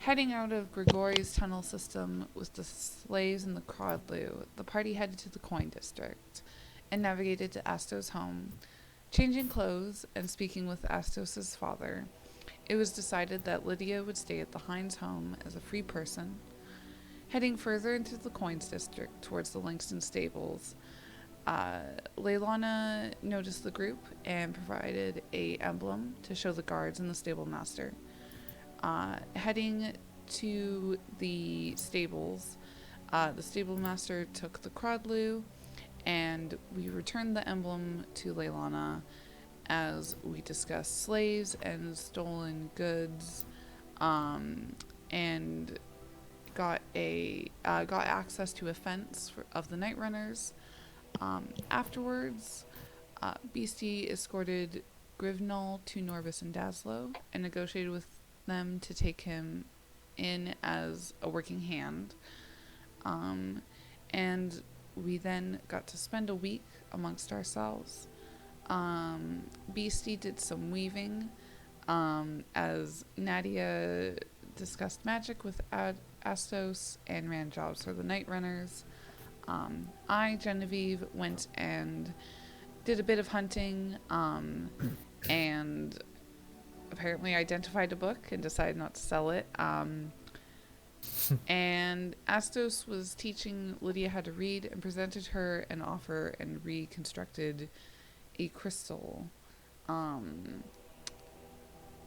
Heading out of Grigori's tunnel system with the slaves and the Crodlu, the party headed to the coin district and navigated to Astos' home. Changing clothes and speaking with Astos' father, it was decided that Lydia would stay at the Hines home as a free person. Heading further into the coins district towards the Langston stables, Leilana noticed the group and provided a emblem to show the guards and the stable master. Heading to the stables, the stable master took the Crodlu, and we returned the emblem to Leilana as we discussed slaves and stolen goods, and got access to a fence of the Night Runners. Afterwards, Beastie escorted Grivnal to Norvis and Daslow and negotiated with them to take him in as a working hand. And we then got to spend a week amongst ourselves. Beastie did some weaving as Nadia discussed magic with Astos and ran jobs for the Night Runners. Genevieve, went and did a bit of hunting and apparently identified a book and decided not to sell it. And Astos was teaching Lydia how to read and presented her an offer and reconstructed a crystal.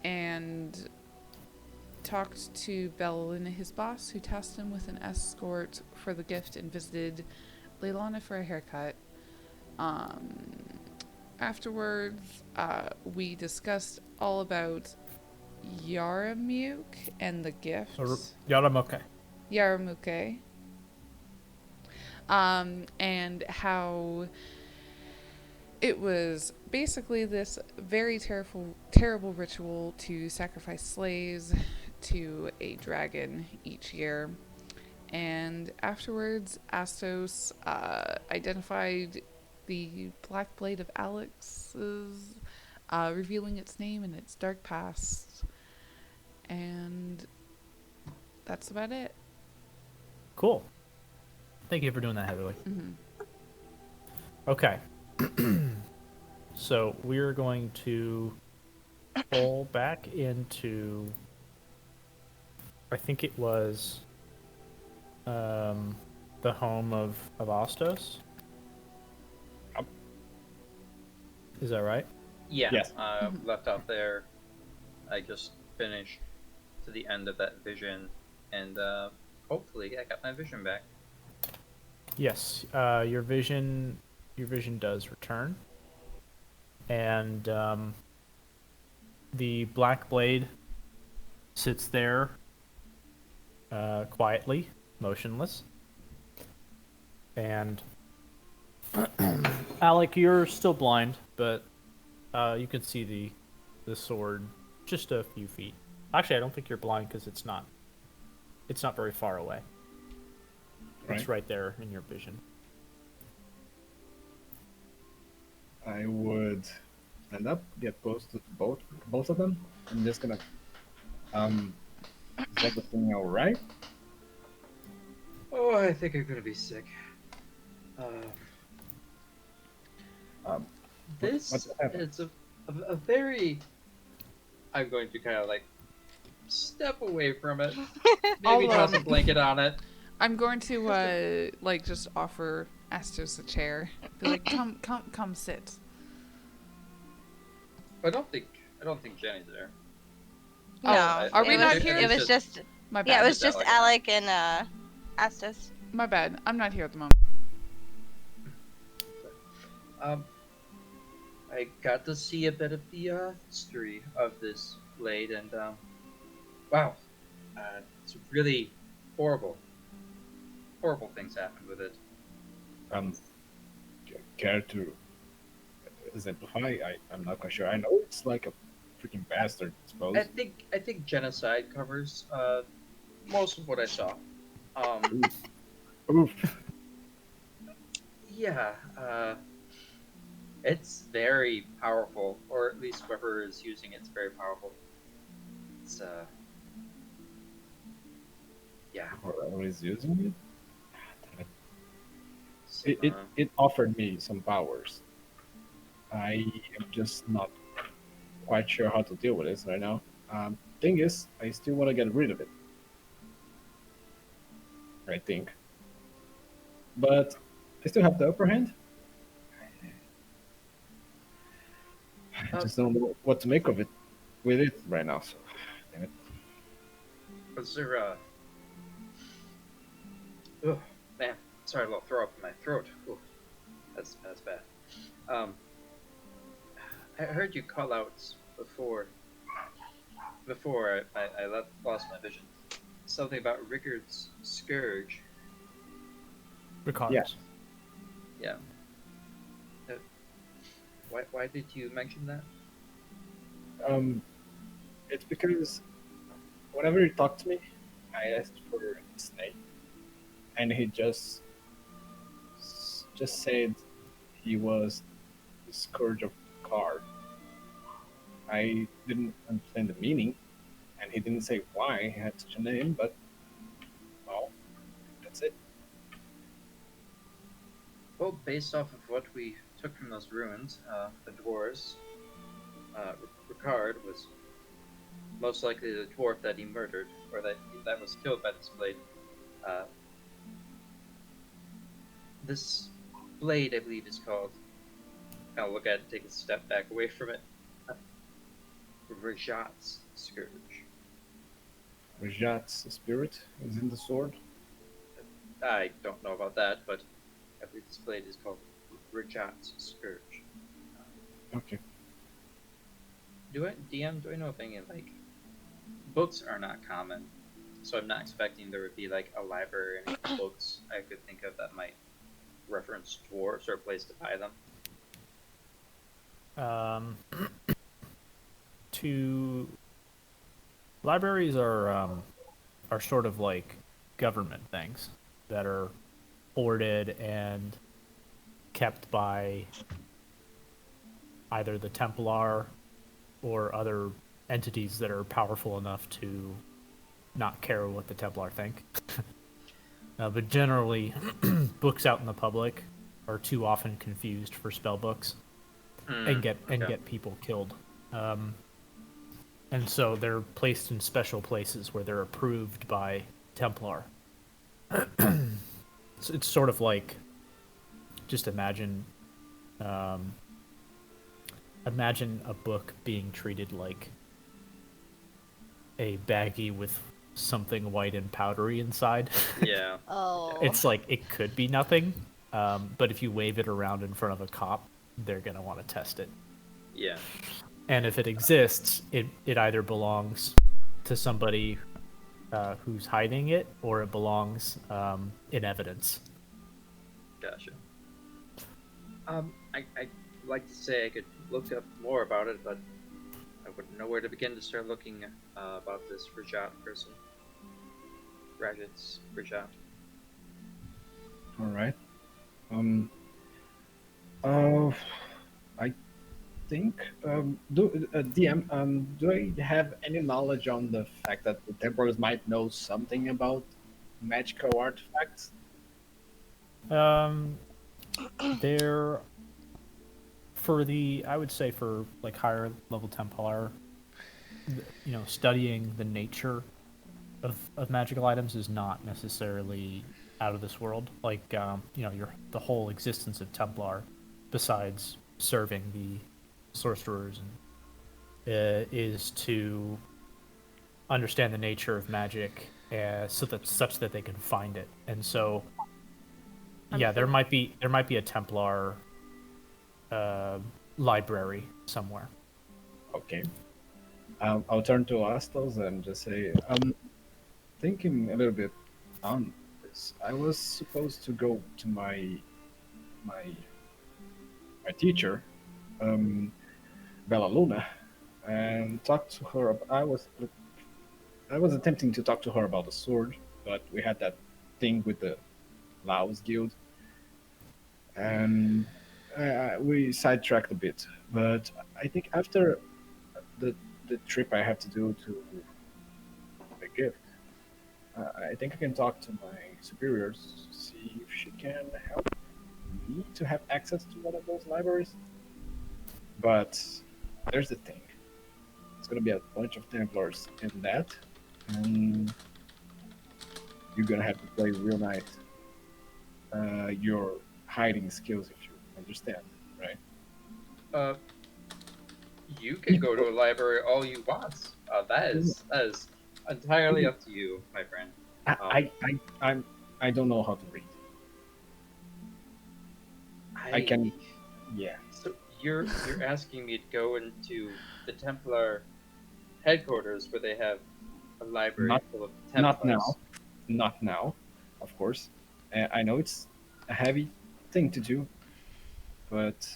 And talked to Bellin, his boss, who tasked him with an escort for the gift and visited Leilana for a haircut. Afterwards, we discussed all about Yaramuk and the gift. Yaramuke. And how it was basically this very terrible ritual to sacrifice slaves to a dragon each year. And afterwards, Astos identified the Black Blade of Alex's, revealing its name and its dark past. And that's about it. Cool. Thank you for doing that, Heatherly. Mm-hmm. Okay. So we're going to pull back into, I think it was the home of Astos. Is that right? Yeah. Yes. Left out there. I just finished to the end of that vision, and hopefully I got my vision back. Yes. Your vision does return, and the Black Blade sits there quietly, motionless. And Alec, you're still blind, but you can see the sword just a few feet. Actually, I don't think you're blind because it's not very far away. Right. It's right there in your vision. I would stand up, get close to both of them. I'm just gonna is everything all right? Oh, I think I'm gonna be sick. This is a very. I'm going to kind of like step away from it. Maybe toss a blanket on it. I'm going to just offer Astos a chair. Be like, come sit. I don't think Jenny's there. No, are we not it here? It was just My bad. yeah, it was Is that just like Alec and Astos. My bad. I'm not here at the moment. I got to see a bit of the history of this blade, and wow, it's really horrible things happened with it. Care to exemplify? I'm not quite sure. I know it's like a freaking bastard, I suppose. I think genocide covers most of what I saw. Oof. Yeah, it's very powerful, or at least whoever is using it's very powerful. It's Yeah. whoever is using it. Damn So, it offered me some powers. I am just not quite sure how to deal with this right now. Thing is, I still want to get rid of it. I think, but I still have the upper hand. I uh, just don't know what to make of it with it right now. So, damn it. was there oh man, sorry, a little throw up in my throat. Ooh, that's bad. Um, I heard you call out before I lost my vision. Something about Rickard's scourge. Yeah. Regards. Yeah. Uh, why did you mention that? Um, it's because whenever he talked to me, I asked for his name, and he just said he was the scourge of card. I didn't understand the meaning, and he didn't say why he had such a name, but well, that's it. Well, based off of what we took from those ruins, the dwarves, Ricard was most likely the dwarf that he murdered, or that was killed by this blade. Uh, this blade, I believe, is called. I'll look at it, take a step back away from it. Rajat's scourge. Rajat's spirit is in the sword. I don't know about that, but I believe this blade is called Rajat's scourge. Okay. Do I know of any like books are not common, so I'm not expecting there would be like a library and any books I could think of that might reference dwarves or a place to buy them. To libraries are sort of like government things that are hoarded and kept by either the Templar or other entities that are powerful enough to not care what the Templar think. But generally, books out in the public are too often confused for spell books and get people killed. And so they're placed in special places where they're approved by Templar. It's sort of like, just imagine a book being treated like a baggie with something white and powdery inside. Yeah. Oh. It's like it could be nothing, but if you wave it around in front of a cop, they're gonna want to test it. Yeah. And if it exists, it either belongs to somebody who's hiding it, or it belongs in evidence. Gotcha. I'd like to say I could look up more about it, but I wouldn't know where to begin to start looking about this Rajat person. Rajat. All right. Um. I think. DM. Do I have any knowledge on the fact that the Templars might know something about magical artifacts? They're I would say for like higher level Templar, studying the nature of magical items is not necessarily out of this world. Like, the whole existence of Templar, besides serving the sorcerers, is to understand the nature of magic, such that they can find it. And so, yeah, there might be a Templar library somewhere. Okay. I'll turn to Astos and just say, thinking a little bit on this. I was supposed to go to my my teacher, Bella Luna, and talk to her. I was attempting to talk to her about the sword, but we had that thing with the Laos Guild, and we sidetracked a bit. But I think after the the trip I have to do to the gift, I think I can talk to my superiors to see if she can help me to have access to one of those libraries. But there's the thing. It's gonna be a bunch of Templars in that, and you're gonna have to play real nice. Your hiding skills, if you understand, right? Uh, you can go to a library all you want. That is entirely up to you, my friend. I'm I don't know how to read. I can, yeah. So you're asking me to go into the Templar headquarters where they have a library Not full of not Templars. now, not now, of course. I know it's a heavy thing to do, but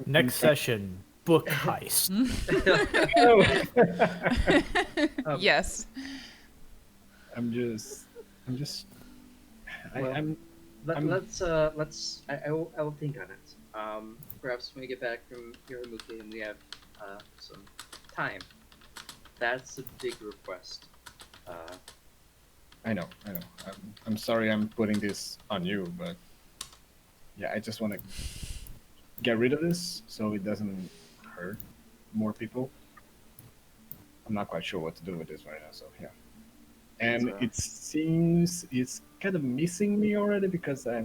Next session, book heist. Um, Yes. I'm just, Well, I'm, let's. I will think on it. Perhaps when we get back from Yuramuki and we have some time. That's a big request. I know. I'm sorry I'm putting this on you, but yeah, I just want to get rid of this so it doesn't hurt more people. I'm not quite sure what to do with this right now, so yeah. And So- it seems it's kind of missing me already because I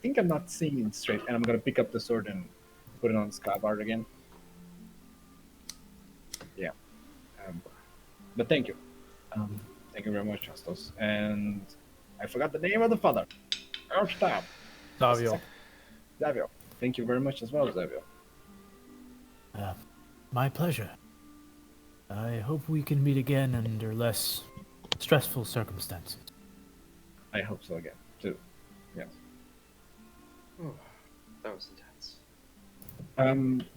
think I'm not seeing it straight, and I'm gonna pick up the sword and put it on scabbard again. Yeah. But thank you. Thank you very much, Justos. And I forgot the name of the father. Erstab. Savio. Zavio. Thank you very much as well, Zavio. My pleasure. I hope we can meet again under less stressful circumstances. I hope so again, too. Yes. Oh, that was intense.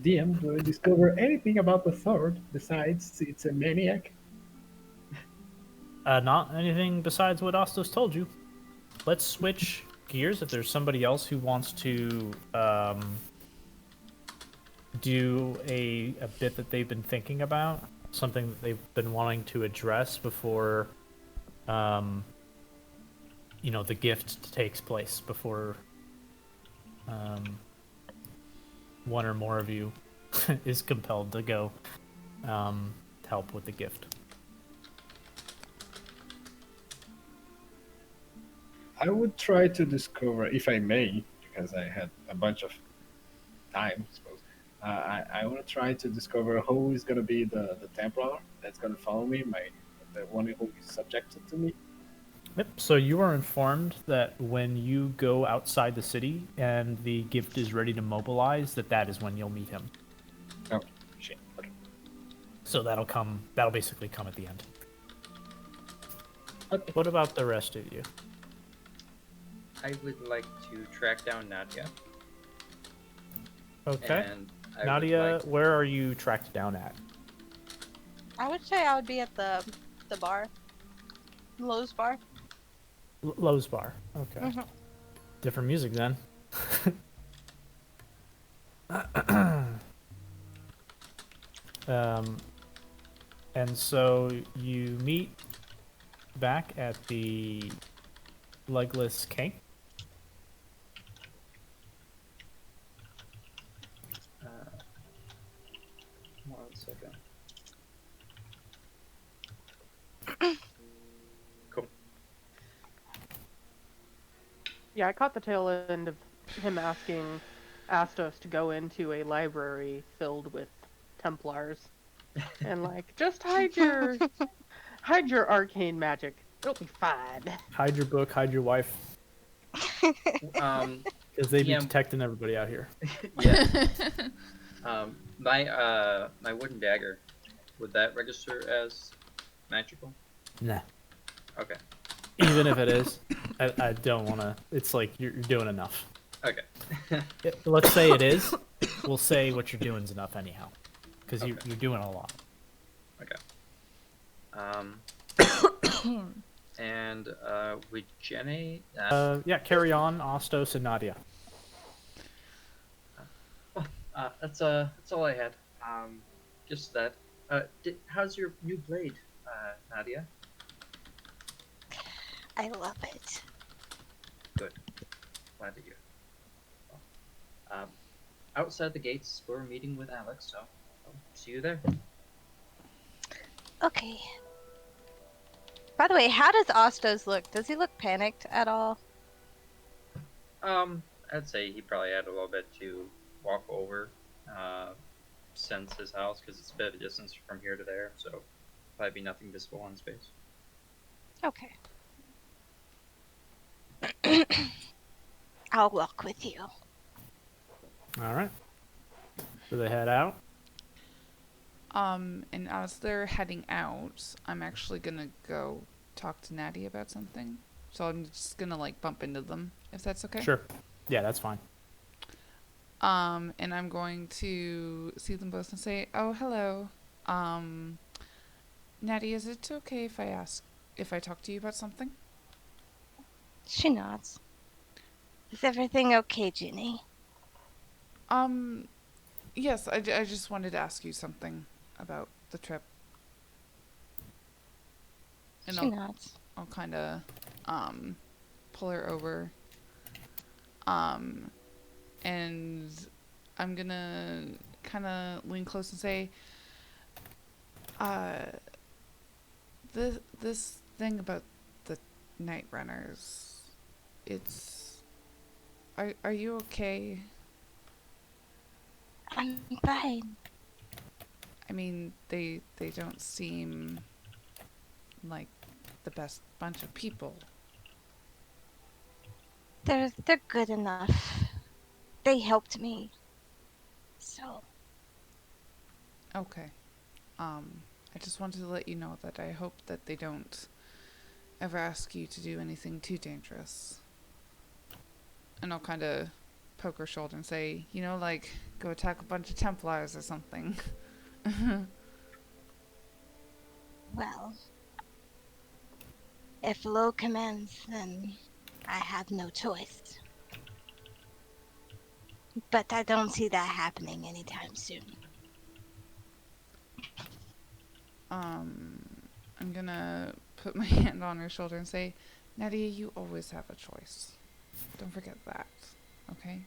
DM, do I discover anything about the sword besides it's a maniac? Not anything besides what Ostos told you. Let's switch gears if there's somebody else who wants to do a bit that they've been thinking about, something that they've been wanting to address before the gift takes place, before one or more of you is compelled to go help with the gift. I would try to discover, if I may, because I had a bunch of time, I suppose. I want to try to discover who is going to be the Templar that's going to follow me, the one who is subjected to me. Yep. So you are informed that when you go outside the city and the gift is ready to mobilize, that is when you'll meet him. Oh, shit. Okay. So that'll basically come at the end. Okay. What about the rest of you? I would like to track down Nadia. Okay. And I would Nadia, like- where are you tracked down at? I would say I would be at the bar. Lowe's bar. Lowe's bar. Okay. Mhm. Different music then. And so you meet back at the Legless King. One second. Cool. Yeah, I caught the tail end of him asked us to go into a library filled with Templars, and like, just hide your arcane magic. It'll be fine. Hide your book, hide your wife, because they be Yeah. detecting everybody out here. Yeah. My wooden dagger, would that register as magical? Nah. Okay. Even if it is, I don't want to. It's like you're doing enough. Okay. Let's say it is. We'll say what you're doing is enough anyhow, because Okay. you're doing a lot. Okay. And with Jenny, Yeah, carry on, Ostos and Nadia. that's all I had. Just that. How's your new blade, Nadia? I love it. Good. Glad to hear. Well, outside the gates, we're meeting with Alex, so I'll see you there. Okay. By the way, how does Ostos look? Does he look panicked at all? I'd say he probably had a little bit to walk over, sense his house, because it's a bit of a distance from here to there, so probably be nothing visible on his face. Okay. I'll walk with you. All right. So they head out. And as they're heading out, I'm actually gonna go talk to Natty about something. So I'm just gonna like bump into them, if that's okay. Sure. Yeah, that's fine. And I'm going to see them both and say, "Oh, hello. Natty, is it okay if I talk to you about something?" She nods. Is everything okay, Ginny? Yes, I just wanted to ask you something about the trip. And She nods. I'll kind of pull her over. And I'm gonna kind of lean close and say, this thing about the night runners, it's, are you okay? I'm fine. I mean, they don't seem like the best bunch of people. They're good enough. They helped me. So, Okay. I just wanted to let you know that I hope that they don't ever ask you to do anything too dangerous. And I'll kind of poke her shoulder and say, like, go attack a bunch of Templars or something. well, if Lo commands, then I have no choice. But I don't see that happening anytime soon. I'm gonna put my hand on her shoulder and say, Nadia, you always have a choice. Don't forget that, okay?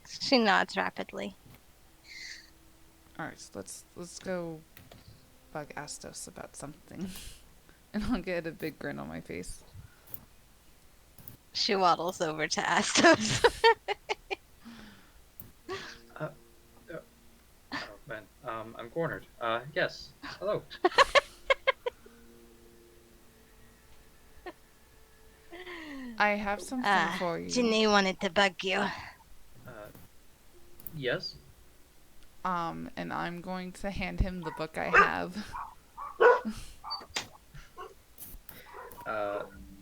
She nods rapidly. Alright, so let's go bug Astos about something. And I'll get a big grin on my face. She waddles over to Astos. Oh man, I'm cornered. Yes. Hello. I have something for you. Ginny wanted to bug you. Yes. And I'm going to hand him the book I have.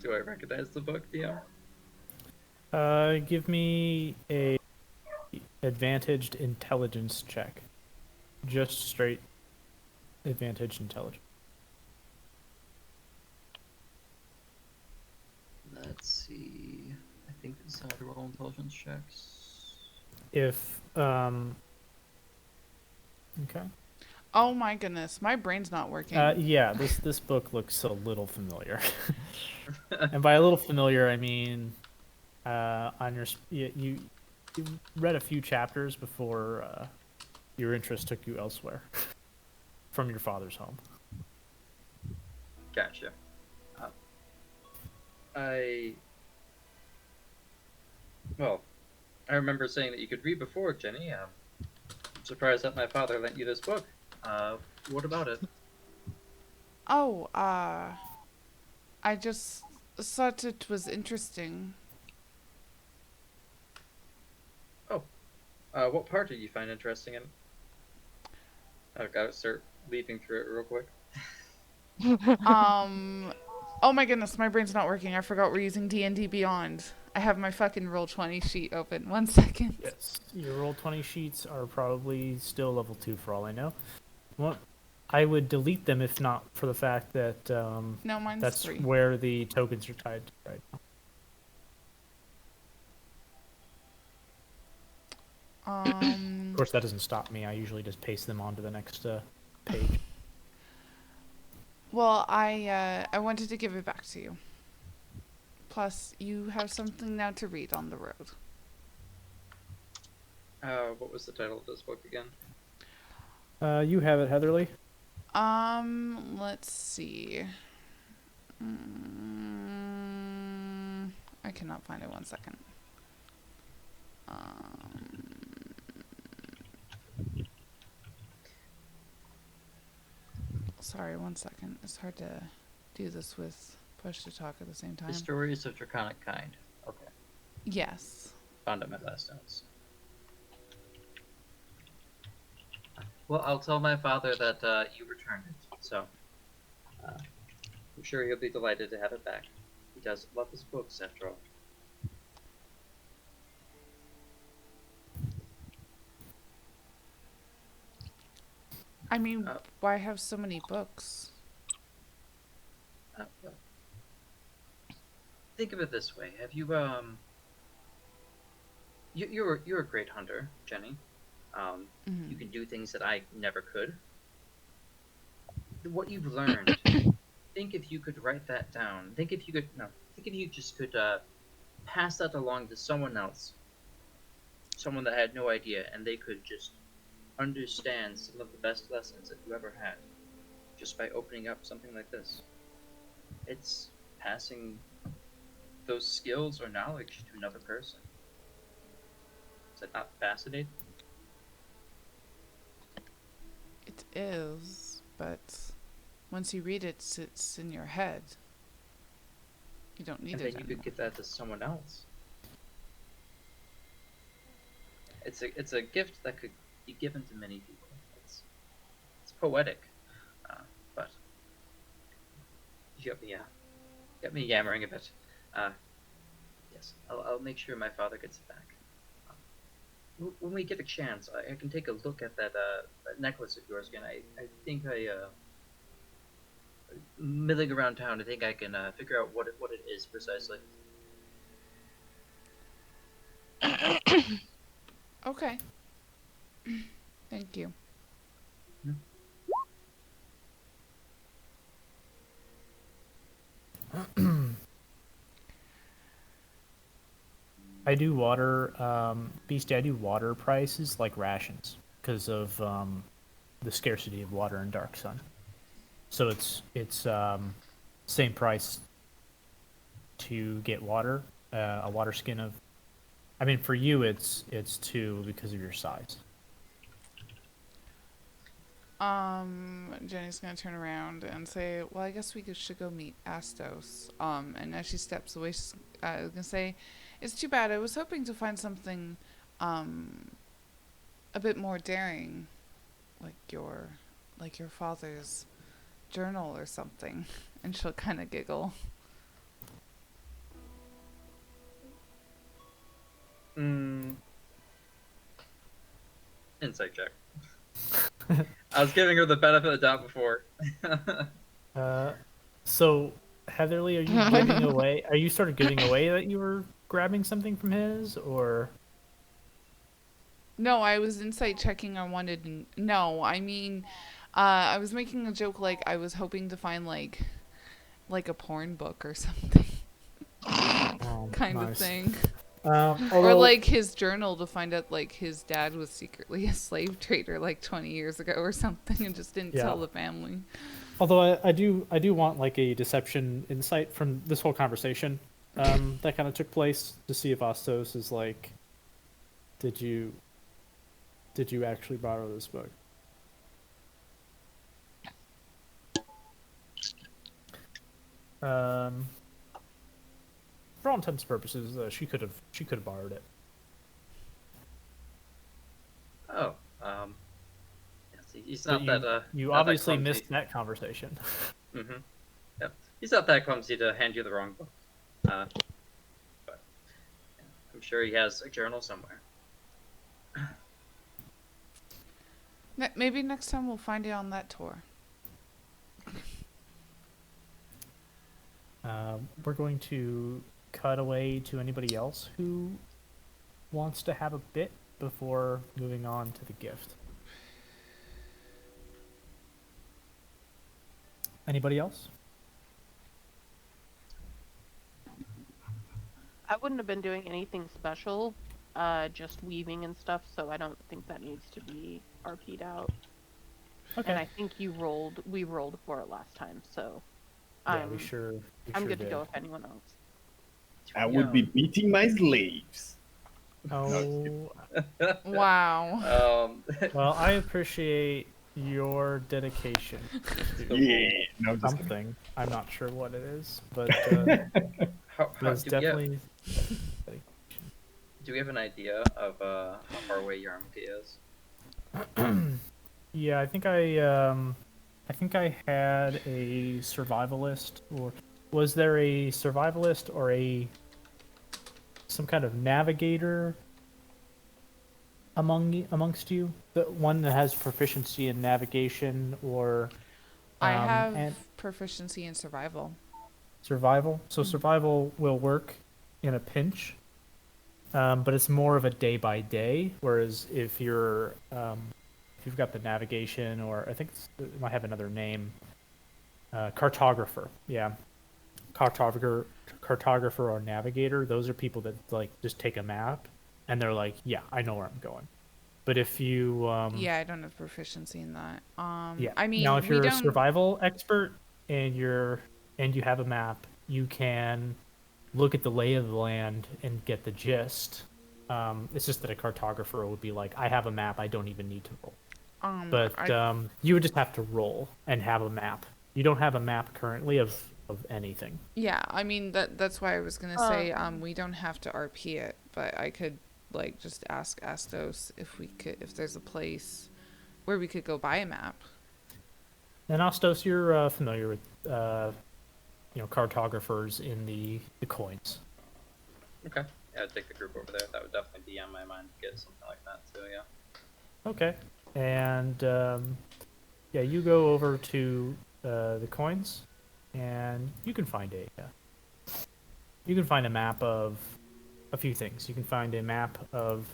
Do I recognize the book, DM? Give me a advantaged intelligence check. Just straight advantaged intelligence. Let's see. I think this is how to roll intelligence checks. If okay. Oh my goodness, my brain's not working. Yeah, this book looks a little familiar. And by a little familiar, I mean on your you read a few chapters before your interest took you elsewhere from your father's home. Gotcha. I remember saying that you could read before, Jenny. I'm surprised that my father lent you this book. What about it? Oh, I just thought it was interesting. Oh, what part did you find interesting in? I've got to start leaping through it real quick. Oh my goodness, my brain's not working. I forgot we're using D&D Beyond. I have my fucking Roll20 sheet open. 1 second. Yes, your Roll20 sheets are probably still level 2 for all I know. Well, I would delete them if not for the fact that No, mine's that's 3. where the tokens are tied to right now. Of course, that doesn't stop me. I usually just paste them onto the next page. Well, I wanted to give it back to you. Plus, you have something now to read on the road. What was the title of this book again? You have it, Heatherly. Let's see. I cannot find it. 1 second. Sorry, 1 second. It's hard to do this with push to talk at the same time. The Stories of Draconic Kind. Okay. Yes. Found it in my last notes. Well, I'll tell my father that you returned it, so I'm sure he'll be delighted to have it back. He does love his books, after all. I mean, why have so many books? Well, think of it this way: have you you're a great hunter, Jenny. Mhm. You can do things that I never could. What you've learned, think if you could write that down. Think if you could think if you just could pass that along to someone else, someone that had no idea, and they could just understand some of the best lessons that you ever had, just by opening up something like this. It's passing those skills or knowledge to another person. Is that not fascinating? It is, but once you read it, it's in your head. You don't need And it then you anymore. could give that to someone else. It's a gift that could be given to many people. It's poetic, but you got me yammering a bit. Yes, I'll make sure my father gets it back. When we get a chance, I can take a look at that necklace of yours again. I think milling around town. I think I can figure out what it is precisely. Okay. Thank you. I do water, Beastie, I do water prices like rations because of the scarcity of water in Dark Sun. So it's same price to get water, a water skin of. I mean, for you, it's 2 because of your size. Jenny's gonna turn around and say, "Well, I guess should go meet Astos." And as she steps away, she's gonna say, "It's too bad. I was hoping to find something, a bit more daring, like your father's journal or something." And she'll kind of giggle. Insight check. I was giving her the benefit of the doubt before. So, Heatherly, are you giving away? Are you sort of giving away that you were grabbing something from his, or? No, I was insight checking. No, I mean, I was making a joke like I was hoping to find like a porn book or something. Kind of Nice. thing. Although, Or like his journal to find out like his dad was secretly a slave trader like 20 years ago or something and just didn't tell the family. although I do want like a deception insight from this whole conversation that kind of took place to see if Astos is like, did you actually borrow this book? For all intents and purposes, she could have borrowed it. Oh, yes, he's But not that. you not that obviously clumsy. missed that conversation. Mm-hmm. Yep. He's not that clumsy to hand you the wrong book. But yeah, I'm sure he has a journal somewhere. Maybe next time we'll find it on that tour. We're going to cut away to anybody else who wants to have a bit before moving on to the gift. Anybody else? I wouldn't have been doing anything special, just weaving and stuff, so I don't think that needs to be RP'd out. Okay. And I think we rolled for it last time, so Yeah, we sure I'm good did. to go if anyone else. I would be beating my slaves. Oh, Wow. well, I appreciate your dedication to Yeah, no, just kidding. something. I'm not sure what it is, but How, it's do, we have, definitely. do we have an idea of how far away your armpit is? Yeah, I think I had a survivalist, or was there a survivalist or some kind of navigator amongst you? The one that has proficiency in navigation or I have and proficiency in survival. survival. So survival will work in a pinch, but it's more of a day by day. Whereas if you've got the navigation, or I think it might have another name, cartographer. Yeah, cartographer or navigator. Those are people that like just take a map and they're like, yeah, I know where I'm going. But if you Yeah, I don't have proficiency in that. yeah. I mean, Now, if we you're a don't. survival expert and you have a map, you can look at the lay of the land and get the gist. It's just that a cartographer would be like, I have a map, I don't even need to roll. But you would just have to roll and have a map. You don't have a map currently of anything. Yeah, I mean that's why I was gonna say we don't have to RP it, but I could like just ask Astos if there's a place where we could go buy a map. And Astos, you're familiar with cartographers in the coins. Okay. Yeah, I'd take the group over there. That would definitely be on my mind to get something like that, so yeah. Okay. And yeah, you go over to the coins, and you can find a map of a few things. You can find a map of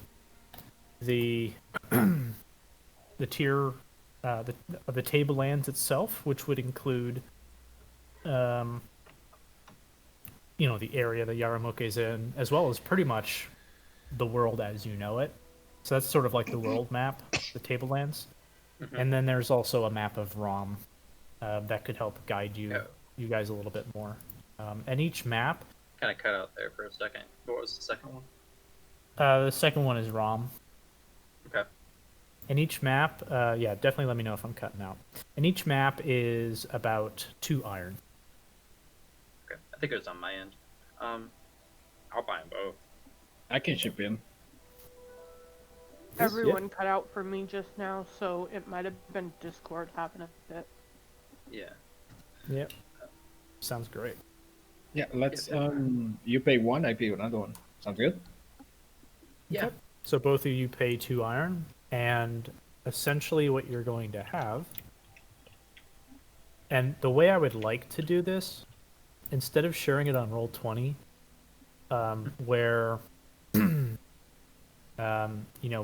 the the tier of the tablelands itself, which would include the area that Yaramoke is in, as well as pretty much the world as you know it. So that's sort of like the world map, the tablelands. Mm-hmm. And then there's also a map of Rom that could help guide you guys a little bit more. And each map... Kind of cut out there for a second. What was the second one? the second one is Rom. Okay. And each map... yeah, definitely let me know if I'm cutting out. And each map is about 2 iron. Okay. I think it was on my end. I'll buy them both. I can ship in. Everyone cut out for me just now, so it might have been Discord happening a bit. Yeah. Yep. Sounds great. Yeah, let's. You pay one, I pay another one. Sounds good. Yeah. Okay. So both of you pay 2 iron, and essentially what you're going to have. And the way I would like to do this, instead of sharing it on Roll20, where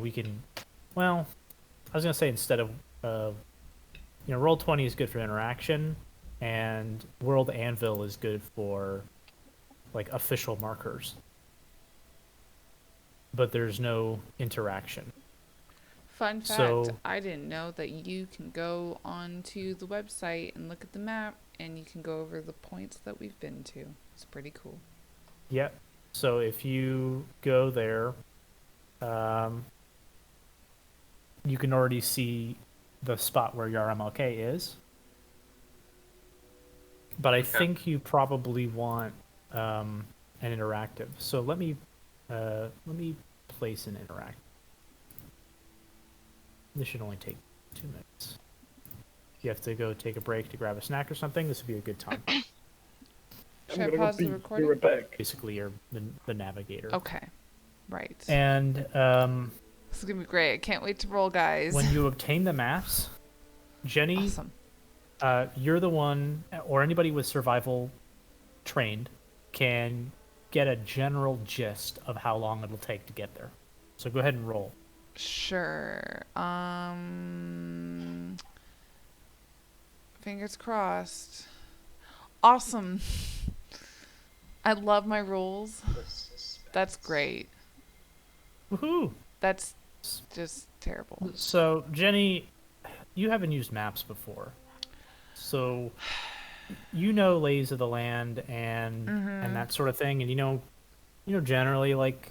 we can, well, I was gonna say instead of Roll20 is good for interaction, and World Anvil is good for like official markers, but there's no interaction. Fun fact, So- I didn't know that you can go onto the website and look at the map, and you can go over the points that we've been to. It's pretty cool. Yep. So if you go there, you can already see the spot where your MLK is. But I think you probably want an interactive. So let me place an interactive. This should only take 2 minutes. If you have to go take a break to grab a snack or something, this would be a good time. Should I pause the recording? Be right back. Basically, you're the navigator. Okay. Right. And This is gonna be great. I can't wait to roll, guys. when you obtain the maps, Jenny, Awesome. you're the one, or anybody with survival trained can get a general gist of how long it'll take to get there. So go ahead and roll. Sure. Fingers crossed. Awesome. I love my rolls. The suspense. That's great. Woohoo! That's just terrible. So, Jenny, you haven't used maps before, so you know lays of the land and that sort of thing, and you know generally like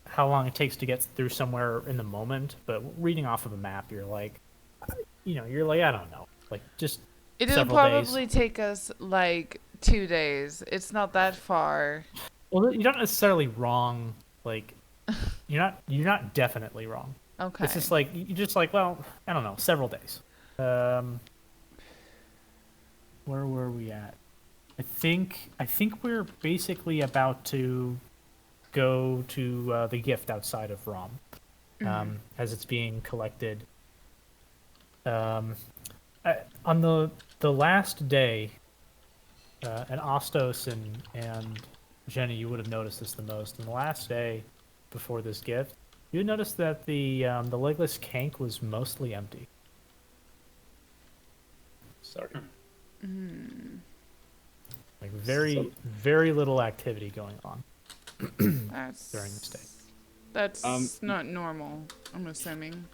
how long it takes to get through somewhere in the moment. But reading off of a map, you're like, I don't know, like just It'll several probably days. take us like 2 days. It's not that far. Well, you're not necessarily wrong. Like, you're not definitely wrong. Okay. It's just like you're just like, well, I don't know, several days. Where were we at? I think we're basically about to go to the gift outside of Rom, as it's being collected. On the last day, and Ostos and Jenny, you would have noticed this the most. On the last day before this gift, you would notice that the legless cank was mostly empty. Sorry. Like very little activity going on That's during this day. That's not normal, I'm assuming.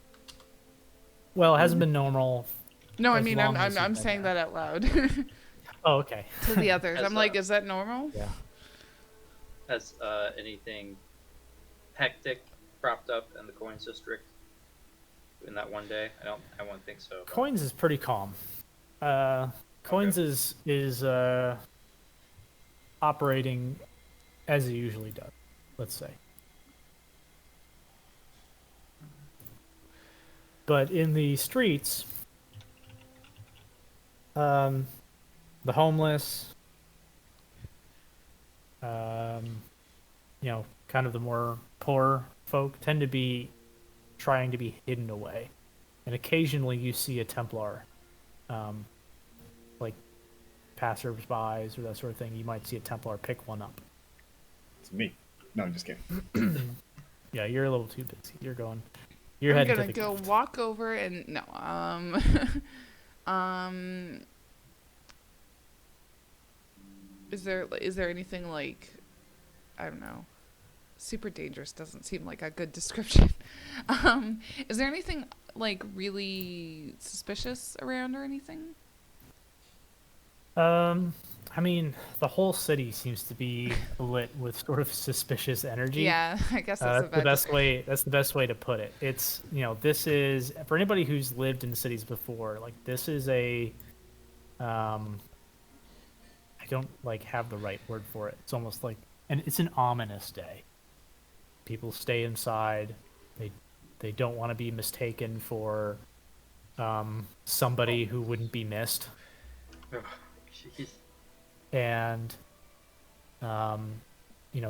Well, it hasn't been normal. No, I As mean long as I'm you've been saying there. that out loud Oh, okay. to the others. As I'm like, a- is that normal? Yeah. Has anything hectic cropped up in the Coins District in that one day? I won't think so. but- Coins is pretty calm. Coins is operating as it usually does, let's say. But in the streets, the homeless, kind of the more poor folk tend to be trying to be hidden away. And occasionally you see a Templar, like passers-by or that sort of thing. You might see a Templar pick one up. It's me. No, I'm just kidding. Yeah, you're a little too busy. You're I'm heading to gonna the go gift. walk over and no. Is there anything like, I don't know, super dangerous doesn't seem like a good description. Is there anything like really suspicious around or anything? I mean, the whole city seems to be lit with sort of suspicious energy. Yeah, I guess that's That's the best way. That's the best way to put it. It's this is for anybody who's lived in cities before. Like this is a, I don't have the right word for it. It's almost like, and it's an ominous day. People stay inside. They don't want to be mistaken for, somebody who wouldn't be missed. Oh, jeez. And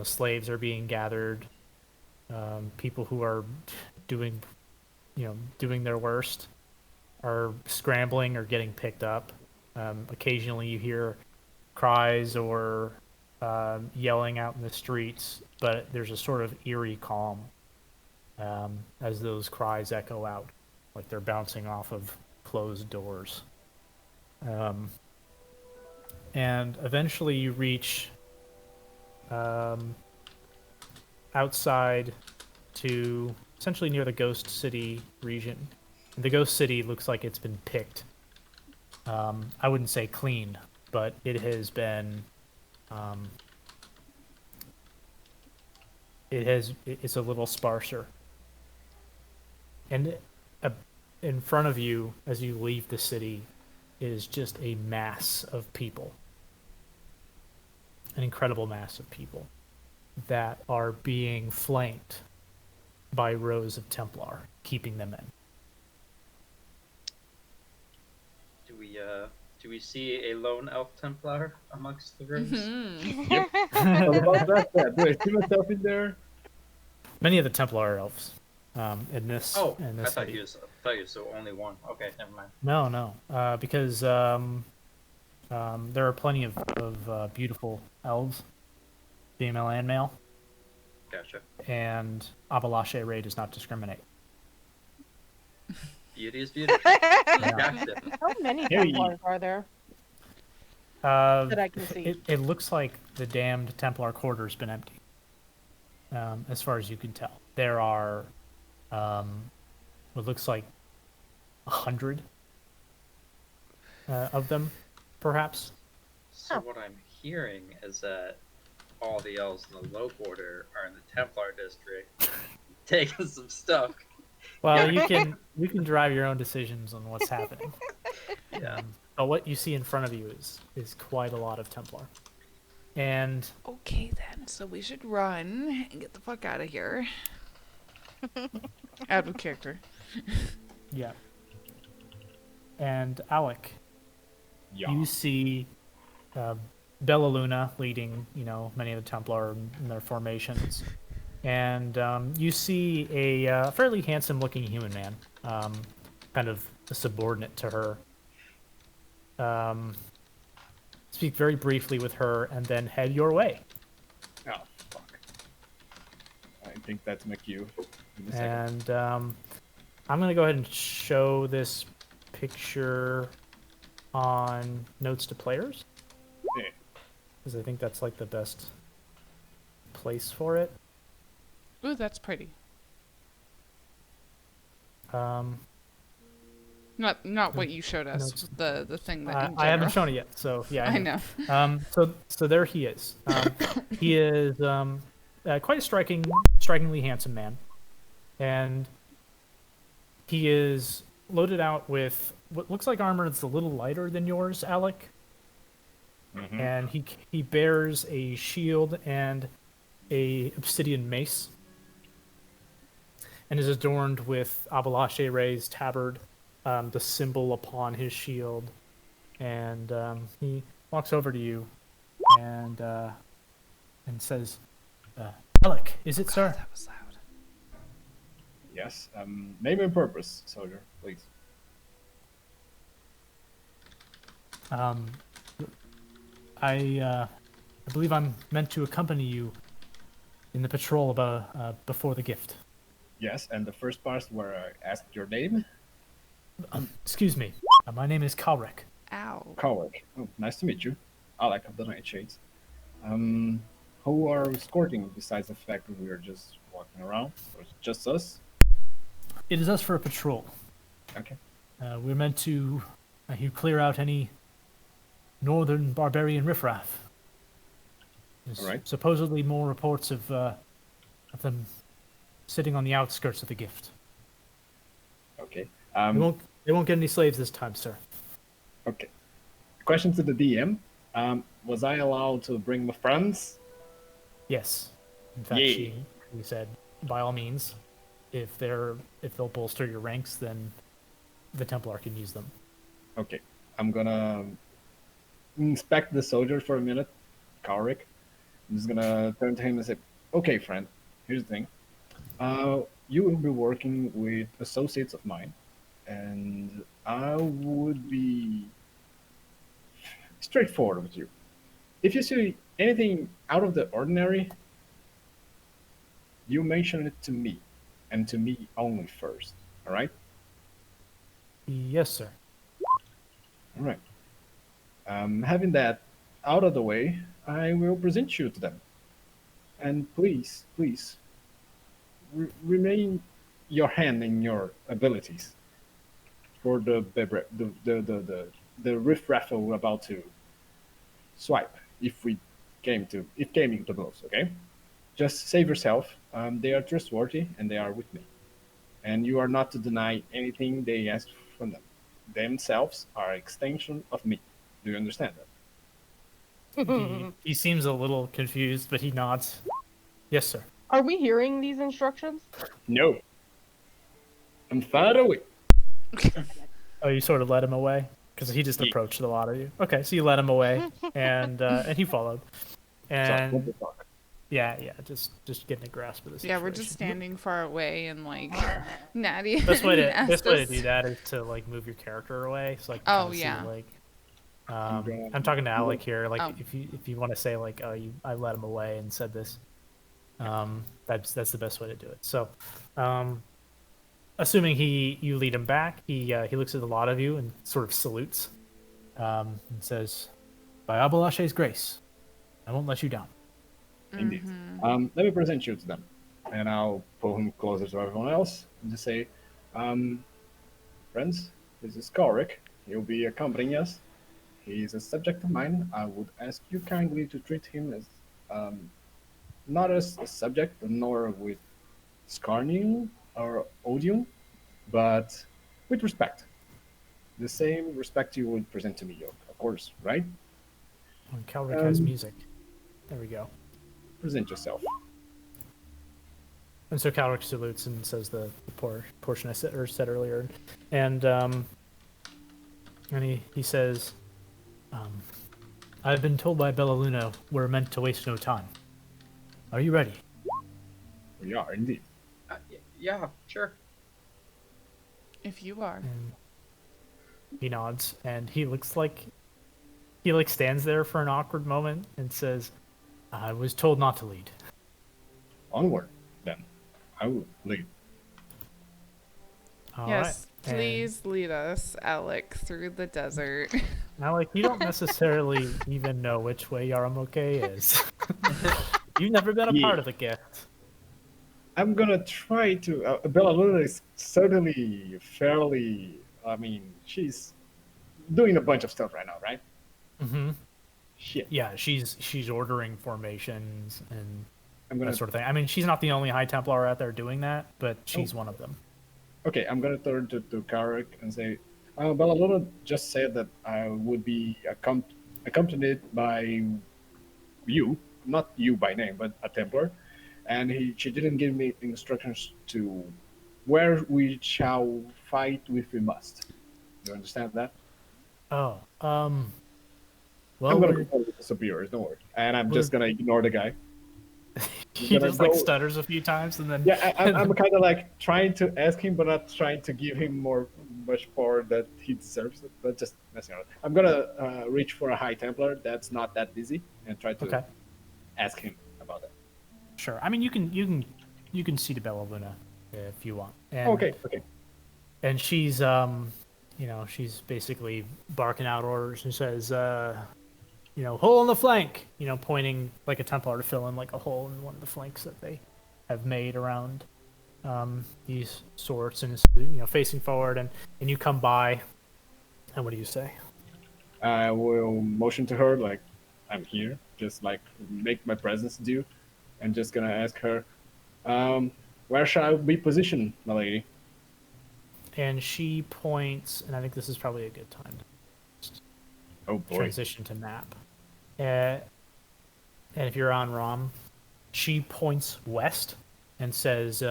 slaves are being gathered. People who are doing their worst are scrambling or getting picked up. Occasionally you hear cries or yelling out in the streets, but there's a sort of eerie calm as those cries echo out, like they're bouncing off of closed doors. And eventually you reach outside to essentially near the Ghost City region. The Ghost City looks like it's been picked. I wouldn't say clean, but it has been. It's a little sparser. And in front of you, as you leave the city, is just a mass of people. An incredible mass of people that are being flanked by rows of Templar, keeping them in. Do we see a lone elf Templar amongst the rows? Yep. What about that? Do I see myself in there? Many of the Templar are elves in this. Oh, in I this thought city. you was the only one. Okay, never mind. No, because there are plenty of beautiful elves, female and male. Gotcha. and Abalache Ray does not discriminate. Beauty is beauty. Yeah. Gotcha. How many Hey. Templars are there Uh, that I can see? it looks like the damned Templar quarter's been empty. As far as you can tell, there are what looks like 100 of them, perhaps. So what I'm hearing is that all the elves in the low quarter are in the Templar district, taking some stuff. Well, you can drive your own decisions on what's happening. Yeah. But what you see in front of you is quite a lot of Templar, and Okay then, so we should run and get the fuck out of here. Out of character. yeah. And Alec, Yeah. you see Bella Luna leading, many of the Templar in their formations. And you see a fairly handsome-looking human man, kind of a subordinate to her. Speak very briefly with her, and then head your way. Oh, fuck. I think that's McHugh. Give me a second. And I'm going to go ahead and show this picture on Notes to Players, Yeah. because I think that's like the best place for it. Ooh, that's pretty. Um, Not what you showed us. Notes. The thing that in I haven't general. shown it yet, so yeah. I know. So there he is. He is quite a strikingly handsome man, and he is loaded out with what looks like armor that's a little lighter than yours, Alec. Mhm. And he bears a shield and a obsidian mace, and is adorned with Abalache Ray's tabard, the symbol upon his shield. And he walks over to you and says, Alec, is it, sir? That was loud. Yes. Name and purpose, soldier, please. I believe I'm meant to accompany you in the patrol before the gift. Yes, and the first part where I asked your name? Excuse me. My name is Kalrek. Ow. Coward. Oh, nice to meet you. Alec of the Nightshades. Who are we escorting besides the fact that we are just walking around? Or is it just us? It is us for a patrol. Okay. We're meant to clear out any northern barbarian riffraff. There's Alright. supposedly more reports of them sitting on the outskirts of the gift. Okay. They won't get any slaves this time, sir. Okay. Question to the DM. Was I allowed to bring my friends? Yes. In fact, Yay. she said, by all means, if they'll bolster your ranks, then the Templar can use them. Okay. I'm gonna inspect the soldier for a minute, Kalric. I'm just gonna turn to him and say, okay, friend, here's the thing. You will be working with associates of mine, and I would be straightforward with you. If you see anything out of the ordinary, you mention it to me, and to me only first. All right? Yes, sir. All right. Having that out of the way, I will present you to them. And please, please, remain your hand in your abilities for the riffraff we're about to swipe if came into blows. Okay, just save yourself. They are trustworthy and they are with me, and you are not to deny anything they ask from them. Themselves are extension of me. Do you understand that? He seems a little confused, but he nods. Yes, sir. Are we hearing these instructions? No. I'm far away. Oh, you sort of led him away because he just Yeah. approached a lot of you. Okay, so you led him away, and he followed. So, what And the fuck? yeah, just getting a grasp of this. Yeah, we're just standing far away and like Natty. Best way to asked best way to us- do that is to like move your character away. So like, Oh, kinda see, yeah. like, going- I'm talking to Alec here. Like, Oh. if you want to say like, I led him away and said this. That's the best way to do it. So, assuming you lead him back, he looks at a lot of you and sort of salutes, and says, "By Abelashe's grace, I won't let you down." Indeed. Let me present you to them, and I'll pull him closer to everyone else and just say, um, friends, this is Korik. He'll be accompanying us. He is a subject of mine. I would ask you kindly to treat him as not as a subject, nor with scorning or odium, but with respect. The same respect you would present to me, of course, right? And Calric has music. There we go. Present yourself. And so Calric salutes and says the portion I said earlier, and he says, "I've been told by Bella Luna we're meant to waste no time. Are you ready?" We are indeed. Yeah, sure. If you are. And he nods, and he stands there for an awkward moment and says, "I was told not to lead." Onward, then. I will lead. All Yes, right. please lead us, Alec, through the desert. Now, you don't necessarily even know which way Yaramoke is. You've never been a part of the gift. I'm gonna try to. Bella Luna is certainly fairly. I mean, she's doing a bunch of stuff right now, right? Mm-hmm. Shit. Yeah, she's ordering formations and I'm gonna. that sort of thing. I mean, she's not the only High Templar out there doing that, but she's one of them. Okay, I'm gonna turn to Karik and say, Bella Luna just said that I would be accompanied by you, not you by name, but a Templar, and she didn't give me instructions to where we shall fight if we must. You understand that? Oh, I'm well, gonna go with the superiors, don't worry, and I'm just gonna ignore the guy. he just stutters a few times and then Yeah, I'm kind of like trying to ask him, but not trying to give him much power that he deserves. But just messing around. I'm gonna reach for a High Templar that's not that busy and try to ask him about that. Sure. I mean, you can see to Bella Luna if you want. And, Okay. And she's she's basically barking out orders and says, hole in the flank, pointing like a Templar to fill in like a hole in one of the flanks that they have made around these sorts, and is facing forward, and you come by, and what do you say? I will motion to her like I'm here, just like make my presence due, and just gonna ask her, where shall I be positioned, my lady? And she points, and I think this is probably a good time to transition to map. And if you're on ROM, she points west and says,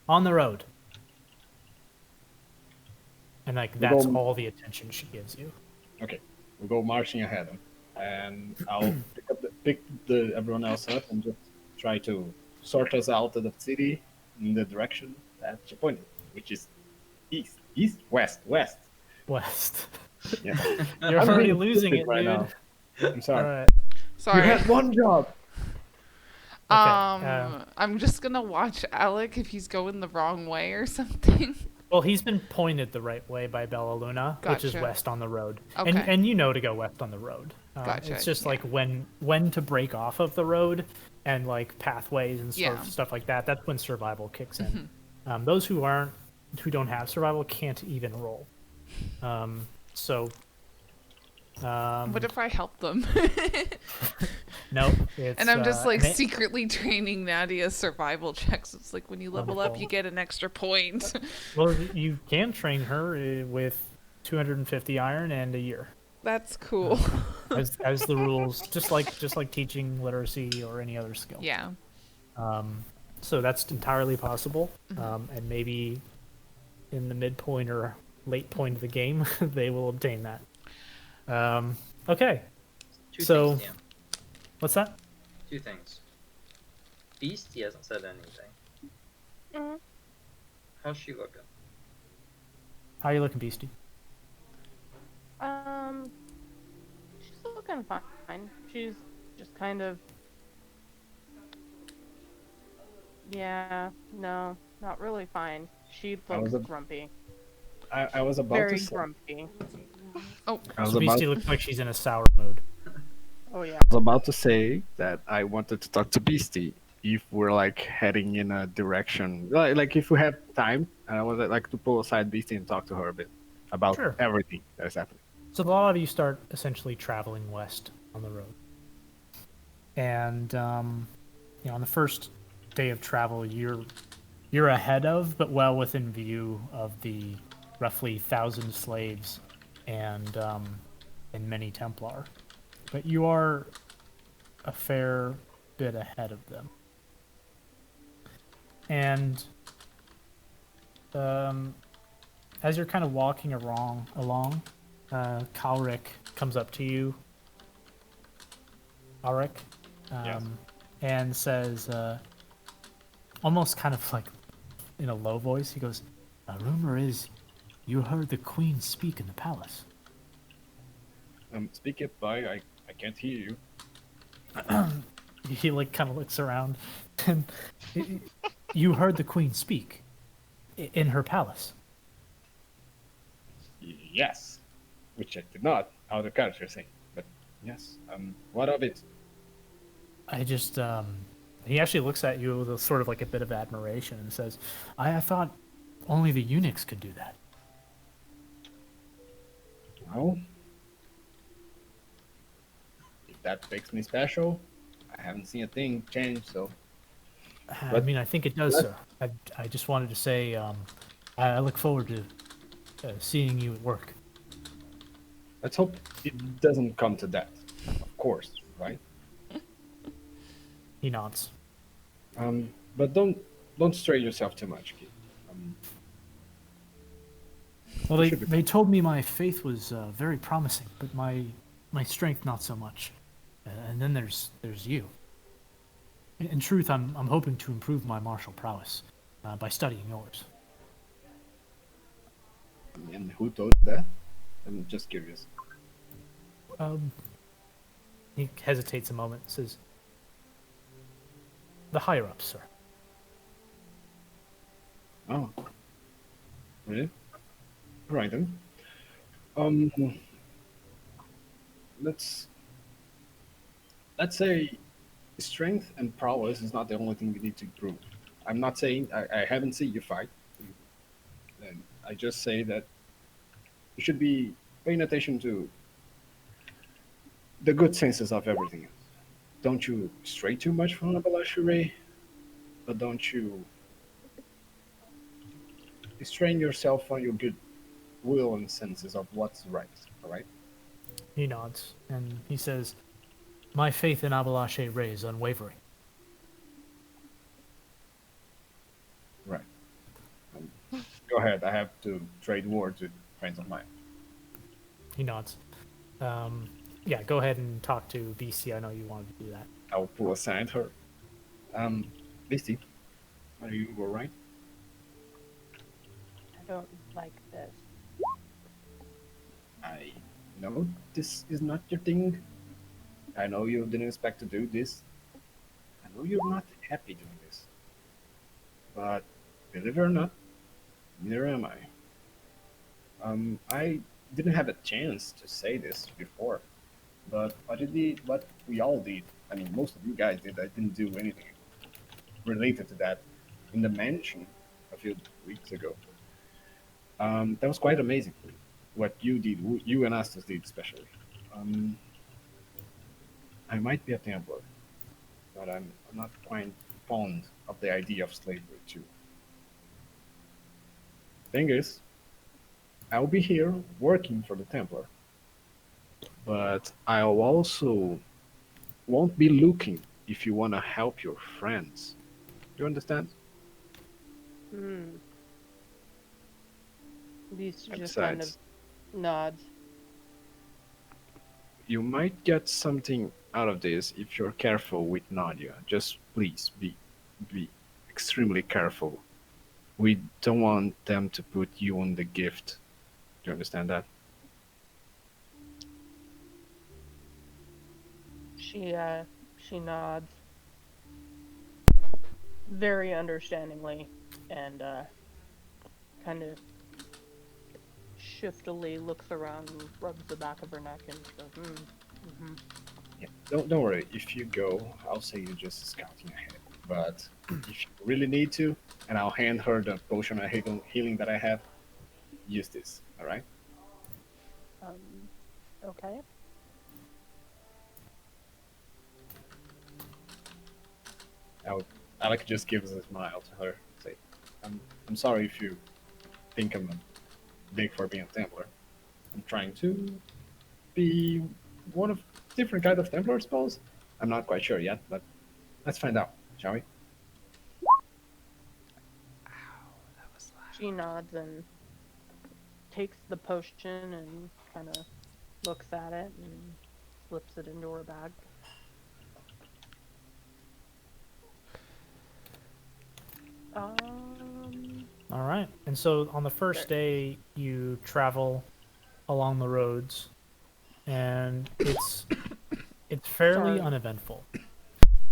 on the road. And that's all the attention she gives you. Okay, we'll go marching ahead, and I'll pick everyone else up and just try to sort us out of the city in the direction that she pointed, which is east, west. Yeah. You're already losing it, right dude. now. I'm sorry. All right. Sorry. You had one job. Okay, I'm just gonna watch Alec if he's going the wrong way or something. Well, he's been pointed the right way by Bella Luna, which is Gotcha. west on the road. Okay. And you know to go west on the road. Gotcha, It's just yeah. like when to break off of the road and like pathways and Yeah. stuff like that. That's when survival kicks in. Those who don't have survival can't even roll. What if I help them? Nope. And I'm just like secretly training Nadia's survival checks. It's like when you level up, Wonderful. you get an extra point. Well, you can train her with 250 iron and a year. That's cool. As the rules, just like teaching literacy or any other skill. Yeah. So that's entirely possible, and maybe in the midpoint or late point of the game, they will obtain that. Okay. Two So- things, Dan. What's that? Two things. Beast, he hasn't said anything. Mhm. How's she looking? How are you looking, Beastie? She's looking fine. She's just kind of Yeah, no, not really fine. She I looks was a, grumpy. I was about to Very say. grumpy. Oh, I was So about Beastie looks like she's in a sour mood. Oh yeah. was about to say that I wanted to talk to Beastie if we're like heading in a direction, like if we have time. I would like to pull aside Beastie and talk to her a bit about Sure. everything that is happening. So a lot of you start essentially traveling west on the road, and on the first day of travel, you're ahead of, but well within view of the roughly 1,000 slaves and many Templar. But you are a fair bit ahead of them. And um, as you're kind of walking along, Kalric comes up to you, Alric, Yes. and says, almost kind of like in a low voice, he goes, "A rumor is you heard the queen speak in the palace." Speak it, boy. I can't hear you. He like kind of looks around, and you heard the queen speak in her palace. Yes, which I did not. How the character saying, but yes. What of it? I just he actually looks at you with a sort of like a bit of admiration and says, I thought only the eunuchs could do that." Well, if that makes me special, I haven't seen a thing change. So, I but mean, I think it does, let, sir. I just wanted to say, I look forward to seeing you at work. let's hope it doesn't come to that. Of course, right? He nods. But don't stray yourself too much, kid. Um, Well, you they should be they fine. told me my faith was very promising, but my strength not so much. And then there's you. In truth, I'm hoping to improve my martial prowess by studying yours. And who told you that? I'm just curious. Um, he hesitates a moment, says, "The higher ups, sir." Oh, really? Right then. Um, let's let's say strength and prowess is not the only thing you need to improve. I'm not saying I haven't seen you fight, and I just say that you should be paying attention to the good senses of everything else. Don't you stray too much from Abalashure, but don't you strain yourself on your good will and senses of what's right. All right. He nods, and he says, "My faith in Abalache Ray is unwavering." Right. Um, Go ahead. I have to trade words with friends of mine. He nods. Yeah, go ahead and talk to BC. I know you wanted to do that. I'll pull aside her. Um, Misty, are you all right? I don't like this. I know this is not your thing. I know you didn't expect to do this. I know you're not happy doing this. But believe it or not, neither am I. I didn't have a chance to say this before, but what we all did, I mean, most of you guys did, I didn't do anything related to that in the mansion a few weeks ago. That was quite amazing. What you did, you and Astos did especially. Um, I might be a Templar, but I'm not quite fond of the idea of slavery too. Thing is, I'll be here working for the Templar, but I'll also won't be looking if you want to help your friends. You understand? Hmm. Beast And just kind of besides, nods. you might get something out of this if you're careful with Nadia. Just please be extremely careful. We don't want them to put you on the gift. Do you understand that? She nods. very understandingly and kind of shiftily looks around and rubs the back of her neck and goes, mm-hmm. Yeah, don't worry. If you go, I'll say you're just scouting ahead. But if you really need to, and I'll hand her the potion of healing that I have, use this. All right? Okay. Alec just gives a smile to her. Say, I'm sorry if you think I'm big for being a Templar. I'm trying to be one of different kind of Templar, I suppose. I'm not quite sure yet, but let's find out, shall we? That was loud. She nods and takes the potion and kind of looks at it and slips it into her bag. All right. And so on the first day, you travel along the roads, and it's fairly Sorry. uneventful.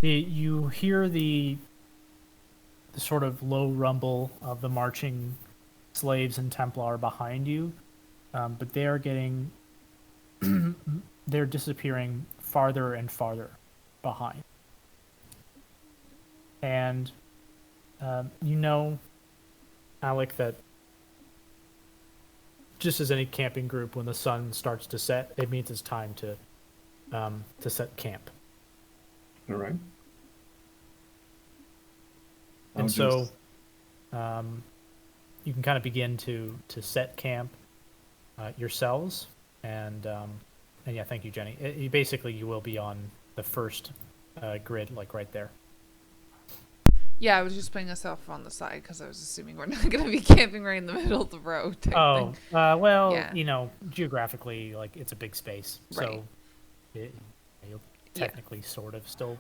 You hear the sort of low rumble of the marching slaves and Templar behind you, but they are getting they're disappearing farther and farther behind. And you know, Alec, that just as any camping group, when the sun starts to set, it means it's time to set camp. All right. And so you can kind of begin to set camp yourselves, and yeah, thank you, Jenny. You will be on the first grid, like right there. Yeah, I was just putting us off on the side because I was assuming we're not going to be camping right in the middle of the road. Oh, Thing. Well, Yeah. Geographically, like it's a big space, Right. so you'll technically sort of still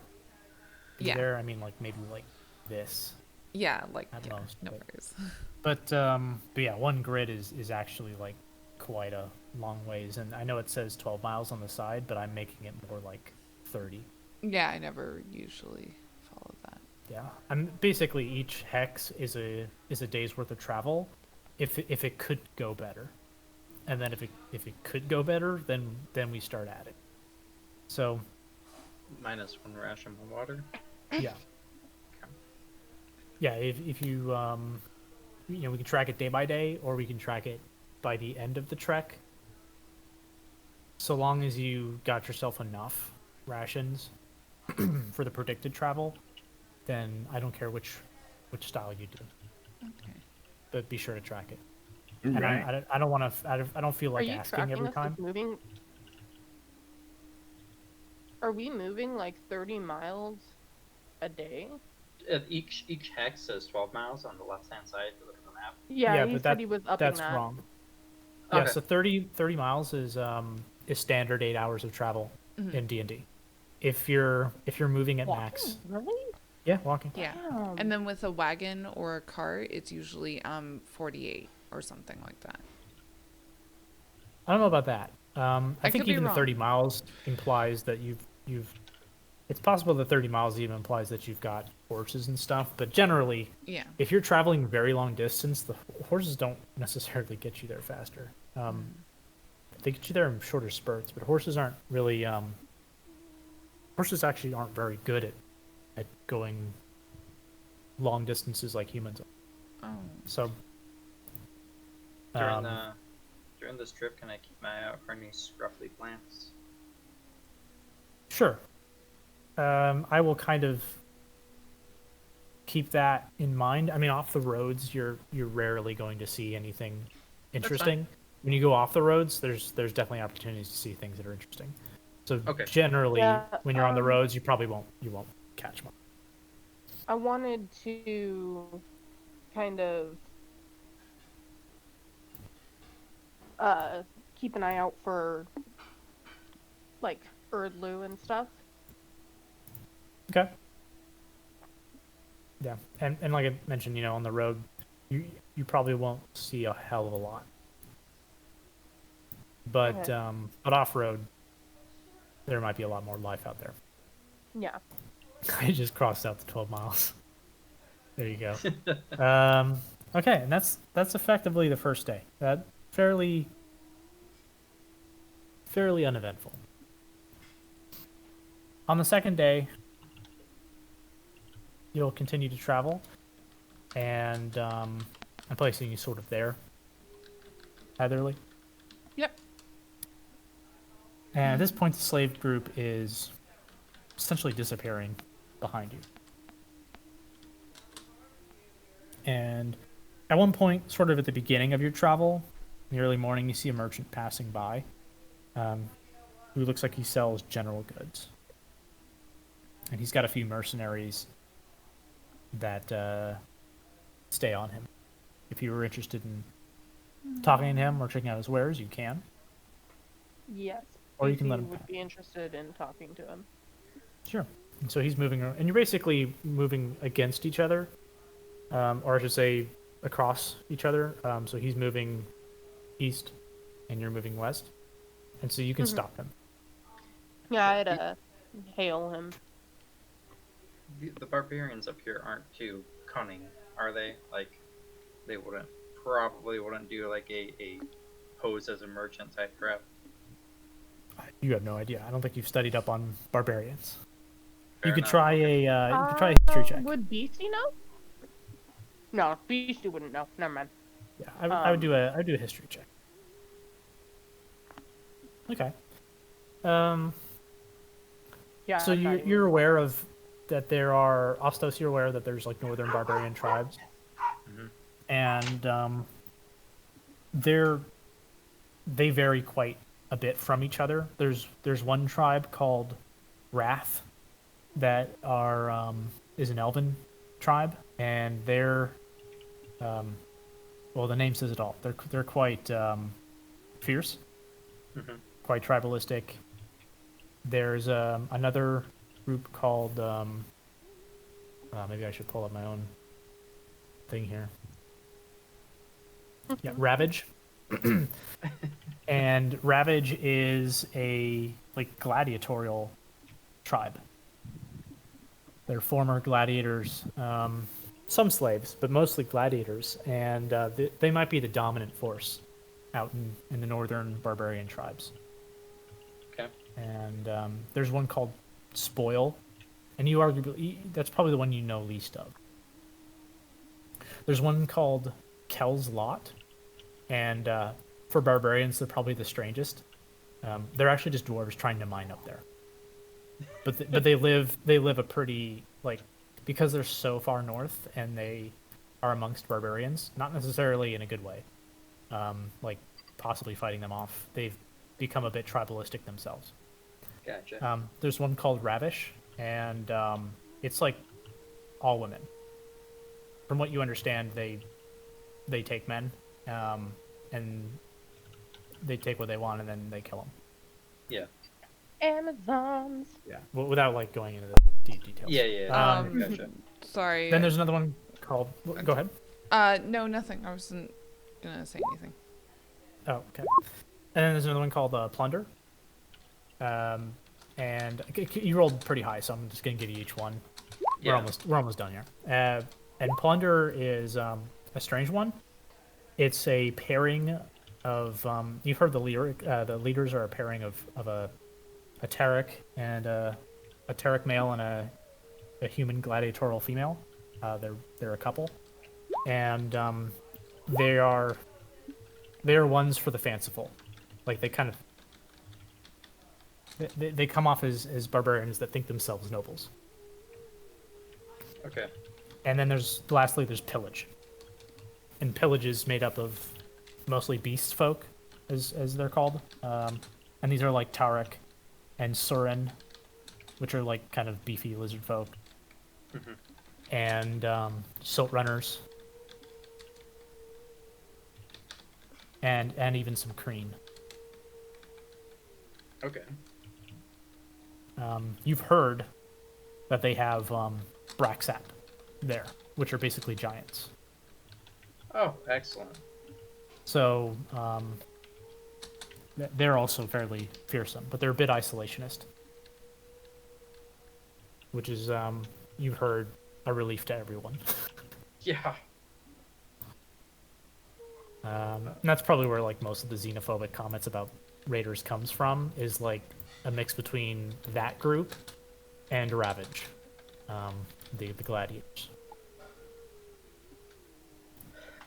be Yeah. there. I mean, like maybe like this. Yeah, like At most, no but- worries. But yeah, one grid is actually like quite a long ways, and I know it says 12 miles on the side, but I'm making it more like 30. Yeah, I never usually follow that. Yeah, and basically each hex is a day's worth of travel, if it could go better, and then if it could go better, then we start adding. So Minus one ration of water. yeah, yeah. If you we can track it day by day, or we can track it by the end of the trek. So long as you got yourself enough rations for the predicted travel, then I don't care which style you do, Okay. but be sure to track it. All And right. I don't want to. I don't feel Are like you asking tracking every us time. as moving? Are we moving like 30 miles a day? Each hex says 12 miles on the left hand side. If you look at the map. Yeah, he but said he was upping that's that. wrong. Yeah, Okay. so 30 miles is standard 8 hours of travel Mhm. in D&D. If you're moving at Walking? max, Really? yeah, walking. Yeah. Damn. And then with a wagon or a cart, it's usually 48 or something like that. I don't know about that. I I think could be even the 30 wrong. miles implies that you've. It's possible that 30 miles even implies that you've got horses and stuff, but generally, Yeah. if you're traveling very long distance, the horses don't necessarily get you there faster. They get you there in shorter spurts, but horses aren't really. Horses actually aren't very good at going long distances like humans are. Oh. So During this trip, can I keep my eye out for any scruffy plants? sure, I will kind of keep that in mind. I mean, off the roads, you're rarely going to see anything interesting. When you go off the roads, there's definitely opportunities to see things that are interesting. So Okay. generally, Yeah, when you're on the roads, you probably won't catch much. I wanted to kind of keep an eye out for like Erdlu and stuff. Okay. Yeah, and like I mentioned, on the road, you probably won't see a hell of a lot. But Okay. but off road, there might be a lot more life out there. Yeah. I just crossed out the 12 miles. There you go. Okay, and that's effectively the first day. That fairly uneventful. On the second day, you'll continue to travel, and I'm placing you sort of there, Heatherly. Yep. And at this point, the slave group is essentially disappearing behind you. And at one point, sort of at the beginning of your travel, in the early morning, you see a merchant passing by, who looks like he sells general goods. And he's got a few mercenaries that stay on him. If you were interested in talking to him or checking out his wares, you can. Yes. Or you can PC let him would pass. be interested in talking to him. Sure. And so he's moving, and you're basically moving against each other, or I should say, across each other. So he's moving east, and you're moving west, and so you can stop him. Yeah, I'd hail him. The barbarians up here aren't too cunning, are they? Like, they probably wouldn't do like a pose as a merchant type crap. You have no idea. I don't think you've studied up on barbarians. Fair You could enough. try a history check. Would Beastie know? No, Beastie wouldn't know. Never mind. Yeah, I would do a history check. Okay. Yeah. So I'm not even- you're aware of that there are Ostos. You're aware that there's like northern barbarian tribes, and they vary quite a bit from each other. There's one tribe called Wrath that is an elven tribe, and they're well, the name says it all. They're quite fierce, quite tribalistic. There's another group called maybe I should pull up my own thing here. Yeah, Ravage. And Ravage is a like gladiatorial tribe. They're former gladiators, some slaves, but mostly gladiators, and they might be the dominant force out in the northern barbarian tribes. Okay. And there's one called Spoil, and you arguably that's probably the one you know least of. There's one called Kel's Lot, and for barbarians, they're probably the strangest. They're actually just dwarves trying to mine up there. But they live a pretty like because they're so far north and they are amongst barbarians, not necessarily in a good way. Like possibly fighting them off. They've become a bit tribalistic themselves. Gotcha. There's one called Ravish, and it's like all women. From what you understand, they take men, and they take what they want, and then they kill them. Yeah. Amazons. Yeah, without like going into the deep details. Yeah. Gotcha. Sorry. Then there's another one called. Go ahead. No, nothing. I wasn't gonna say anything. Oh, okay. And then there's another one called Plunder. And you rolled pretty high, so I'm just gonna give you each one. Yeah. We're almost done here. And Plunder is a strange one. It's a pairing of you've heard the lyric. The leaders are a pairing of a Terek and a Terek male and a human gladiatorial female. They're a couple, and they are ones for the fanciful. Like they kind of they come off as barbarians that think themselves nobles. Okay. And then lastly there's pillage. And pillage is made up of mostly beast folk, as they're called. And these are like Tarek and Surin, which are like kind of beefy lizard folk. And silt runners. And even some Kreen. Okay. You've heard that they have Braxat there, which are basically giants. Oh, excellent. So they're also fairly fearsome, but they're a bit isolationist, which is you've heard a relief to everyone. Yeah. And that's probably where like most of the xenophobic comments about raiders comes from, is like a mix between that group and Ravage, the gladiators.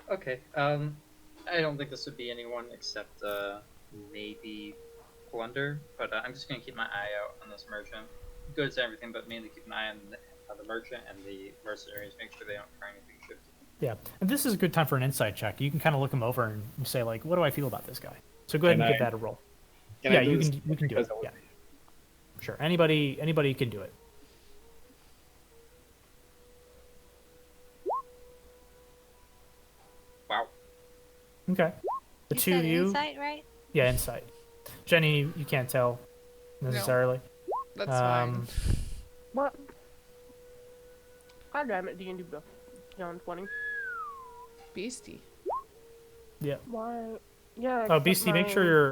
Okay. I don't think this would be anyone except maybe Plunder, but I'm just gonna keep my eye out on this merchant. Goods and everything, but mainly keep an eye on the merchant and the mercenaries. Make sure they don't try anything shifty. Yeah, and this is a good time for an insight check. You can kind of look him over and say like, "What do I feel about this guy?" So go ahead Can and give I- that a roll. Can Yeah, I do you this can do because it. I was- Yeah, sure. Anybody can do it. Wow. Okay. The You two said of you, insight, right? yeah, insight. Jenny, you can't tell necessarily. That's fine. What? God damn it, D&D beyond 20. Beastie. Yeah. Why? Yeah. Oh, except BC,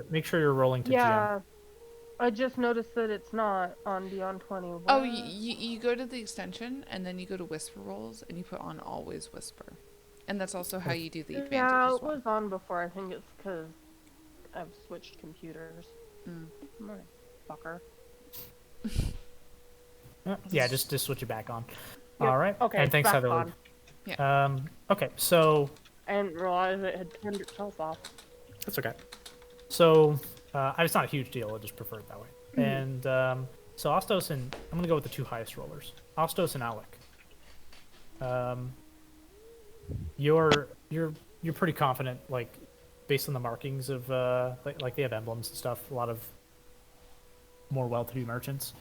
make sure you're rolling to GM. Yeah. I just noticed that it's not on Beyond 20. Oh, What? you go to the extension and then you go to whisper rolls and you put on always whisper, and that's also how you do the advantage Yeah, as it well. was on before. I think it's because I've switched computers. Motherfucker. Yeah, just switch it back on. Yep. All right. Okay, And thanks, back Heather. on. Okay, so I didn't realize it had turned itself off. that's okay. So it's not a huge deal. I just prefer it that way. And so Ostos and I'm gonna go with the two highest rollers, Ostos and Alec. You're pretty confident, like based on the markings of like they have emblems and stuff. A lot of more well-to-do merchants.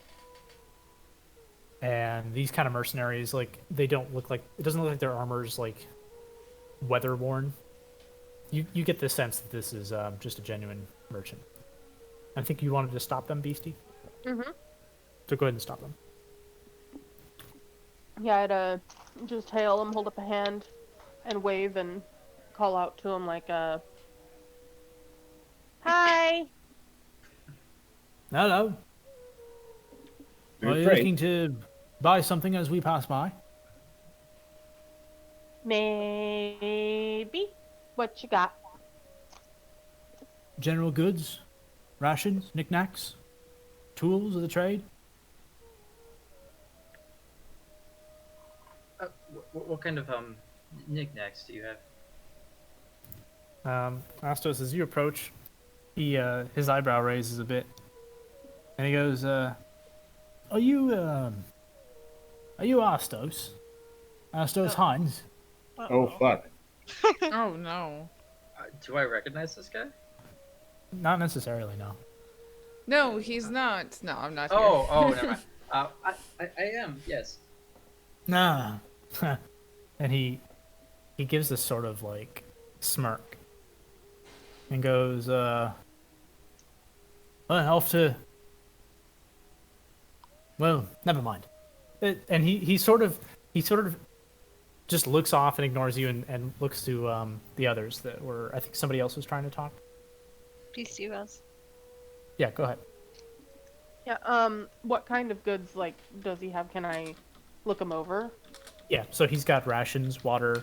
And these kind of mercenaries, like they don't look like, it doesn't look like their armor's like weather worn. You get the sense that this is just a genuine merchant. I think you wanted to stop them, Beastie. Mm-hmm. So go ahead and stop them. Yeah, I'd just hail him, hold up a hand, and wave and call out to him like, hi! Hello. Do you Are you pray? looking to buy something as we pass by? Maybe. What you got? General goods, rations, knickknacks, tools of the trade. What kind of knickknacks do you have? Astos, as you approach, his eyebrow raises a bit, and he goes, "Are you Astos? Astos Hines?" Oh, fuck. Oh no. Do I recognize this guy? Not necessarily, no. No, he's not. No, I'm not here. Oh, never mind. I am, yes. Nah. And he gives this sort of like smirk and goes, well, off to. Well, never mind. And he sort of just looks off and ignores you and looks to the others that were. I think somebody else was trying to talk. PC was. Yeah, go ahead. Yeah, what kind of goods, like, does he have? Can I look him over? Yeah, so he's got rations, water.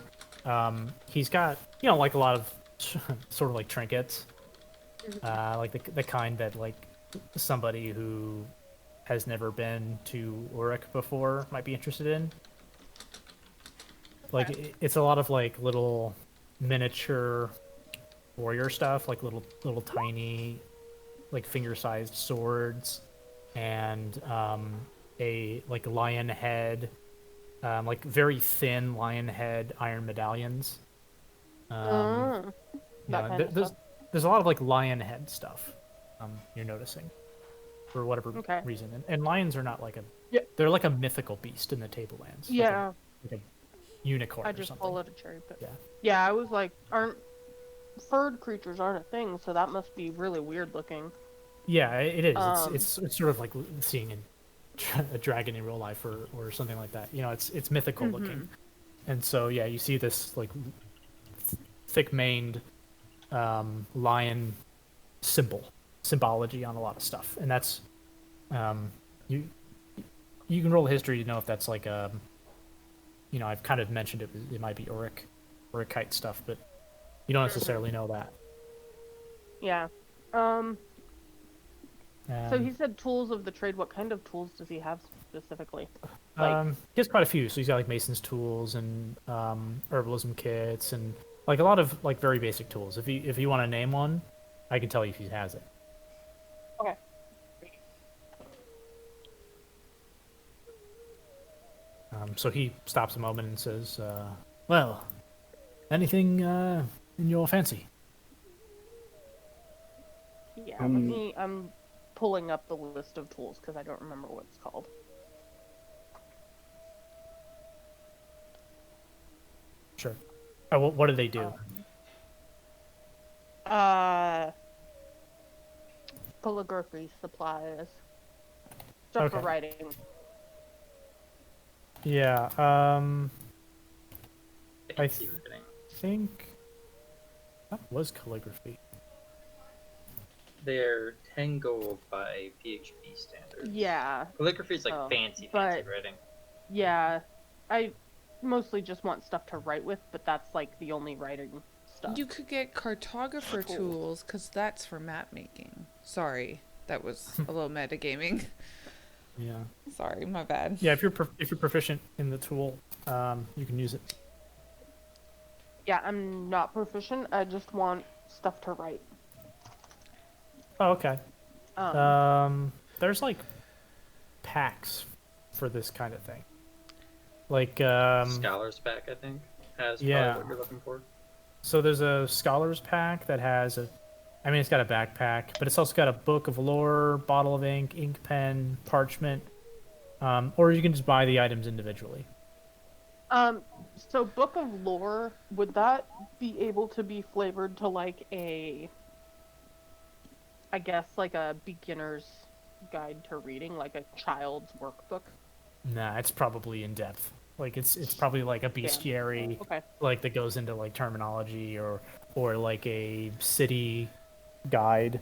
He's got, like a lot of sort of like trinkets, like the kind that like somebody who has never been to Ulrich before might be interested in. Like it's a lot of like little miniature warrior stuff, like little tiny, like finger-sized swords, and a like lion head. Like very thin lion head iron medallions. That kind of There's stuff. a lot of like lion head stuff. You're noticing for whatever Okay. reason, and lions are not like Yeah. they're like a mythical beast in the Tablelands. Yeah, like a unicorn I or just something. pulled a cherry pick. Yeah. Yeah, I was like, furred creatures aren't a thing, so that must be really weird looking. Yeah, it is. Um, It's sort of like seeing a dragon in real life or something like that. It's mythical looking, and so yeah, you see this like thick-maned lion symbology on a lot of stuff, and that's you can roll history to know if that's like I've kind of mentioned it might be Urukite stuff, but you don't necessarily know that. Yeah. So he Um, said tools of the trade. What kind of tools does he have specifically? he has quite a few. So he's got like mason's tools and herbalism kits and like a lot of like very basic tools. If you want to name one, I can tell you if he has it. Okay. So he stops a moment and says, "Well, anything in your fancy?" Yeah. Um, I'm pulling up the list of tools because I don't remember what it's called. Sure. Oh, what do they do? Calligraphy supplies. Stuff for Okay. writing. Yeah. I Fancy writing. think that was calligraphy. They're 10 gold by PHP standards. Yeah. Calligraphy is like Oh, fancy but- writing. Yeah. I mostly just want stuff to write with, but that's like the only writing stuff. You could get cartographer Cool. tools, because that's for map making. Sorry, that was a little metagaming. Yeah. Sorry, my bad. Yeah. If you're proficient in the tool, you can use it. Yeah, I'm not proficient. I just want stuff to write. Oh, okay. Um, There's like packs for this kind of thing. Like Scholar's pack, I think, has yeah. probably what you're looking for. So there's a scholar's pack that has it's got a backpack, but it's also got a book of lore, bottle of ink, ink pen, parchment, or you can just buy the items individually. So Book of Lore, would that be able to be flavored to like I guess like a beginner's guide to reading, like a child's workbook? Nah, it's probably in depth. Like it's probably like a bestiary, Okay. like that goes into like terminology or like a city guide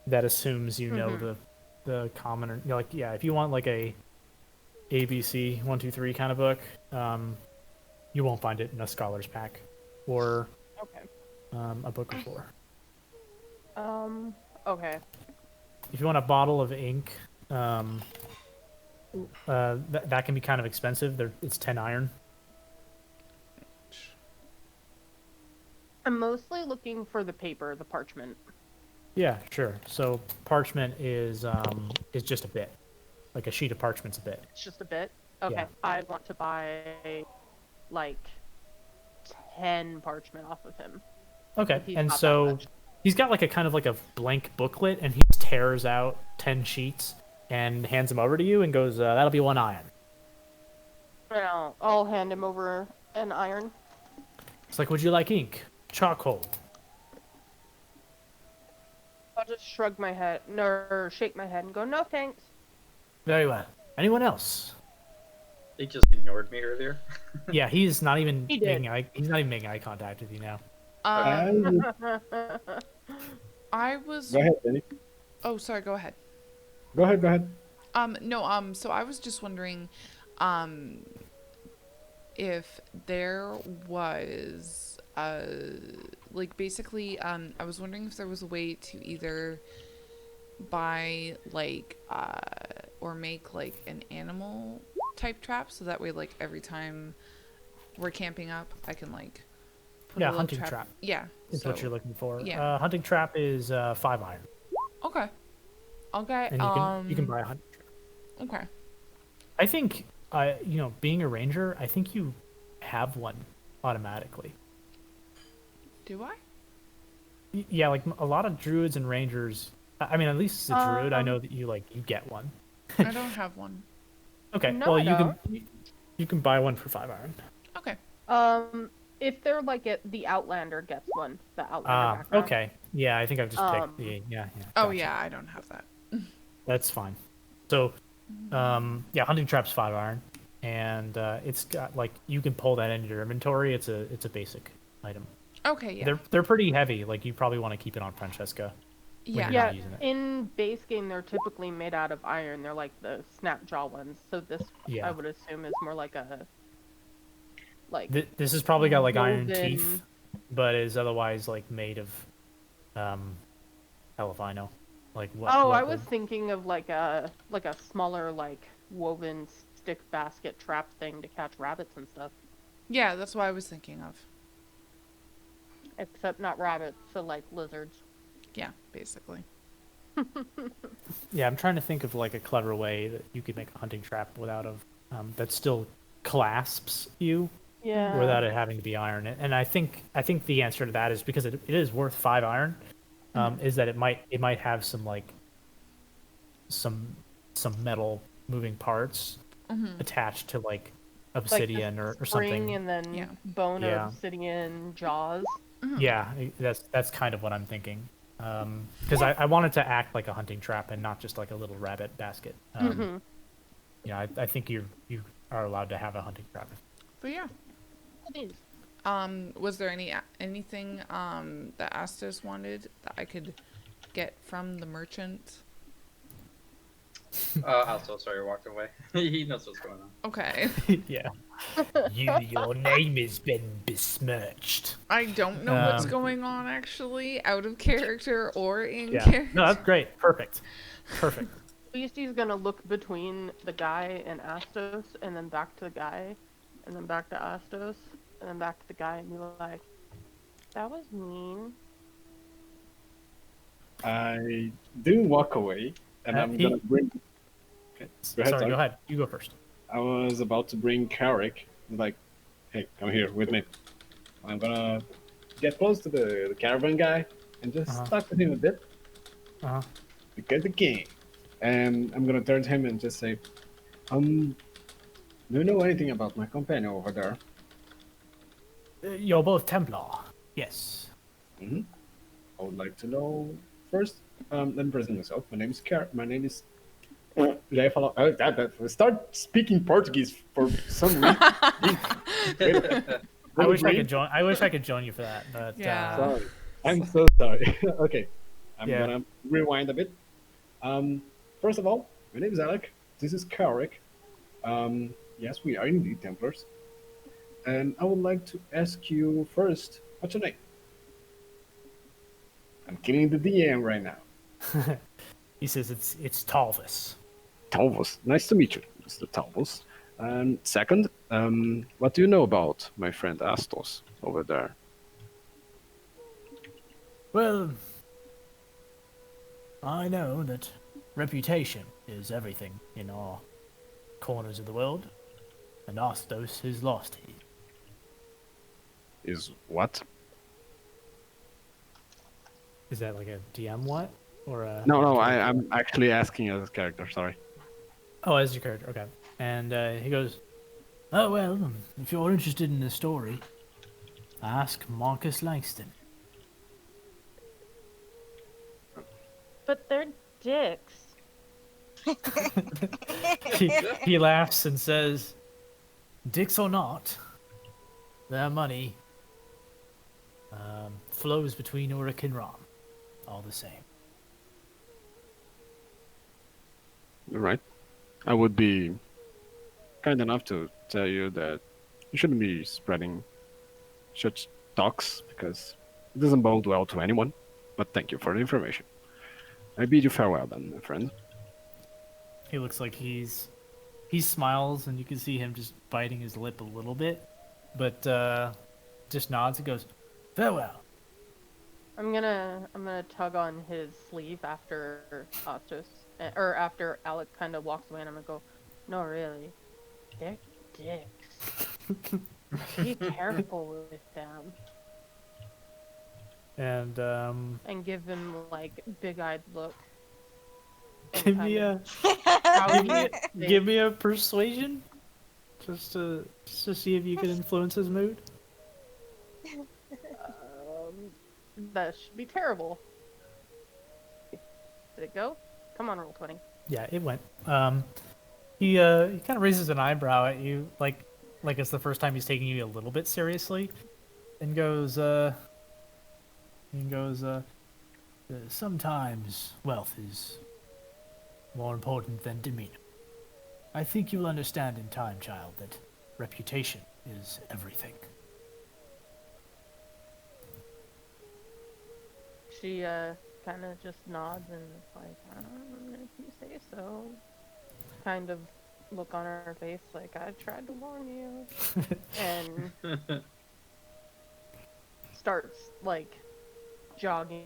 that assumes you know the common like yeah, if you want like a ABC 1 2 3 kind of book, you won't find it in a scholar's pack or Okay. a book of lore. Okay. If you want a bottle of ink, that can be kind of expensive. It's 10 iron. I'm mostly looking for the paper, the parchment. Yeah, sure. So parchment is just a bit, like a sheet of parchment's a bit. It's just a bit. Okay. Yeah. I want to buy like 10 parchment off of him. Okay, He's and not that so much. he's got like a kind of like a blank booklet, and he tears out 10 sheets and hands them over to you and goes, "That'll be 1 iron." Well, I'll hand him over an iron. It's like, "Would you like ink, charcoal?" I'll just shrug my head, or shake my head and go, no thanks. Very well. Anyone else? They just ignored me earlier. Yeah, he's not even He did. he's not even making eye contact with you now. I I was. Go ahead, Danny. Oh, sorry. Go ahead. Go ahead. Go ahead. No. So I was just wondering, if there was, like basically, I was wondering if there was a way to either buy like, or make like an animal type trap, so that way, like every time we're camping up, I can like put a Yeah, little hunting trap. Yeah. Is what you're looking for. yeah. Hunting trap is 5 iron, Okay. Okay. and you can buy a hunting trap. Okay. I think, being a ranger, I think you have one automatically. Do I? Yeah, like a lot of druids and rangers. I mean, at least as a druid, I know that you get one. I don't have one. Okay, No, well I you can buy one for 5 iron. Okay. If they're like the Outlander gets one, the Outlander Ah, background. okay. Yeah, I think I've just picked the yeah. Oh gotcha. yeah, I don't have that. That's fine. So, hunting trap's 5 iron, and it's got like you can pull that into your inventory. It's a basic item. Okay. Yeah. They're pretty heavy. Like you probably want to keep it on Francesca. Yeah. You're Yeah, not using it. in base game they're typically made out of iron. They're like the snap jaw ones. So this, Yeah. I would assume, is more like a like This has probably got like iron woven- teeth, but is otherwise like made of, hell if I know, like what? Oh, what I was wood? thinking of like a smaller like woven stick basket trap thing to catch rabbits and stuff. Yeah, that's what I was thinking of. Except not rabbits, so like lizards. Yeah, basically. Yeah, I'm trying to think of like a clever way that you could make a hunting trap that still clasps you Yeah. without it having to be iron. And I think the answer to that is because it is worth 5 iron. Is that it might have some like some metal moving parts attached to like Like obsidian the or spring something. and then Yeah. bone or Yeah. obsidian jaws. Yeah, that's kind of what I'm thinking. Because I wanted to act like a hunting trap and not just like a little rabbit basket. Yeah, I think you are allowed to have a hunting trap. But yeah. It is. Was there anything that Astos wanted that I could get from the merchant? I'll still sorry walked away. He knows what's going on. Okay. Yeah. Your name has been besmirched. I don't know what's Um, going on actually, out of character or in Yeah. character. No, that's great. Perfect. Beastie's gonna look between the guy and Astos, and then back to the guy, and then back to Astos, and then back to the guy, and be like, "That was mean." I do walk away, and I'm He- gonna bring. Okay, go ahead. Sorry, go ahead. You go first. I was about to bring Carrick. Like, hey, come here with me. I'm gonna get close to the caravan guy and just talk to him a bit. Uh-huh. Because the game. And I'm gonna turn to him and just say, do you know anything about my companion over there? You're both Templar. Yes. I would like to know first. Let me present myself. My name is My name is. Start speaking Portuguese for some reason. I wish I could join you for that, but Yeah. Sorry. I'm so sorry. Okay. I'm Yeah. gonna rewind a bit. First of all, my name is Alec. This is Carrick. Yes, we are indeed Templars. And I would like to ask you first, what's your name? I'm killing the DM right now. he says it's Talvis. Talvos. Nice to meet you, Mr. Talvos. And second, what do you know about my friend Astos over there? Well, I know that reputation is everything in our corners of the world, and Astos is lost here. Is what? Is that like a DM what? Or a... No, I'm actually asking as a character, sorry. Oh, as your character, okay. And he goes, oh, well, if you're interested in the story, ask Marcus Langston. But they're dicks. he laughs and says, dicks or not, their money flows between Uruk and Ram, all the same. Right. I would be kind enough to tell you that you shouldn't be spreading such talks because it doesn't bode well to anyone. But thank you for the information. I bid you farewell then, my friend. He looks like he smiles, and you can see him just biting his lip a little bit, but just nods and goes, farewell. I'm gonna tug on his sleeve after Astos, or after Alec kind of walks away, and I'm gonna go, no, really, they're dicks. Be careful with them. And give him like big-eyed look. give me a How give me a persuasion, just to see if you can influence his mood. That should be terrible. Did it go? Come on, roll 20. Yeah, it went. He kind of raises an eyebrow at you, like it's the first time he's taking you a little bit seriously, and goes, sometimes wealth is more important than demeanor. I think you'll understand in time, child, that reputation is everything. She kind of just nods and is like, if you say so. Kind of look on her face like, I tried to warn you. And starts like jogging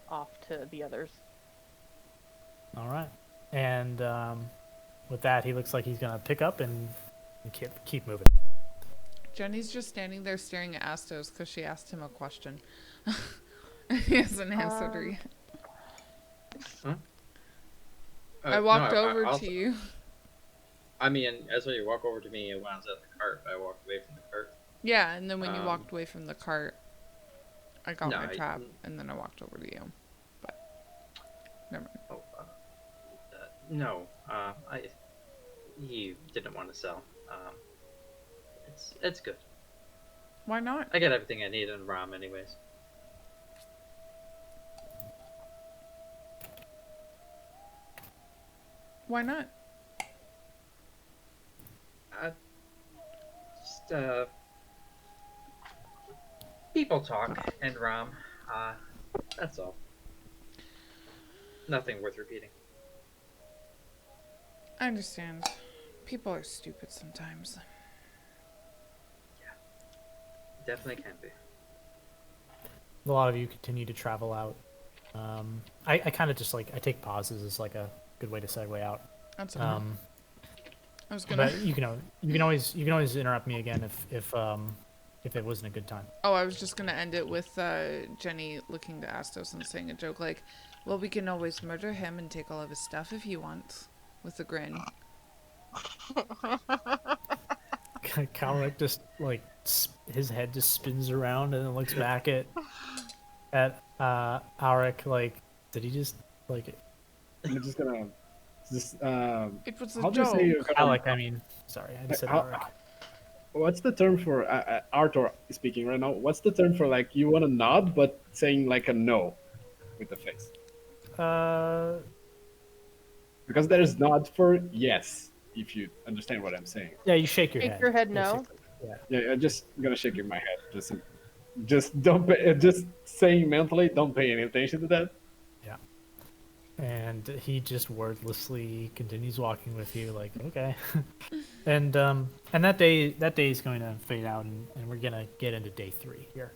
off to the others. All right. And with that, he looks like he's gonna pick up and keep moving. Jenny's just standing there staring at Astos because she asked him a question. He hasn't answered her yet. Huh? I walked no, over also- to you. I mean, as you walk over to me, when I was at the cart, I walked away from the cart. Yeah, and then when you Um, walked away from the cart, I got no, my I- trap, and then I walked over to you. But never mind. Oh, no. You didn't want to sell. It's good. Why not? I got everything I need in ROM, anyways. Why not? Just people talk in ROM. That's all. Nothing worth repeating. I understand. People are stupid sometimes. Definitely can be. A lot of you continue to travel out. I kind of just like I take pauses as like a good way to segue out. That's okay. I was gonna. But you can always interrupt me again if it wasn't a good time. Oh, I was just gonna end it with Jenny looking to Astos and saying a joke like, "Well, we can always murder him and take all of his stuff if you want," with a grin. Calric just like his head just spins around and then looks back at Auric like, did he just like? I'm just gonna It was a how do you joke. say your Alec, I mean, sorry, I just said Auric. what's the term for Arthur speaking right now? What's the term for like you want to nod but saying like a no with the face? Because there's nod for yes, if you understand what I'm saying. Yeah, you shake your Shake head. your head no. basically. Yeah, I'm just gonna shake my head. Just don't pay, just saying mentally, don't pay any attention to that. Yeah. And he just wordlessly continues walking with you, like, okay. and that day is going to fade out, and we're gonna get into day 3 here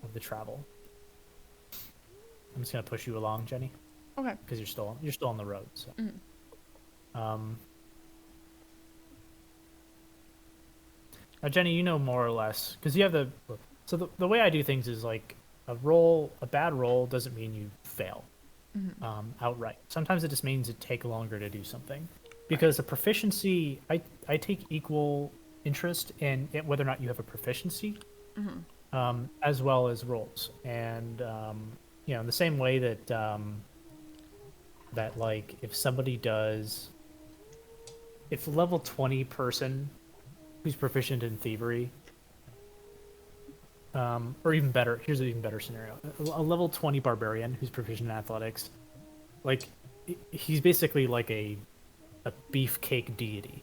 of the travel. I'm just gonna push you along, Jenny, Okay. because you're still on the road. So, now Jenny, you know more or less because you have the way I do things is like a bad roll doesn't mean you fail. Outright. Sometimes it just means it take longer to do something, because a proficiency, I take equal interest in whether or not you have a proficiency, as well as rolls, and in the same way that that like if a level 20 person who's proficient in thievery, or even better, here's an even better scenario. A level 20 barbarian who's proficient in athletics, like, he's basically like a beefcake deity,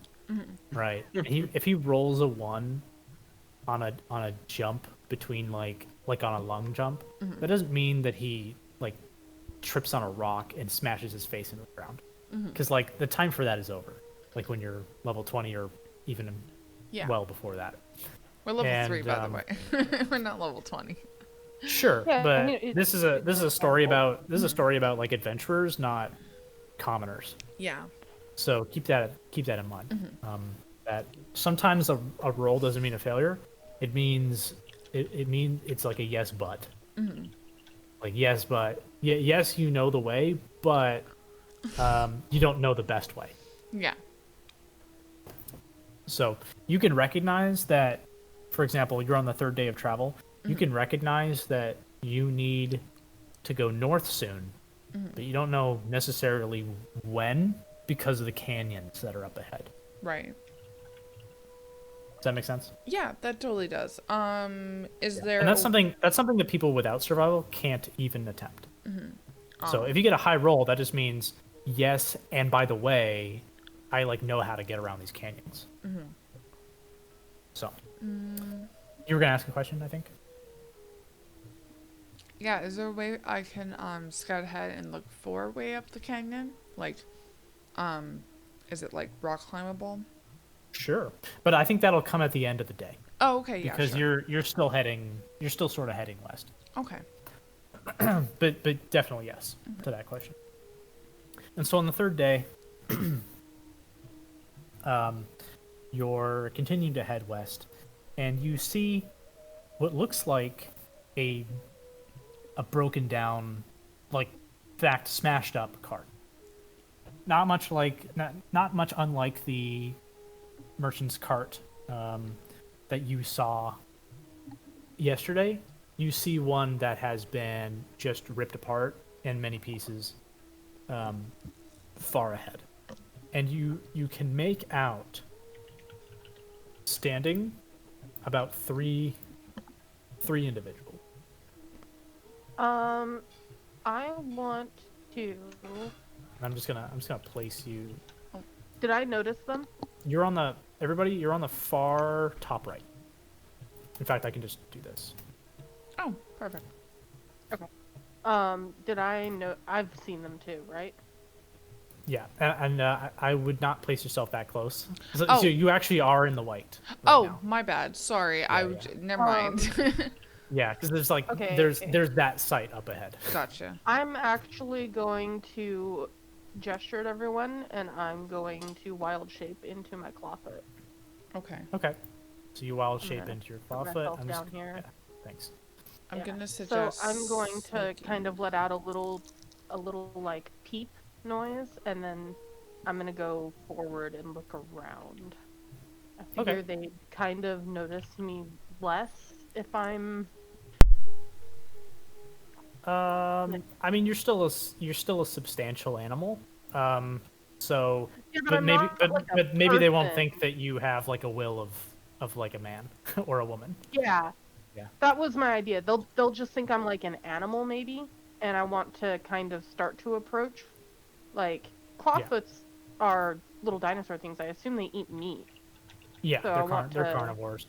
right? And if he rolls a 1 on a jump between like on a lung jump, that doesn't mean that he like trips on a rock and smashes his face into the ground, because like the time for that is over. Like when you're level 20 or even well before that. We're level 3, by the way. We're not level 20. Sure, Yeah, but I mean, this is a story about like adventurers, not commoners. Yeah. So keep that in mind. That sometimes a roll doesn't mean a failure. It means it's like a yes but. Like yes but yes, you know the way, but you don't know the best way. Yeah. So you can recognize that, for example, you're on the 3rd day of travel. You can recognize that you need to go north soon, but you don't know necessarily when because of the canyons that are up ahead. Right. Does that make sense? Yeah, that totally does. Is there? And that's something that people without survival can't even attempt. So Um, if you get a high roll, that just means yes, and by the way, I like know how to get around these canyons. So You were gonna ask a question, I think. Yeah, is there a way I can scout ahead and look for a way up the canyon? Like, is it like rock climbable? Sure, but I think that'll come at the end of the day Oh, okay, yeah, because sure. you're still sort of heading west. Okay. But definitely yes to that question. And so on the third day, you're continuing to head west, and you see what looks like a broken down, like, in fact, smashed up cart. Not much unlike the merchant's cart that you saw yesterday. You see one that has been just ripped apart in many pieces, far ahead, and you can make out standing about three individuals. I want to. I'm just gonna place you. Did I notice them? You're on the far top right. In fact, I can just do this. Oh, perfect. Did I know? I've seen them too, right? Yeah, and I would not place yourself that close. So, Oh. so you actually are in the white. Right Oh, now. my bad. Sorry. Yeah. Never mind. Yeah, because there's like Okay. there's that site up ahead. Gotcha. I'm actually going to gesture at everyone, and I'm going to wild shape into my clawfoot. Okay. Okay. So you wild shape gonna into your Put clawfoot. myself I'm down just, here. Yeah, thanks. I'm Yeah. gonna So suggest. I'm going to sneaking. kind of let out a little like peep noise, and then I'm gonna go forward and look around. I figure they kind of notice me less if I'm. I mean, you're still a substantial animal. So, Yeah, but I'm maybe, not, like, a but maybe they won't person. think that you have like a will of like a man or a woman. Yeah. Yeah. That was my idea. They'll just think I'm like an animal maybe, and I want to kind of start to approach. Like clawfoots are little dinosaur things. I assume they eat meat. Yeah, So I want they're to- carnivores.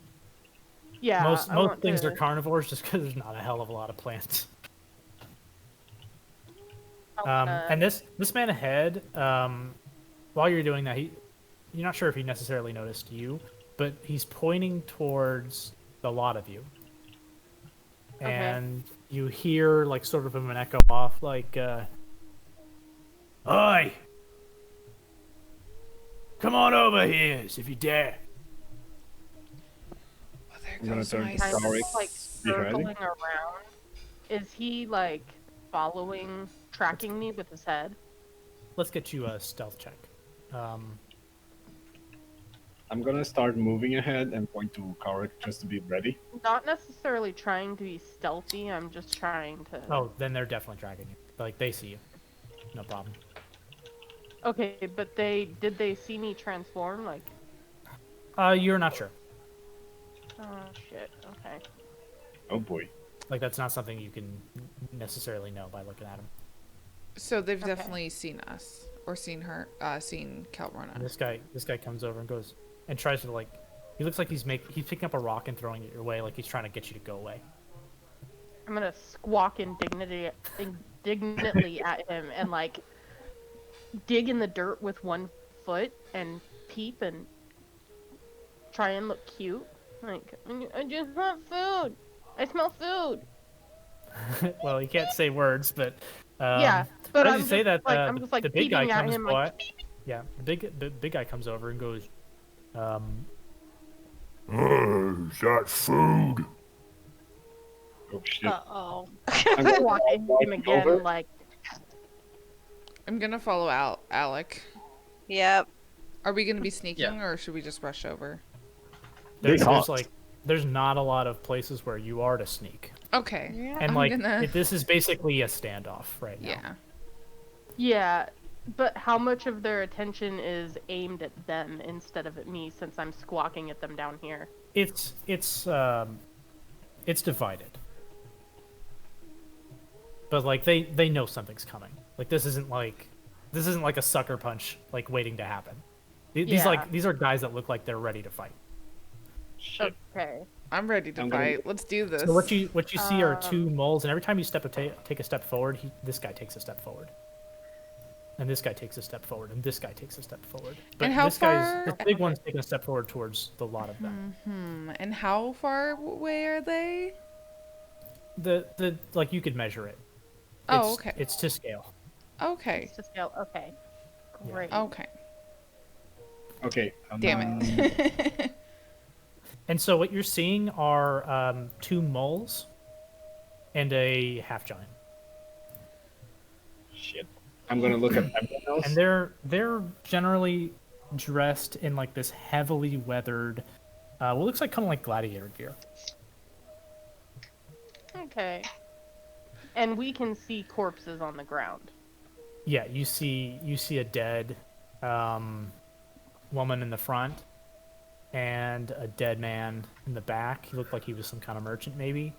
Yeah. Most I want things to... are carnivores just because there's not a hell of a lot of plants. And this man ahead, while you're doing that, you're not sure if he necessarily noticed you, but he's pointing towards the lot of you. Okay. And you hear like sort of an echo off like, "Oi! Come on over here if you dare." Oh, there I'm gonna goes turn my to kind of Sorry. like Behind. circling around. Is he like following, tracking me with his head? Let's get you a stealth check. I'm gonna start moving ahead and point to Karik just to be ready. Not necessarily trying to be stealthy. I'm just trying to. Oh, then they're definitely tracking you. Like they see you. No problem. Okay, but did they see me transform? Like. You're not sure. Oh shit. Okay. Oh boy. Like that's not something you can necessarily know by looking at them. So they've Okay. definitely seen us or seen her, seen Calrona. And this guy comes over and goes and tries to like. He looks like he's picking up a rock and throwing it your way, like he's trying to get you to go away. I'm gonna squawk indignantly at him and like dig in the dirt with one foot and peep and try and look cute. Like, I just want food. I smell food. Well, you can't say words, but Yeah, but how I'm did you say just that like I'm just like the big guy peeping at comes him by. like. Yeah, the big guy comes over and goes, Is that food? Oh shit. Uh-oh. I'm Squawk at him again over. like. I'm gonna follow Alec. Yep. Are we gonna be sneaking Yeah. or should we just rush over? there's hot. like there's not a lot of places where you are to sneak, Okay. Yeah. and I'm like gonna- this is basically a standoff right now. Yeah. Yeah, but how much of their attention is aimed at them instead of at me since I'm squawking at them down here? It's divided. But like they know something's coming. Like this isn't like a sucker punch like waiting to happen. These Yeah. these are guys that look like they're ready to fight. Shit. Okay. I'm ready to I'm gonna- fight. Let's do this. So what you see are two Um, moles, and every time you take a step forward, this guy takes a step forward, and this guy takes a step forward, and this guy takes a step forward. But And how this far- big one's taking a step forward towards the lot of them. And how far away are they? The like you could measure it. Oh, It's- okay. It's to scale. Okay. It's to scale. Okay. Yeah. Great. Okay. Okay. Damn it. And so what you're seeing are two moles and a half giant, Shit. I'm gonna look at everyone else. and they're generally dressed in like this heavily weathered, what looks like kind of like gladiator gear. Okay. And we can see corpses on the ground. Yeah, you see a dead woman in the front and a dead man in the back. He looked like he was some kind of merchant, maybe.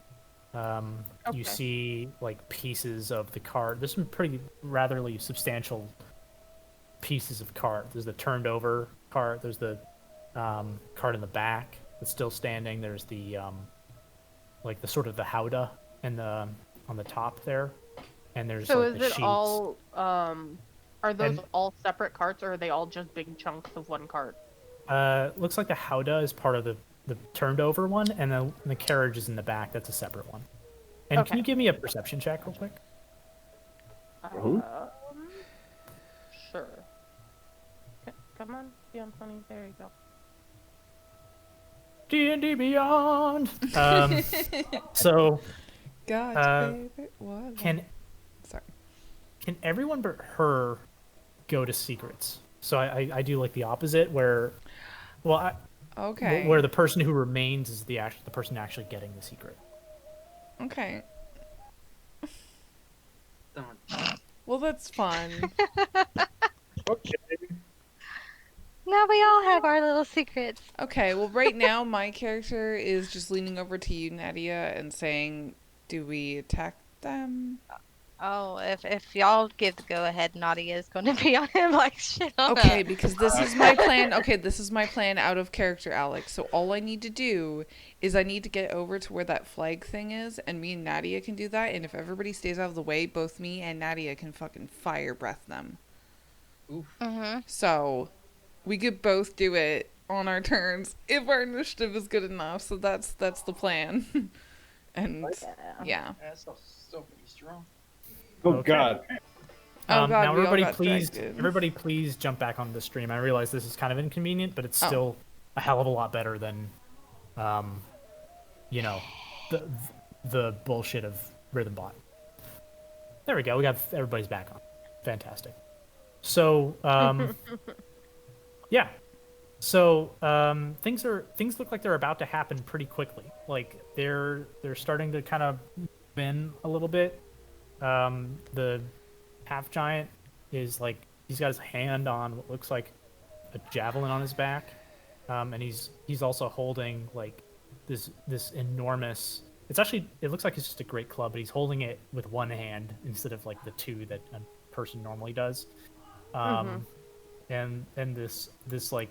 Okay. You see like pieces of the cart. There's some pretty ratherly substantial pieces of cart. There's the turned over cart. There's the cart in the back that's still standing. There's the like the sort of the howdah and the on the top there. And there's So like is the it sheets. all are those And- all separate carts or are they all just big chunks of one cart? Looks like the howdah is part of the turned over one, and then the carriage is in the back. That's a separate one. And can Okay. you give me a perception check real quick? Who? Sure. Come on, be on 20. There you go. D&D Beyond. So God's favorite one. can Sorry. everyone but her go to secrets? So I do like the opposite, where Okay. where the person who remains is the person actually getting the secret. Okay. Don't. Well, that's fun. Okay. Now we all have our little secrets. Okay, well, right now my character is just leaning over to you, Nadia, and saying, "Do we attack them?" Oh, if y'all give the go ahead, Nadia is going to be on him like shit. Okay, because this is my plan. Okay, this is my plan out of character, Alex. So all I need to do is I need to get over to where that flag thing is, and me and Nadia can do that. And if everybody stays out of the way, both me and Nadia can fucking fire breath them. Oof. Mm-hmm. So we could both do it on our turns if our initiative is good enough. So that's the plan. And yeah. That's still pretty strong. Oh Okay. God. Oh God, now we all everybody got please dragged in. everybody please jump back onto the stream. I realize this is kind of inconvenient, but it's Oh. still a hell of a lot better than you know, the bullshit of Rhythm Bot. There we go. We got everybody's back on. Fantastic. So yeah. So things look like they're about to happen pretty quickly. Like they're starting to kind of bend a little bit. The half giant is like he's got his hand on what looks like a javelin on his back, and he's also holding like this enormous. It looks like it's just a great club, but he's holding it with one hand instead of like the two that a person normally does. And this like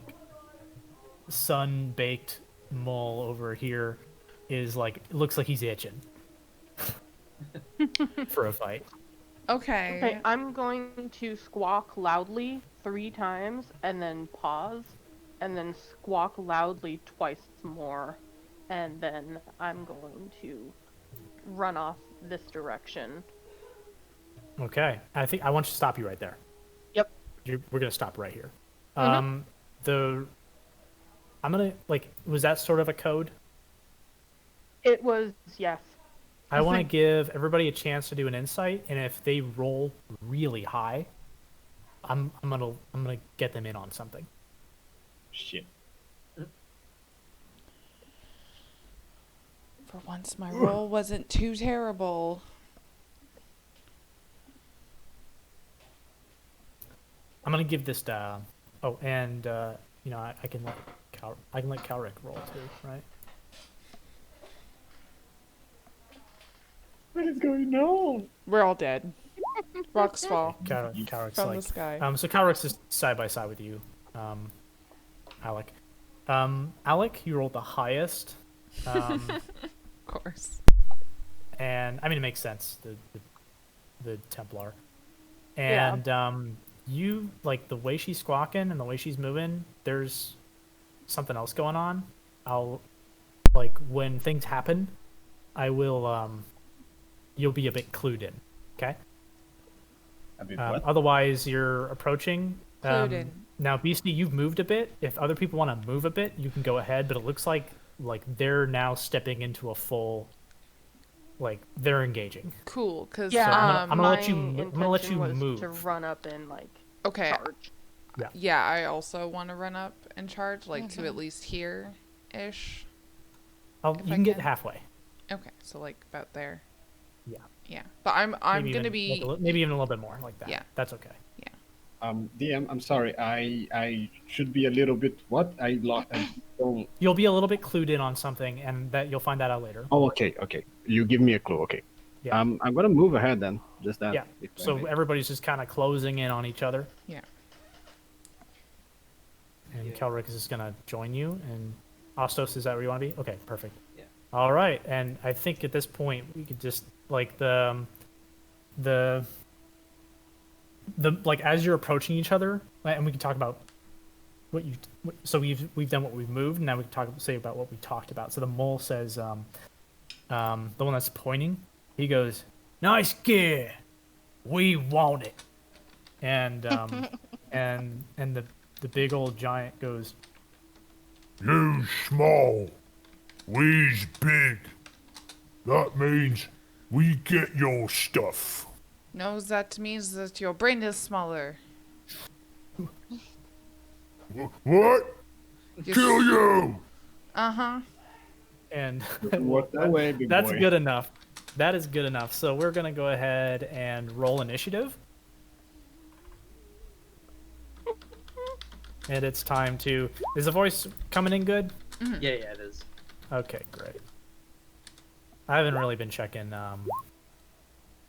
sun baked mole over here is like it looks like he's itching for a fight. Okay. Okay, I'm going to squawk loudly 3 times and then pause and then squawk loudly twice more and then I'm going to run off this direction. Okay, I think I want you to stop you right there. Yep. We're gonna stop right here. Mhm. I'm gonna like. Was that sort of a code? It was, yes. I want to give everybody a chance to do an insight, and if they roll really high, I'm gonna get them in on something. Shit. For once, my roll wasn't too terrible. I'm gonna give this to. Oh, and you know I can let Calric roll too, right? What is going on? We're all dead. Rocks fall Calric's from like the sky. so Calric's is side by side with you, Alec. Alec, you rolled the highest. Of course. And I mean, it makes sense. The Templar. Yeah. And you like the way she's squawking and the way she's moving. There's something else going on. I'll like when things happen, I will. You'll be a bit clued in. Okay. A bit what? Otherwise, you're approaching. Clued in. Now, Beastie, you've moved a bit. If other people want to move a bit, you can go ahead. But it looks like they're now stepping into a full. Like they're engaging. Cool, because Yeah. I'm gonna let you. my I'm gonna let you intention was move. to run up and like okay. charge. Yeah, I also want to run up and charge, like to at least here ish. You I can get can. halfway. Okay, so like about there. Yeah. Yeah, but I'm Maybe gonna even, be. like, maybe even a little bit more like that. Yeah. That's okay. DM, I'm sorry. I should be a little bit what? I don't. You'll be a little bit clued in on something, and that you'll find that out later. Oh, okay. You give me a clue. Okay. Yeah. I'm gonna move ahead then. Just that. Yeah. if I So may. everybody's just kind of closing in on each other. Yeah. And Yeah. Kelric is just gonna join you. And Ostos, is that where you want to be? Okay, perfect. Yeah. All right. And I think at this point we could just like the like as you're approaching each other, and we can talk about so we've done what we've moved, and now we can say about what we talked about. So the mole says, the one that's pointing, he goes, "Nice gear, we want it," and and the big old giant goes, You small, we's big. That means we get your stuff. No, that means that your brain is smaller. What? Your Kill you! Uh-huh. and Work that way, big that's boy. good enough. That is good enough. So we're gonna go ahead and roll initiative. And it's time to. Is the voice coming in good? Yeah, it is. Okay, great. I haven't really been checking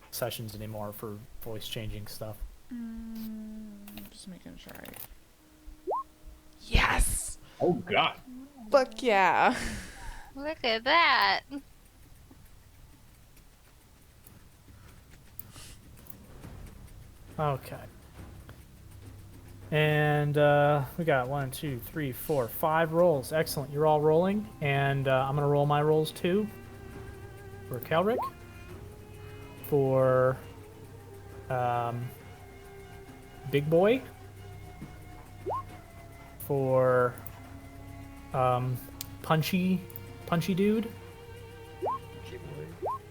sessions anymore for voice changing stuff. Just making sure Yes! Oh God. Fuck yeah. Look at that. Okay. And we got 1, 2, 3, 4, 5 rolls. Excellent. You're all rolling, and I'm gonna roll my rolls too. For Kelric. For Big Boy. For Punchy Dude.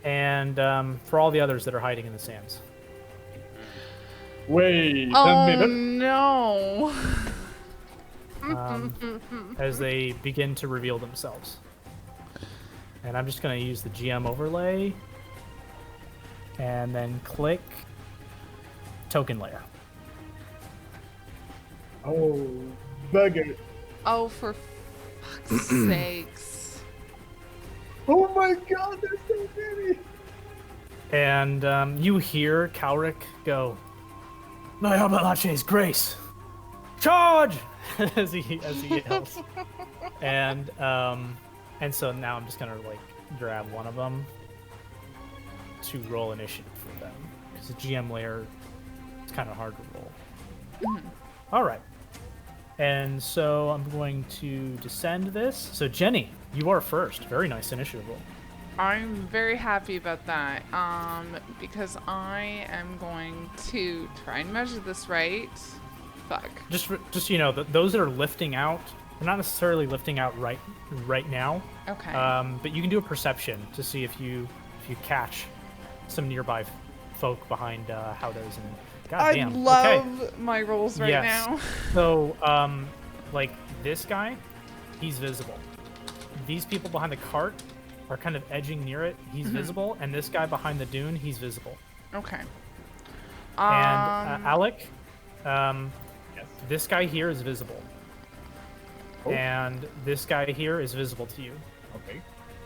And for all the others that are hiding in the sands. Wait a Oh minute. no. As they begin to reveal themselves. And I'm just going to use the GM overlay and then click token layer. Oh, bugger. Oh, for fuck's sakes. Oh my God, there's so many. And you hear Calric go, Nayabalache's grace! Charge! as he yells. And so now I'm just gonna like grab one of them to roll initiative for them. Because the GM layer is kind of hard to roll. Alright. And so I'm going to descend this. So Jenny, you are first. Very nice initiative roll. I'm very happy about that. Because I am going to try and measure this right. Fuck. Just you know, those that are lifting out, they're not necessarily lifting out right now. Okay. But you can do a perception to see if you catch some nearby folk behind Howdo's and I goddamn. love my rolls right now. So like this guy, he's visible. These people behind the cart are kind of edging near it. He's visible, and this guy behind the dune, he's visible. Okay. And Alec, Yes. this guy here is visible. Oh. And this guy here is visible to you. Okay.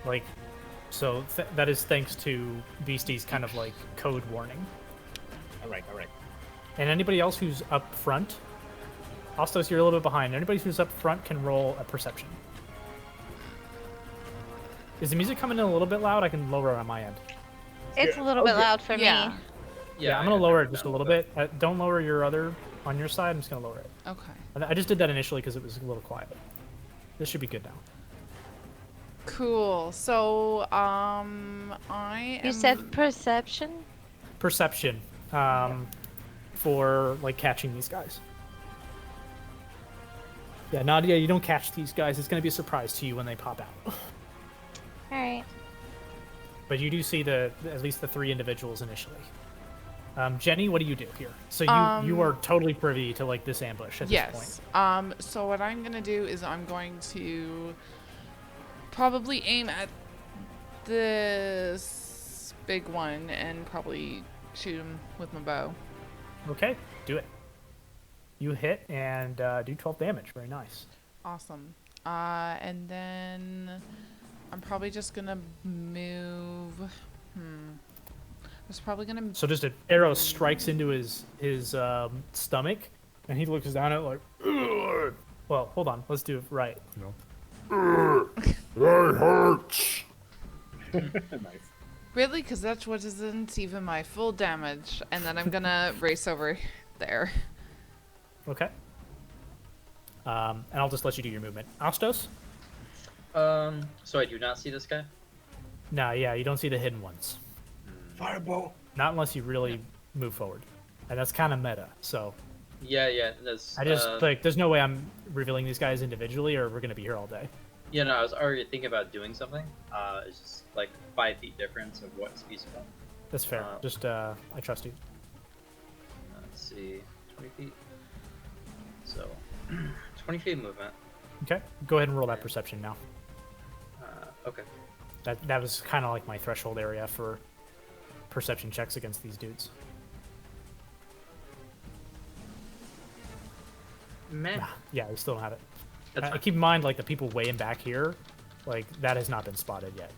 Like, so that is thanks to Beastie's kind of like code warning. All right. And anybody else who's up front, Ostos, you're a little bit behind. Anybody who's up front can roll a perception. Is the music coming in a little bit loud? I can lower it on my end. It's a little bit loud for Yeah. me. Yeah, I'm gonna lower it just a little bit. Don't lower your other on your side. I'm just gonna lower it. Okay. I just did that initially because it was a little quiet. This should be good now. Cool. So, I am... You said perception? Perception, for like catching these guys. Yeah, Nadia, you don't catch these guys. It's gonna be a surprise to you when they pop out. Alright. But you do see at least the 3 individuals initially. Jenny, what do you do here? So you are totally privy to like this ambush at this point. Yes. So what I'm gonna do is I'm going to probably aim at this big one and probably shoot him with my bow. Okay, do it. You hit and do 12 damage. Very nice. Awesome. And then I'm probably just gonna move. I was probably gonna. So just an arrow strikes into his stomach, and he looks down at it like, ugh. Well, hold on. Let's do it right. That hurts. Nice. Really? Because that's what isn't even my full damage. And then I'm gonna race over there. Okay. And I'll just let you do your movement. Astos? So I do not see this guy. No, yeah, you don't see the hidden ones. Fireball. Not unless you really move forward. And that's kind of meta, so... Yeah, that's. I just, like, there's no way I'm revealing these guys individually or we're gonna be here all day. Yeah, no, I was already thinking about doing something. It's just like 5 feet difference of what's feasible. That's fair. Just, I trust you. Let's see, 20 feet. So, 20 feet movement. Okay, go ahead and roll that perception now. Okay. That was kind of like my threshold area for perception checks against these dudes. Meh. Nah, yeah, we still don't have it. That's fine. Keep in mind, like, the people way in back here, like, that has not been spotted yet.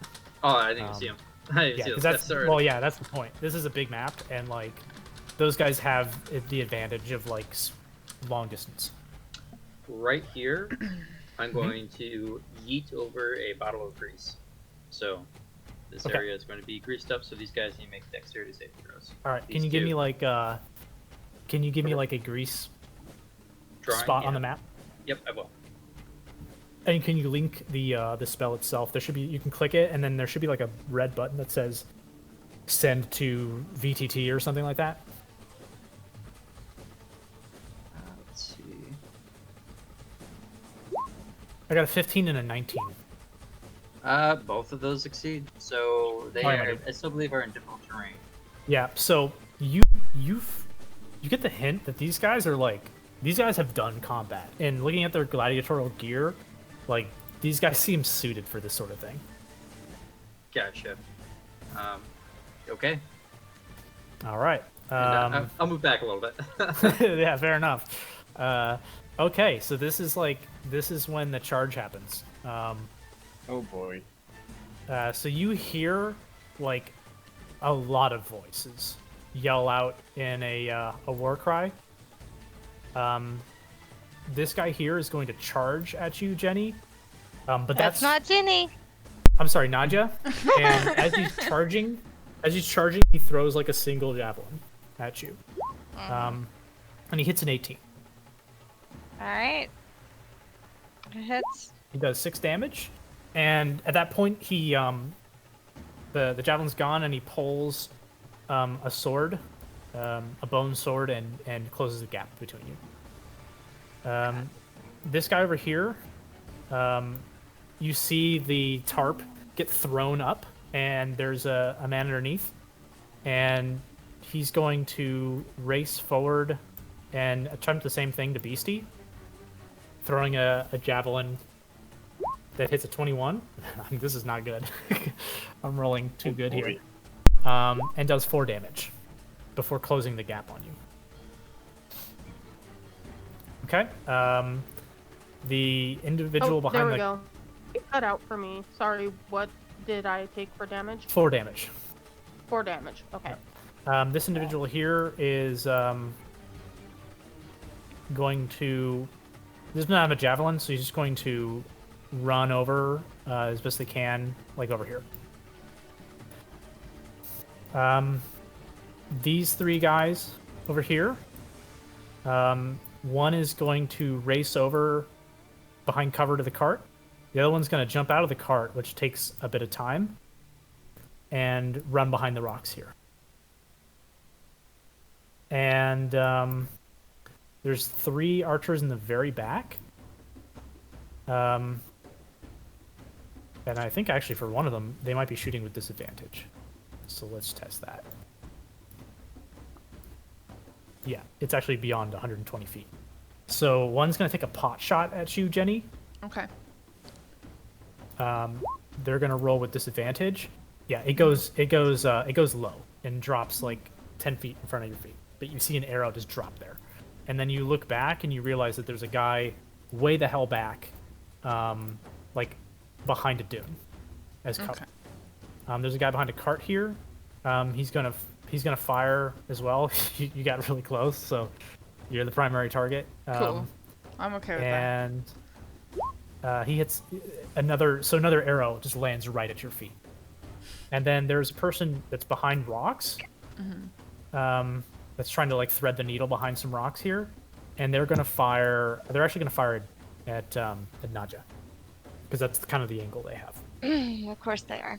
Oh, I didn't see him. I didn't Yeah, see because those that's, guys already. well, yeah, that's the point. This is a big map, and, like, those guys have the advantage of, like, long distance. Right here, I'm going to yeet over a bottle of grease. So, this Okay. area is going to be greased up, so these guys need to make dexterity saving throws. All right, can These you give two. me, like, a grease Drawing, spot on yeah. the map? Yep, I will. And can you link the spell itself? There should be, you can click it, and then there should be like a red button that says send to VTT or something like that. Let's see. I got a 15 and a 19. Both of those succeed. So they Alright, are, buddy. I still believe, are in difficult terrain. Yeah, so you get the hint that these guys are like, these guys have done combat, and looking at their gladiatorial gear, like, these guys seem suited for this sort of thing. Gotcha. Okay. All right. And, I'll move back a little bit. Yeah, fair enough. Okay, so this is when the charge happens. Oh boy. So you hear like a lot of voices yell out in a war cry. This guy here is going to charge at you, Jenny. But That's not Ginny. I'm sorry, Nadia. And as he's charging, he throws like a single javelin at you. And he hits an 18. Alright. It hits. He does 6 damage, and at that point, he the javelin's gone, and he pulls a sword, a bone sword, and closes the gap between you. This guy over here, you see the tarp get thrown up, and there's a man underneath, and he's going to race forward and attempt the same thing to Beastie, throwing a javelin that hits a 21. This is not good. I'm rolling too good here. And does 4 damage before closing the gap on you. Okay. The individual There behind we the go. It cut out for me. Sorry, what did I take for damage? 4 damage. 4 damage. Okay. This individual here is going to. He does not have a javelin, so he's just going to run over as best they can, like over here. These three guys over here. One is going to race over behind cover to the cart. The other one's going to jump out of the cart, which takes a bit of time, and run behind the rocks here. And there's 3 archers in the very back. And I think actually for one of them, they might be shooting with disadvantage. So let's test that. Yeah, it's actually beyond 120 feet. So one's going to take a pot shot at you, Jenny. Okay. They're going to roll with disadvantage. Yeah, it goes low and drops like 10 feet in front of your feet. But you see an arrow just drop there. And then you look back and you realize that there's a guy way the hell back, like behind a dune as cover. Okay. There's a guy behind a cart here. He's gonna fire as well. You got really close, so you're the primary target. Cool. I'm okay with that. And he hits another arrow just lands right at your feet. And then there's a person that's behind rocks. That's trying to like thread the needle behind some rocks here, and they're gonna fire. They're actually gonna fire at Nadja, because that's kind of the angle they have. Of course they are.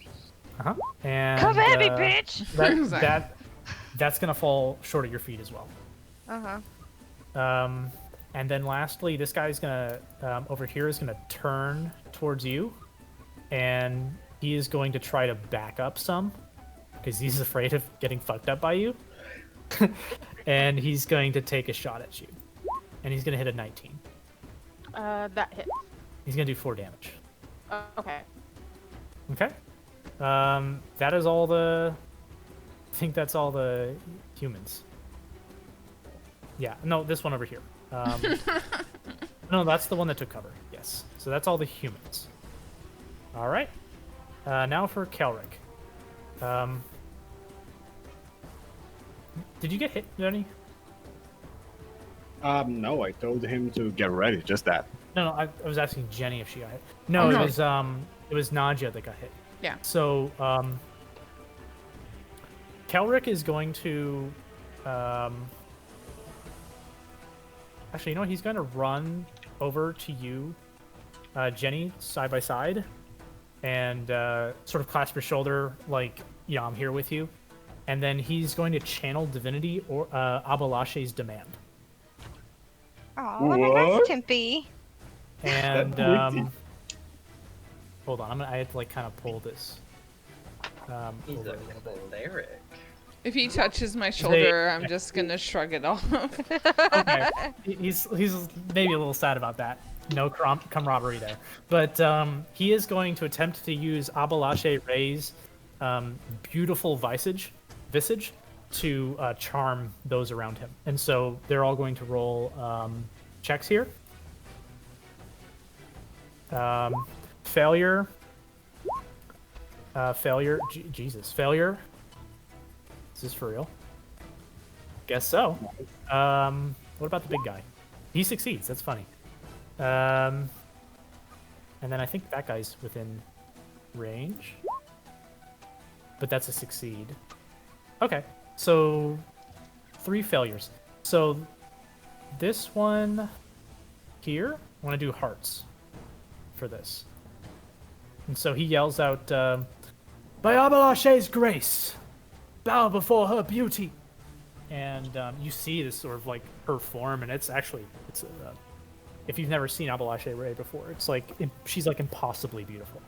And Come at me, bitch! That's gonna fall short at your feet as well. And then lastly, this guy's gonna over here is gonna turn towards you, and he is going to try to back up some because he's afraid of getting fucked up by you. And he's going to take a shot at you, and he's gonna hit a 19. That hits. He's gonna do 4 damage. Okay. Okay. That is all the. I think that's all the humans. Yeah. No, this one over here. No, that's the one that took cover. Yes. So that's all the humans. All right. Now for Kelric. Did you get hit, Jenny? No, I told him to get ready, just that. No, I was asking Jenny if she got hit. No, it was Nadja that got hit. Yeah. So, Kelric is going to, actually, you know, he's going to run over to you, Jenny, side by side, and sort of clasp your shoulder, like, yeah, I'm here with you. And then he's going to channel divinity or Abalashe's demand. Oh, what a nice Timpy. And hold on, I have to like kind of pull this. He's over a a little bit. cleric. If he touches my shoulder, I'm just gonna shrug it off. Okay, he's maybe a little sad about that. No camaraderie there, but he is going to attempt to use Abalashe Ray's beautiful visage to charm those around him, and so they're all going to roll checks here. Failure. Failure. Jesus. Failure. Is this for real? Guess so. What about the big guy? He succeeds. That's funny. And then I think that guy's within range. But that's a succeed. Okay. So 3 failures. So this one here, I want to do hearts for this. And so he yells out, by Abalashe's grace, bow before her beauty. And you see this sort of like her form, and it's if you've never seen Abalashe Ray before, it's like she's like impossibly beautiful.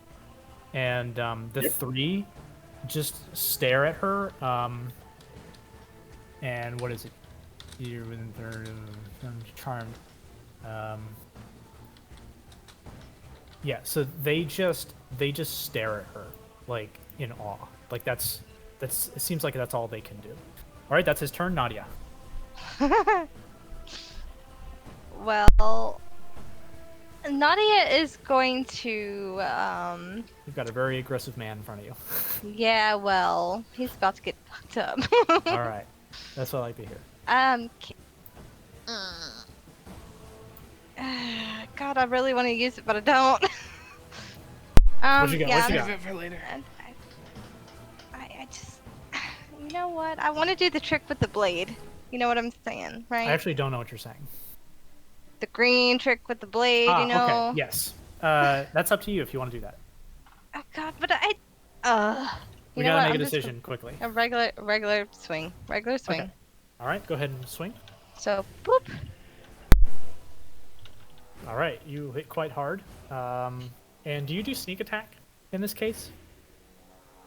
And the 3 just stare at her. And what is it? You're within third charmed. Yeah, so they just stare at her like in awe. Like that's it seems like that's all they can do. All right, that's his turn, Nadia. Well, Nadia is going to You've got a very aggressive man in front of you. yeah, well, he's about to get fucked up. All right, that's what I like to hear. God, I really want to use it, but I don't. What you got? Yeah, What you Save got? it for later. I just, you know what? I want to do the trick with the blade. You know what I'm saying, I right? actually don't know what you're saying. The green trick with the blade, you know? Okay. Yes. That's up to you if you want to do that. Oh God, but We you know gotta what? make a I'm just decision quickly. a regular swing. Regular swing. Okay. All right. Go ahead and swing. So, boop. All right. You hit quite hard. And do you do sneak attack in this case?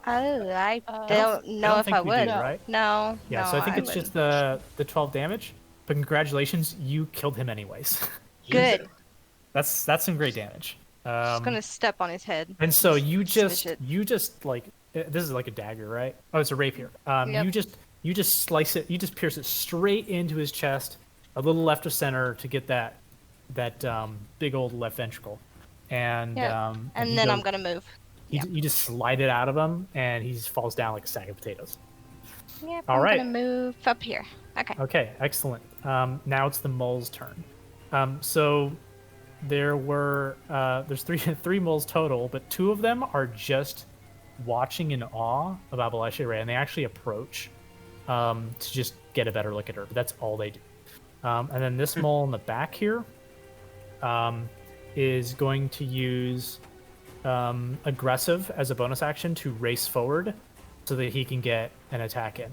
Oh, I I don't know if think I we would. do, right? No. Yeah. no, So I think I it's just wouldn't. the 12 damage. But congratulations, you killed him anyways. Good. That's some great damage. Just gonna step on his head. And so you Swish just like this is like a dagger, right? Oh, it's a rapier. Yep. You just slice it. You just pierce it straight into his chest, a little left of center to get that big old left ventricle, and Yep. And he then I'm goes- gonna move. You just slide it out of him, and he just falls down like a sack of potatoes. Yep. All I'm right. gonna move up here. Okay. Okay, excellent. Now it's the mole's turn. So there's three moles total, but two of them are just watching in awe of Abalashi Ray, and they actually approach to just get a better look at her. But that's all they do. And then this mole in the back here is going to use aggressive as a bonus action to race forward so that he can get an attack in.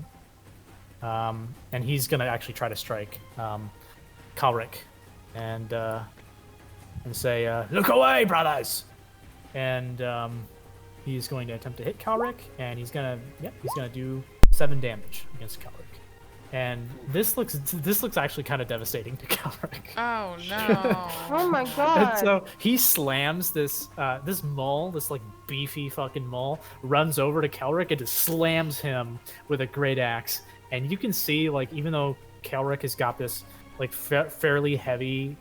And he's going to actually try to strike Kalric and say, "Look away, brothers!" And he's going to attempt to hit Kalric, and he's gonna do 7 damage against Kalric. And this looks actually kind of devastating to Kalric. Oh no. Oh my And god. so he slams this mole, this like beefy fucking mole, runs over to Kelric and just slams him with a great axe. And you can see, like, even though Kelric has got this like fairly heavy,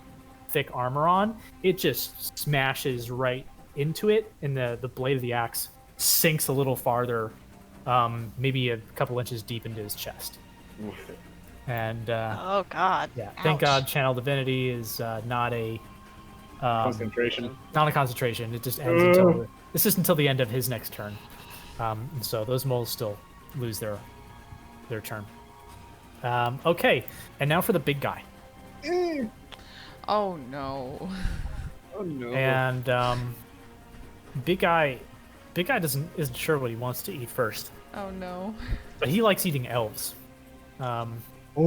thick armor on, it just smashes right into it, and the blade of the axe sinks a little farther, maybe a couple inches deep into his chest. And Oh God. yeah, thank Ouch. God, Channel Divinity is not a Concentration. not a concentration. It just ends until it's just until the end of his next turn. And so those moles still lose their turn. Okay, and now for the big guy. Oh no. Oh no. And big guy isn't sure what he wants to eat first, Oh no. but he likes eating elves. Oh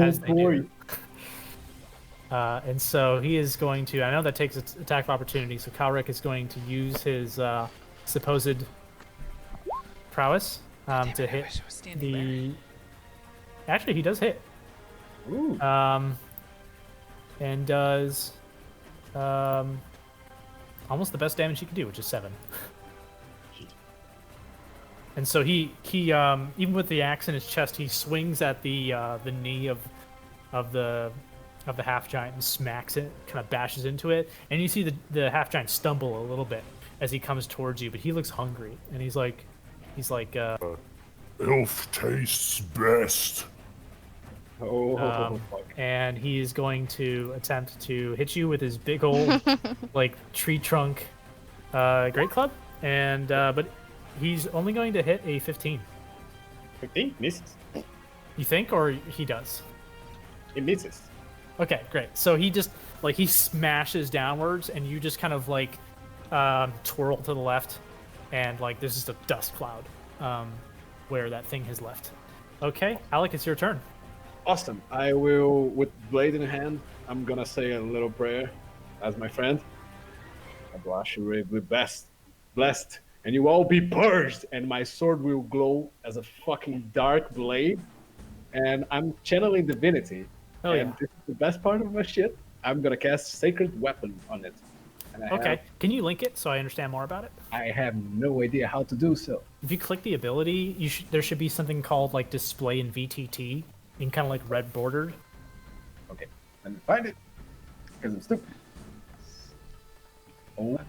as they boy. do. And so he is going to. I know that takes its attack of opportunity. So Kalric is going to use his supposed prowess Damn to it, I hit wish I was standing there. the. Actually, he does hit. Ooh. And does almost the best damage he can do, which is 7. And so he even with the axe in his chest, he swings at the knee of the half giant and smacks it, kind of bashes into it, and you see the half giant stumble a little bit as he comes towards you, but he looks hungry, and he's like Elf tastes best. Oh, fuck. and he's going to attempt to hit you with his big old like tree trunk great club, and but he's only going to hit a 15. 15 misses. You think, or he does? It misses. Okay, great. So he just like he smashes downwards, and you just kind of like twirl to the left, and like there's just a dust cloud where that thing has left. Okay, Alec, it's your turn. Awesome. I will, with blade in hand, I'm gonna say a little prayer as my friend. Abalashi Ray be blessed, and you all be purged, and my sword will glow as a fucking dark blade. And I'm channeling divinity. Oh and yeah. this is the best part of my shit. I'm gonna cast Sacred Weapon on it. And Okay, can you link it so I understand more about it? I have no idea how to do so. If you click the ability, there should be something called like display in VTT, in kind of like red bordered. Okay, let me find it. Because I'm stupid. Oh,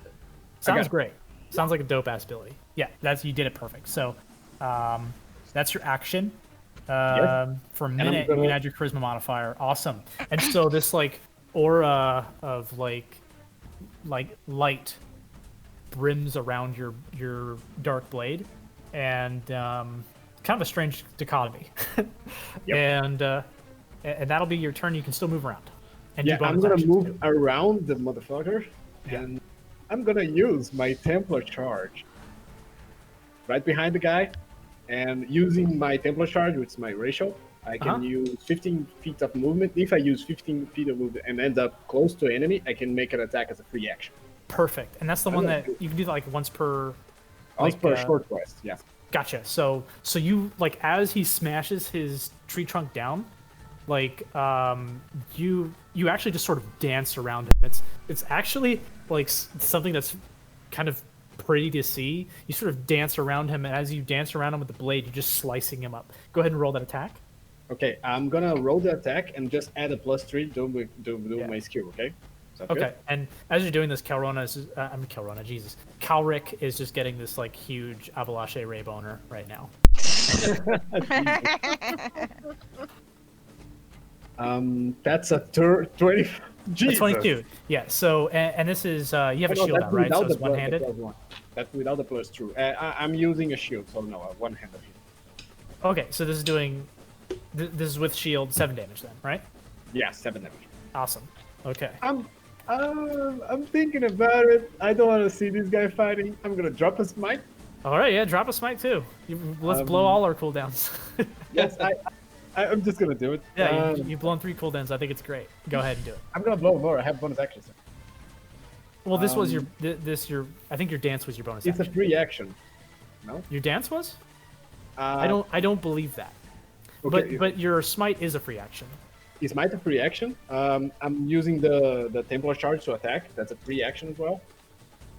Sounds it. great. Sounds like a dope ass ability. Yeah, you did it perfect. So, that's your action. For a minute, you gonna- can add your charisma modifier. Awesome. And so this like aura of like light brims around your dark blade, and kind of a strange dichotomy. And that'll be your turn. You can still move around. And do Yeah, bonus I'm gonna actions, move too. around the motherfucker, Yeah. and I'm gonna use my Templar charge right behind the guy, and using my Templar charge, which is my ratio, I can use 15 feet of movement. If I use 15 feet of movement and end up close to an enemy, I can make an attack as a free action. Perfect. And that's the I'm one gonna that do- you can do that like once per. Once Like, per short rest, yes. Gotcha. So you like as he smashes his tree trunk down, like you actually just sort of dance around him. It's actually like something that's kind of pretty to see. You sort of dance around him, and as you dance around him with the blade, you're just slicing him up. Go ahead and roll that attack. Okay, I'm gonna roll the attack and just add a +3 to Yeah. my skill. Okay. Sound Okay, good? and as you're doing this, Jesus. Calric is just getting this like huge Avalache Ray boner right now. That's a 20. Jesus. 22. Yeah. So and this is you have a No, shield that's out, right? So without it's the one-handed. +1. That's without the +2. I'm using a shield, so no, a one-handed shield. Okay, so this is doing. This is with shield 7 damage then, right? Yeah, 7 damage. Awesome. Okay. I'm thinking about it. I don't want to see this guy fighting. I'm gonna drop a smite. All right. Yeah. Drop a smite too. Let's blow all our cooldowns. Yes, I'm just gonna do it. Yeah. You've blown 3 cooldowns. I think it's great. Go ahead and do it. I'm gonna blow more. I have bonus actions. Well, this was your. I think your dance was your bonus It's a action. free action. No. Your dance was? I I don't believe that. Okay. But your smite is a free action. Is might a free action? I'm using the Templar charge to attack. That's a free action as well.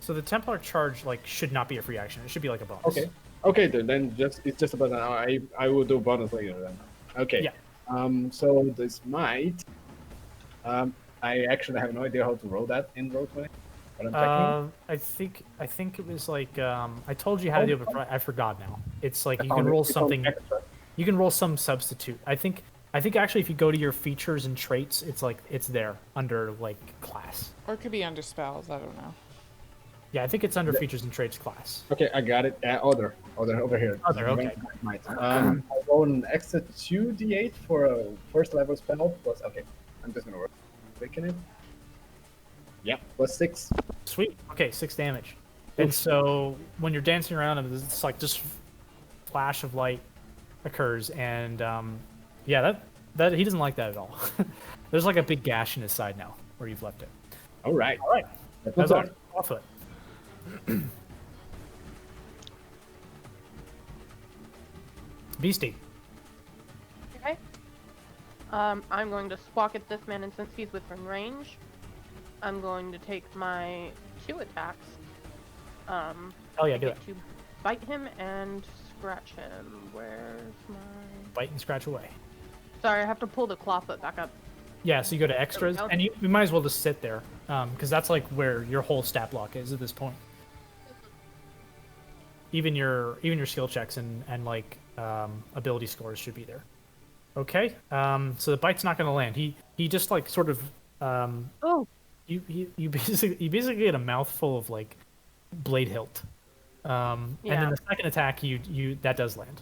So the Templar charge like should not be a free action. It should be like a bonus. Okay. Okay, then it's just about an I will do bonus later then. Okay. Yeah. So this might. I actually have no idea how to roll that in Roll20. But I'm checking. I think it was like I told you how to do it, but I forgot now. It's like you Oh, can roll it's on something. extra. You can roll some substitute. I think actually if you go to your features and traits, it's like it's there under like class. Or it could be under spells. I don't know. Yeah, I think it's under features and traits class. Okay, I got it. Other over here. Other, okay. Might. I roll an extra 2d8 for a first level spell. Plus, okay, I'm just gonna quicken it. Yeah, +6. Sweet. Okay, 6 damage. And so when you're dancing around him, it's like just flash of light occurs, and yeah, that he doesn't like that at all. There's like a big gash in his side now where you've left it. All right. All right. That's off it. Beastie. Okay. I'm going to squawk at this man, and since he's within range, I'm going to take my 2 attacks. Oh yeah, do get it. to bite him and scratch him. Where's my... Bite and scratch away. Sorry, I have to pull the claw foot back up. Yeah, so you go to extras, go. and you might as well just sit there, because that's like where your whole stat block is at this point. Even your skill checks and like ability scores should be there. Okay, so the bite's not going to land. He just like sort of Oh, you basically get a mouthful of like blade hilt, and then the second attack you that does land.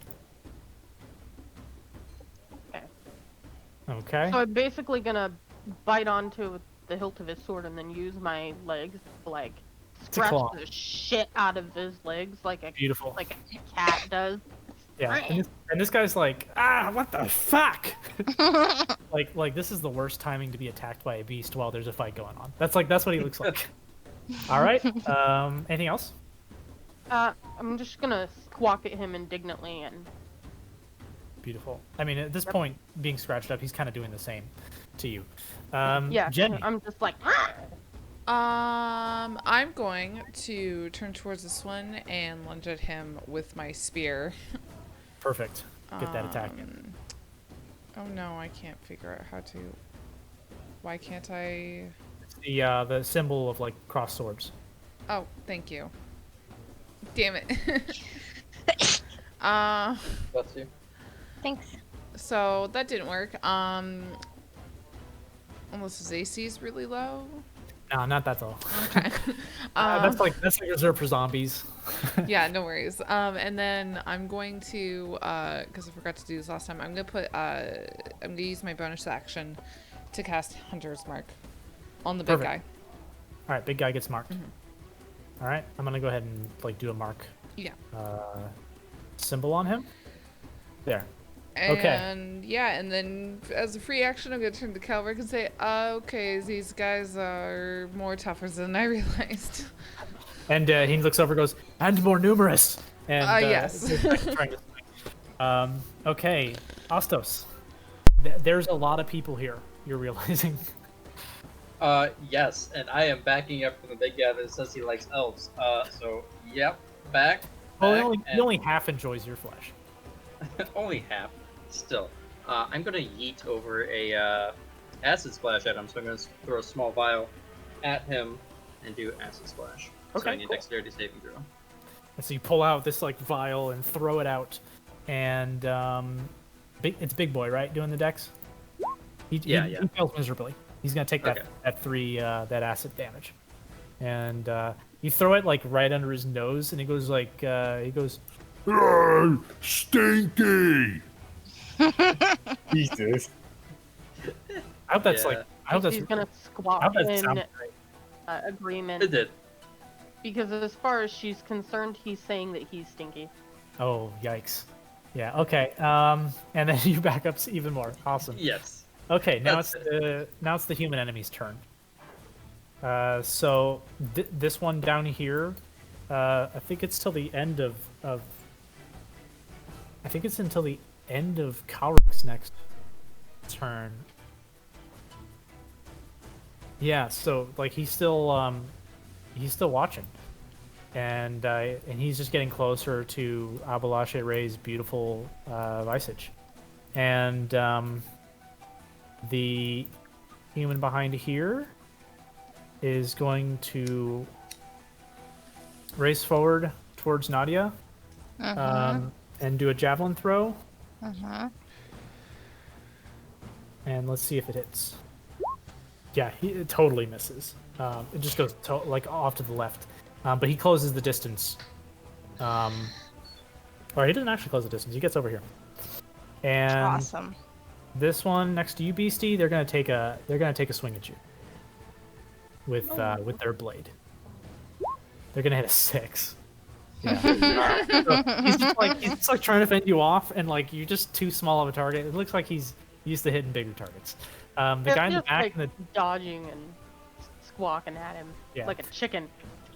Okay. so I'm basically gonna bite onto the hilt of his sword and then use my legs to like scratch claw. the shit out of his legs like a Beautiful. like a cat does. Yeah, and this guy's like, what the fuck? like this is the worst timing to be attacked by a beast while there's a fight going on. That's what he looks like. All right. Anything else? I'm just gonna squawk at him indignantly and Beautiful. I mean, at this point, being scratched up, he's kind of doing the same to you. yeah, Jenny. I'm just like I'm going to turn towards this one and lunge at him with my spear. Perfect. Get that attack. Oh no, I can't figure out how to. Why can't I? The symbol of like cross swords. Oh, thank you. Damn it. Bless you. Thanks. So that didn't work. Unless his AC is really low. No, not that though. Okay. That's like reserved for zombies. Yeah, no worries. And then I'm going to, because I forgot to do this last time, I'm gonna use my bonus action to cast Hunter's Mark on the big Perfect. guy. All right, big guy gets marked. All right, I'm gonna go ahead and like do a mark Yeah. symbol on him. There. Okay. And yeah, and then as a free action, I'm gonna turn to Calric and say, okay, these guys are more tougher than I realized. And he looks over, and goes, and more numerous. And yes. Okay, Astos. There's a lot of people here. You're realizing. Yes, and I am backing up from the big guy that says he likes elves. So, yep, back. Oh, back, he only half enjoys your flesh. only half. Still. I'm gonna yeet over a acid splash at him, so I'm gonna throw a small vial at him and do acid splash. So Okay, I need cool. dexterity saving throw. And so you pull out this like vial and throw it out, and it's Big Boy, right, doing the dex? He fails miserably. He's gonna take that Okay. that acid damage, and you throw it like right under his nose, and he goes like Oh, stinky! Jesus. I hope that's Yeah. I hope that's He's gonna squawk I hope that in sounds great. agreement. It did. Because as far as she's concerned, he's saying that he's stinky. Oh, yikes. Yeah, okay. And then you back up even more. Awesome. Yes. Okay, now That's it's the human enemy's turn. So this one down here, I think it's till the end of I think it's until the end of Kalrik's next turn. Yeah, so like he's still watching. And he's just getting closer to Abalache Ray's beautiful visage. And the human behind here is going to race forward towards Nadia and do a javelin throw. And let's see if it hits. Yeah, it totally misses. It just goes like off to the left. But he closes the distance. Or he doesn't actually close the distance. He gets over here. And Awesome. this one next to you, Beastie, they're gonna take a swing at you with their blade. They're gonna hit a 6. Yeah. So he's just like trying to fend you off, and like you're just too small of a target. It looks like he's used to hitting bigger targets. The guy in the Just, back, like, dodging and squawking at him like a chicken.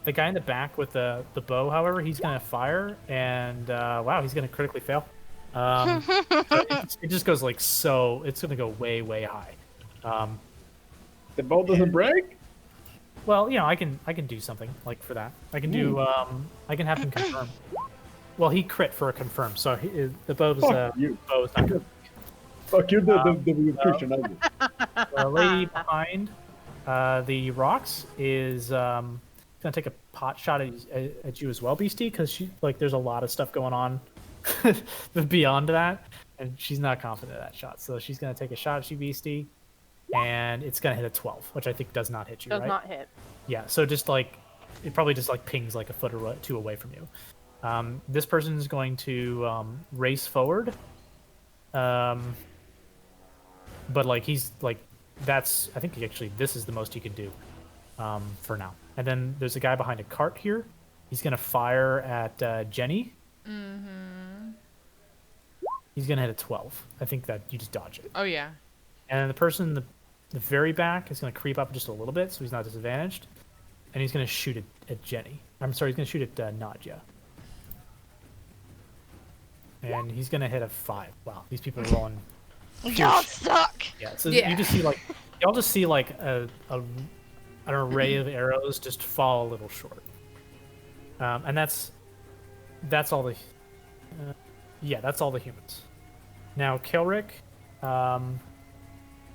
the guy in the back with the bow, however, he's gonna fire, and wow, he's gonna critically fail. So it just goes like so. It's gonna go way high. The bow doesn't break? Well, I can do something like for that. I can do I can have him confirm. Well, he crit for a confirm, so the bow's Fuck you. bow's not good. Fuck you, the Christian idol. The lady behind the rocks is gonna take a pot shot at you as well, Beastie, because there's a lot of stuff going on beyond that, and she's not confident of that shot. So she's gonna take a shot at you, Beastie, and it's gonna hit a 12, which I think does not hit you. Does right? not hit. Yeah, so just like it probably just like pings like a foot or two away from you. This person is going to race forward, but like he's like that's I think actually this is the most you can do for now. And then there's a guy behind a cart here. He's gonna fire at Jenny. He's gonna hit a 12. I think that you just dodge it. Oh yeah. And the person in the very back is going to creep up just a little bit, so he's not disadvantaged. And he's going to shoot at Jenny. I'm sorry, he's going to shoot at Nadia. And he's going to hit a 5. Wow, these people are rolling. Y'all suck. Yeah, so Yeah. you just see like y'all just see like an array of arrows just fall a little short. And that's all the that's all the humans. Now Kilric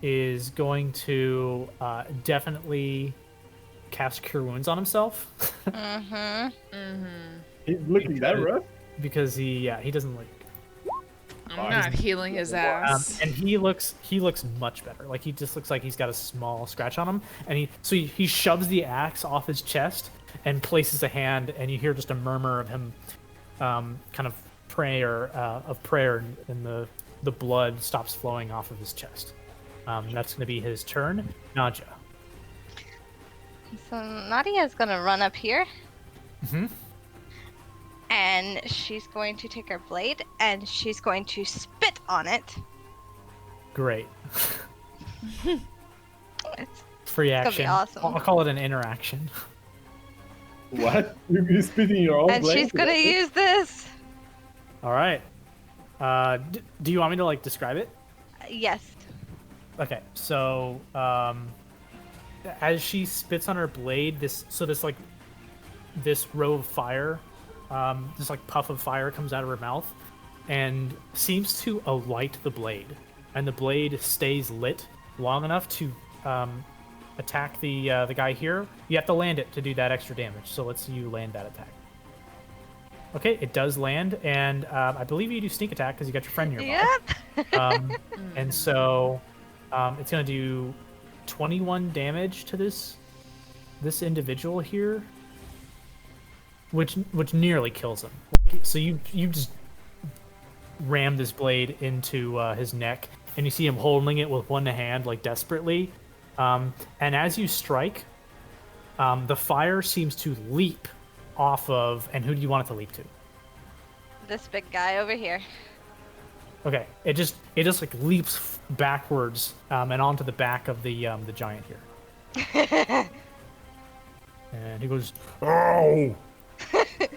is going to definitely cast Cure Wounds on himself He's looking that rough? because he doesn't like. I'm not healing his ass. And he looks much better. Like he just looks like he's got a small scratch on him, and he shoves the axe off his chest and places a hand, and you hear just a murmur of him, kind of prayer, and the blood stops flowing off of his chest. That's going to be his turn. Nadia. So Nadia is gonna run up here. Mm-hmm. And she's going to take her blade and she's going to spit on it. Great. It's Free gonna action. be awesome. I'll call it an interaction. What? You're spitting your own And blade? she's gonna use this. All right. Do you want me to like describe it? Yes. Okay. So, as she spits on her blade, this row of fire, this like puff of fire comes out of her mouth, and seems to alight the blade, and the blade stays lit long enough to attack the guy here. You have to land it to do that extra damage. So let's see you land that attack. Okay, it does land, and I believe you do sneak attack because you got your friend nearby. Yep. And so it's gonna do 21 damage to this individual here, which nearly kills him. So you just ram this blade into his neck, and you see him holding it with one hand, like desperately. And as you strike, the fire seems to leap off of. And who do you want it to leap to? This big guy over here. Okay, it just like leaps backwards and onto the back of the giant here. And he goes, Ow!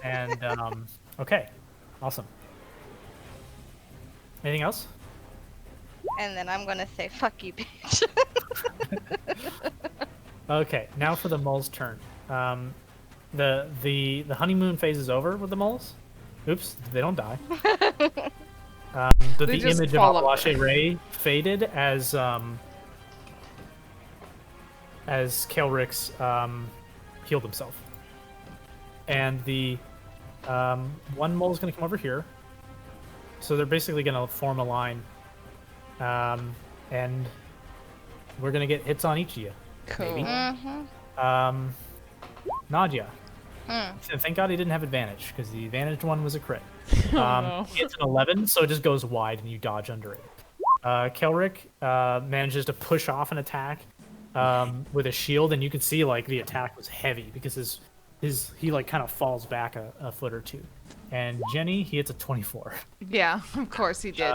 and okay, awesome. Anything else? And then I'm gonna say, fuck you, bitch. Okay, now for the mole's turn. The honeymoon phase is over with the moles. Oops, they don't die. But They the just image of fall up Awache Ray faded as Kelrix healed himself. And the one mole is going to come over here. So they're basically going to form a line. And we're going to get hits on each of you. Cool. Maybe. Mm-hmm. Nadia. Hmm. Thank God he didn't have advantage, because the advantage one was a crit. no. It's an 11, so it just goes wide and you dodge under it. Kelric manages to push off an attack with a shield, and you can see like the attack was heavy because he like kind of falls back a foot or two. And Jenny, he hits a 24. Yeah, of course he did.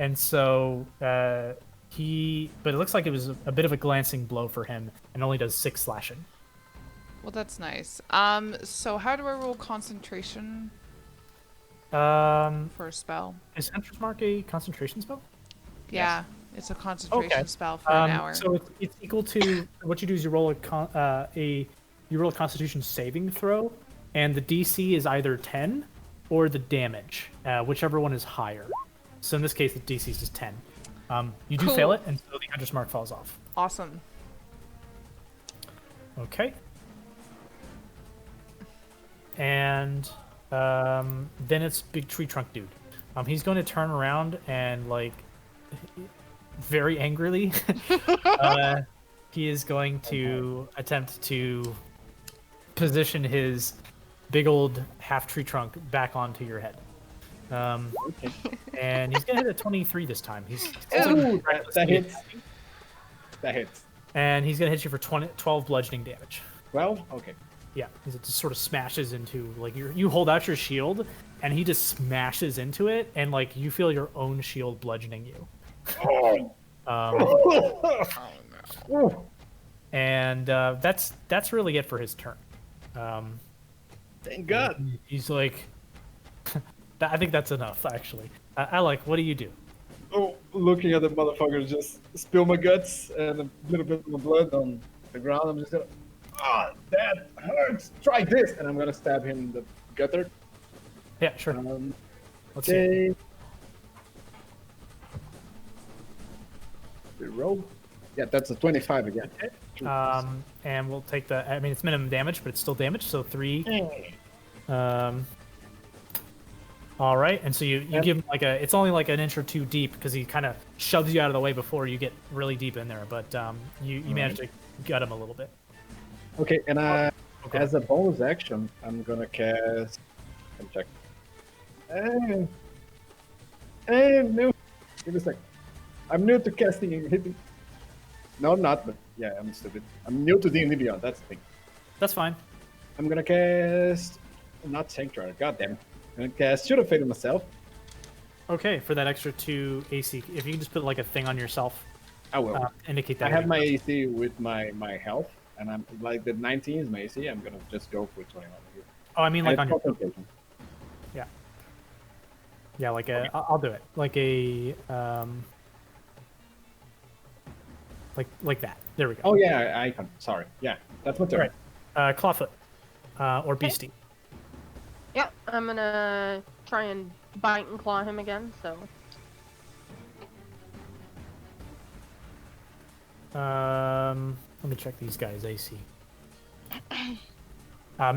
And so but it looks like it was a bit of a glancing blow for him, and only does 6 slashing. Well, that's nice. So how do I roll concentration Um, for a spell? is Hunter's Mark a concentration spell? Yeah, it's a concentration Okay. spell for an hour. So it's equal to what you do is you roll a Constitution saving throw, and the DC is either 10 or the damage, whichever one is higher. So in this case, the DC is just 10. You do Cool. fail it, and so the Hunter's Mark falls off. Awesome. Okay. And then it's Big Tree Trunk Dude. He's going to turn around and, like, very angrily, he is going to attempt to position his big old half tree trunk back onto your head. And he's going to hit a 23 this time. He's Ooh, that hits. That hits. And he's going to hit you for 12 bludgeoning damage. 12? Okay. Yeah, because it just sort of smashes into, like, you hold out your shield, and he just smashes into it, and, like, you feel your own shield bludgeoning you. And that's really it for his turn. Thank God. He's like, I think that's enough, actually. I like, what do you do? Oh, looking at the motherfucker just spill my guts and a little bit of my blood on the ground. I'm just gonna, that hurts. Try this, and I'm gonna stab him in the gutter. Yeah, sure. Let's see. Okay. Reroll. Yeah, that's a 25 again. And we'll take the, I mean, it's minimum damage, but it's still damage, so 3. All right, and so you give him like it's only like an inch or two deep because he kind of shoves you out of the way before you get really deep in there, but you manage to gut him a little bit. Okay, and Okay. as a bonus action, I'm gonna cast. Let me check. No. Give me a sec. I'm new to casting and hitting. No, I'm not, but yeah, I'm stupid. I'm new to D&D Beyond, that's the thing. That's fine. I'm gonna cast. Not Sanctuary, god damn it. I'm gonna cast Should Have Fated Myself. Okay, for that extra 2 AC, if you can just put like a thing on yourself, I will. indicate that. I have my AC with my health, and I'm like the 19 is my AC. I'm gonna just go for 21 here. Oh, I mean like And on your. concentration. Yeah. Yeah, like a. Okay. I'll do it. Like a. Like that. There we go. Oh yeah, icon. Sorry. Yeah, that's my turn. Right. Clawfoot, or Beastie. Yep, I'm gonna try and bite and claw him again, so. Let me check these guys' AC.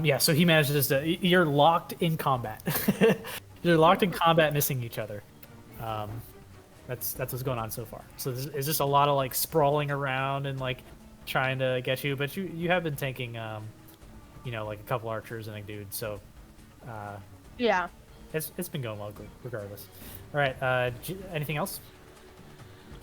Yeah, so he manages to. You're locked in combat. You're locked in combat, missing each other. That's what's going on so far. So it's just a lot of like sprawling around and like trying to get you, but you have been tanking, like a couple archers and a dude. So, Yeah. it's been going well regardless. All right. Anything else?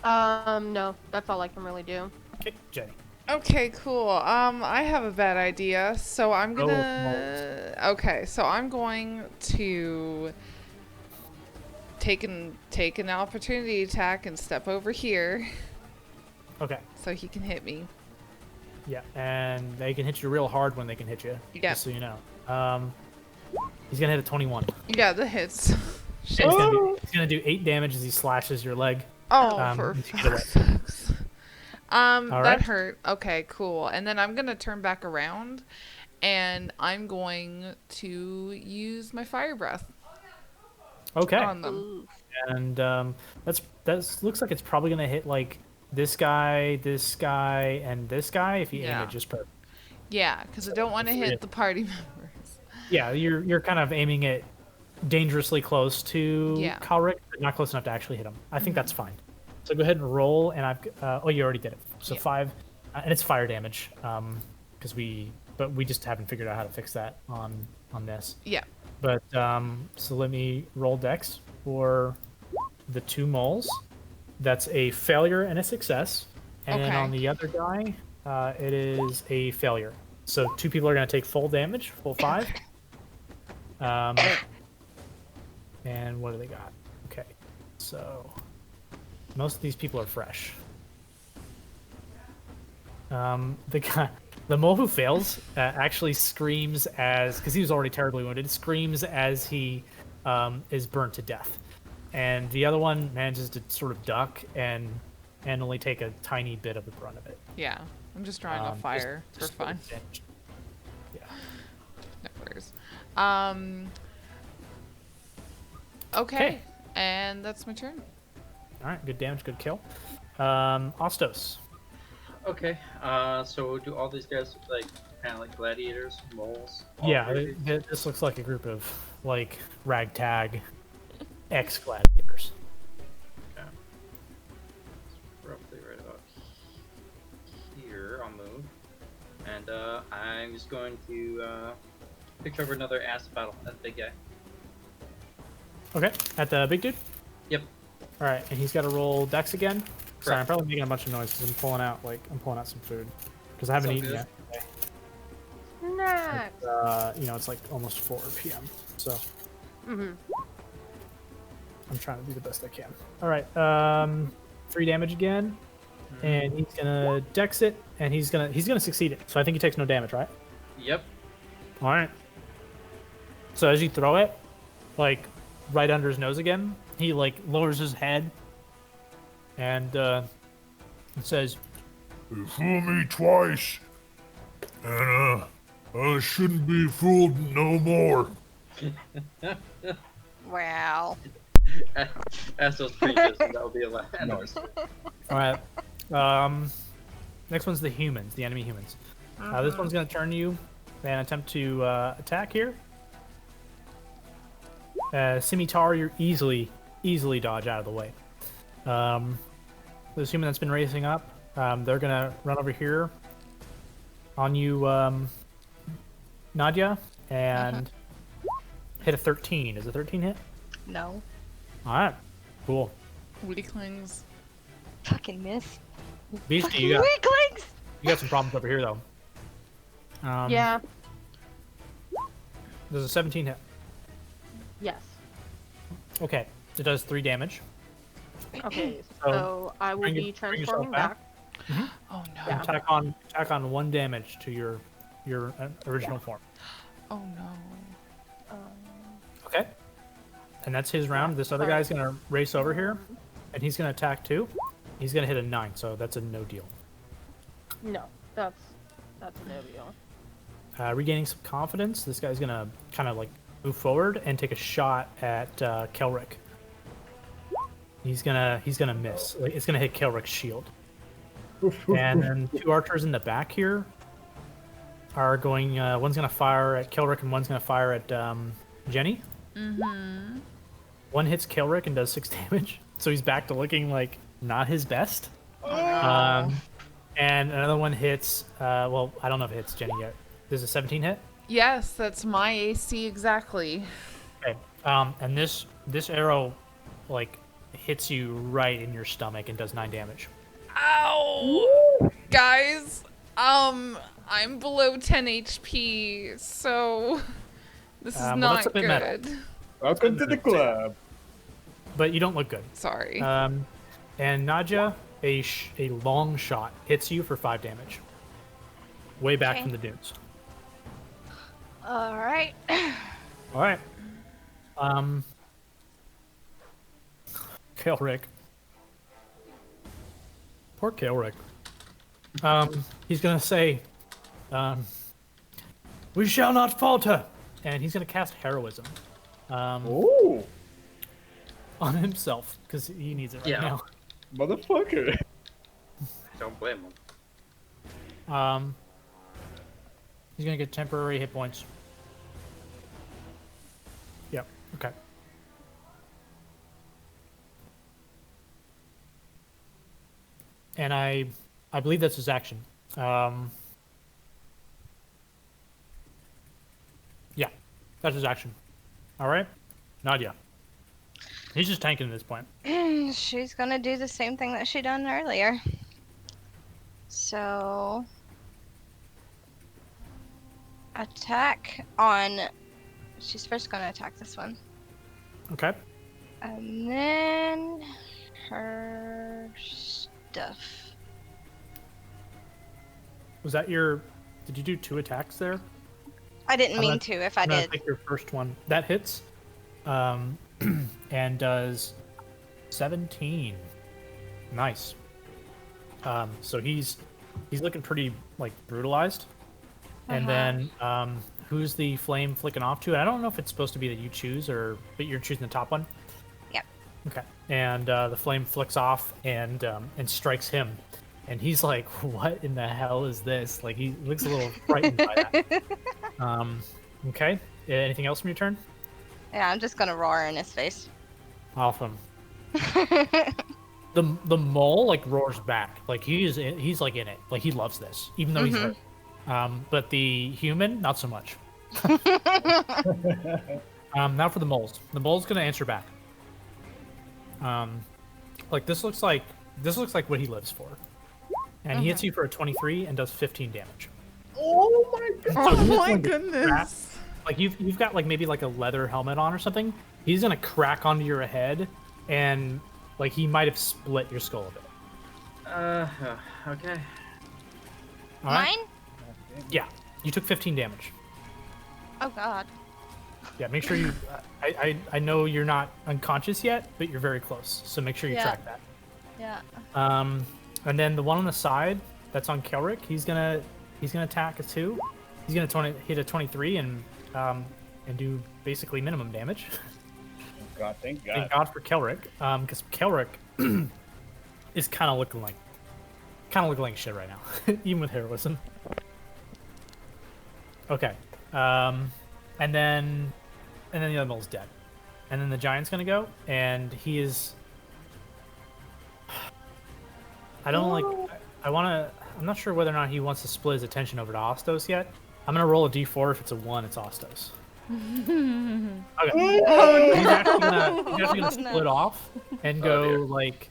No, that's all I can really do. Okay, Jenny. Okay, cool. I have a bad idea. So I'm Go gonna. Okay, so I'm going to take an opportunity attack and step over here Okay. so he can hit me. Yeah, and they can hit you real hard when they can hit you. Yeah. Just so you know. He's gonna hit a 21. Yeah, the hits. He's gonna do 8 damage as he slashes your leg. Oh, for you get away. fuck's sakes. That right. hurt. Okay, cool. And then I'm gonna turn back around, and I'm going to use my fire breath Okay. on them. Ooh. And that's looks like it's probably gonna hit like this guy, and this guy if you aim Yeah. it just perfect. Yeah, because I don't want to Yeah. hit the party members. Yeah, you're kind of aiming it dangerously close to Yeah. Kalric, but not close enough to actually hit him. I think that's fine. So go ahead and roll, and I've oh, you already did it. So Yeah. 5, and it's fire damage, because we just haven't figured out how to fix that on this. Yeah. But so let me roll dex for the 2 moles. That's a failure and a success. And then Okay. on the other guy, it is a failure. So 2 people are going to take full damage, full 5. And what do they got? Okay, so most of these people are fresh. The mole who fails actually screams because he was already terribly wounded, screams as he is burnt to death. And the other one manages to sort of duck and only take a tiny bit of the brunt of it. Yeah. I'm just drawing a Just- fire just for fun. damage. Yeah. No worries. Okay. And that's my turn. All right, good damage, good kill. Ostos. Okay, so do all these guys look like kind of like gladiators, moles? all Yeah, three? this looks like a group of like ragtag ex-gladiators. Okay. Roughly right about here, I'll move. And I'm just going to pick over another ass battle, that big guy. Okay, at the big dude. Yep. All right, and he's got to roll dex again. Sorry, I'm Correct. probably making a bunch of noise because I'm pulling out some food because I haven't all eaten good. yet. Next. It's like almost 4 p.m. So Mhm. I'm trying to do the best I can. All right, 3 damage again, and he's gonna dex it, and he's gonna succeed it. So I think he takes no damage, right? Yep. All right. So as you throw it, like right under his nose again, he like lowers his head and says, You fool me twice, and I shouldn't be fooled no more. Wow. Astro's pretty good, so that'll be a lot. Nice. "All right, next one's the humans, the enemy humans. This one's gonna turn you and attempt to attack here. Scimitar, you're easily dodge out of the way. The human that's been racing up, they're gonna run over here on you, Nadia, and hit a 13. Is a 13 hit? No. All right, cool. Weaklings. Fucking miss. Beastie, Fucking you weaklings! got some problems over here though. Yeah. There's a 17 hit. Yes. Okay, it does 3 damage. Okay, So, so I will bring be bring yourself transforming back. back. Oh no. Yeah. Attack on 1 damage to your original form. Oh no. Okay. And that's his round. This other Sorry. guy's gonna race over here, and he's gonna attack too. He's gonna hit a 9, so that's a no deal. No, that's no deal. Regaining some confidence, this guy's gonna kind of like move forward and take a shot at Kelrick. He's gonna miss. Like, it's gonna hit Kelrick's shield. And then 2 archers in the back here are going. One's gonna fire at Kelrick and one's gonna fire at Jenny. Mm-hmm. One hits Kelrick and does 6 damage, so he's back to looking like not his best. Oh. And another one hits. Well, I don't know if it hits Jenny yet. There's a 17 hit. Yes, that's my AC exactly. Okay. And this arrow, like, hits you right in your stomach and does 9 damage. Ow! Guys, I'm below 10 HP, so this is Well, not that's a bit meta. good. Welcome to the club. But you don't look good. Sorry. And Nadja, a long shot hits you for 5 damage. Way back Okay. from the dunes. All right. All right. Kelrick. Poor Kelrick. He's gonna say, "We shall not falter," and he's gonna cast heroism Oh, on himself because he needs it right Yeah. now. motherfucker. Don't blame him. He's gonna get temporary hit points. Yep. Okay. And I believe that's his action. Yeah, that's his action. All right, Nadia. He's just tanking at this point. She's gonna do the same thing that she done earlier. So attack on. She's first gonna attack this one, Okay. and then her stuff. Was that your? Did you do 2 attacks there? I didn't I'm mean gonna- to. If I I'm gonna did, take your first one. That hits, and does 17. Nice. So he's looking pretty like brutalized. And then who's the flame flicking off to? I don't know if it's supposed to be that you choose but you're choosing the top one. Yep. Okay. And the flame flicks off and strikes him, and he's like, "What in the hell is this?" Like he looks a little frightened by that. Okay. Anything else from your turn? yeah, I'm just gonna roar in his face. Awesome. The mole like roars back, like he's like in it, like he loves this, even though he's hurt. But the human, not so much. Now for the moles. The mole's gonna answer back. Like this looks like what he lives for, and he hits you for a 23 and does 15 damage. Oh my god. Oh my like, goodness. Like you've got like maybe like a leather helmet on or something. He's gonna crack onto your head, and like he might have split your skull a bit. Okay. All right? Mine? Yeah, you took 15 damage. Oh God. Yeah, make sure you. I know you're not unconscious yet, but you're very close. So make sure you Yeah. track that. Yeah. And then the one on the side that's on Kelrick, he's gonna attack a 2. He's gonna hit a 23 and do basically minimum damage. God, thank God. Thank God for Kelrick, because Kelrick is kind of looking like shit right now, even with heroism. Okay, and then the other mole's dead, and then the giant's gonna go, and he is. I don't like. I want to. I'm not sure whether or not he wants to split his attention over to Ostos yet. I'm gonna roll a d4. If it's a 1, it's Ostos. Okay. He's actually gonna split off and go dear. like.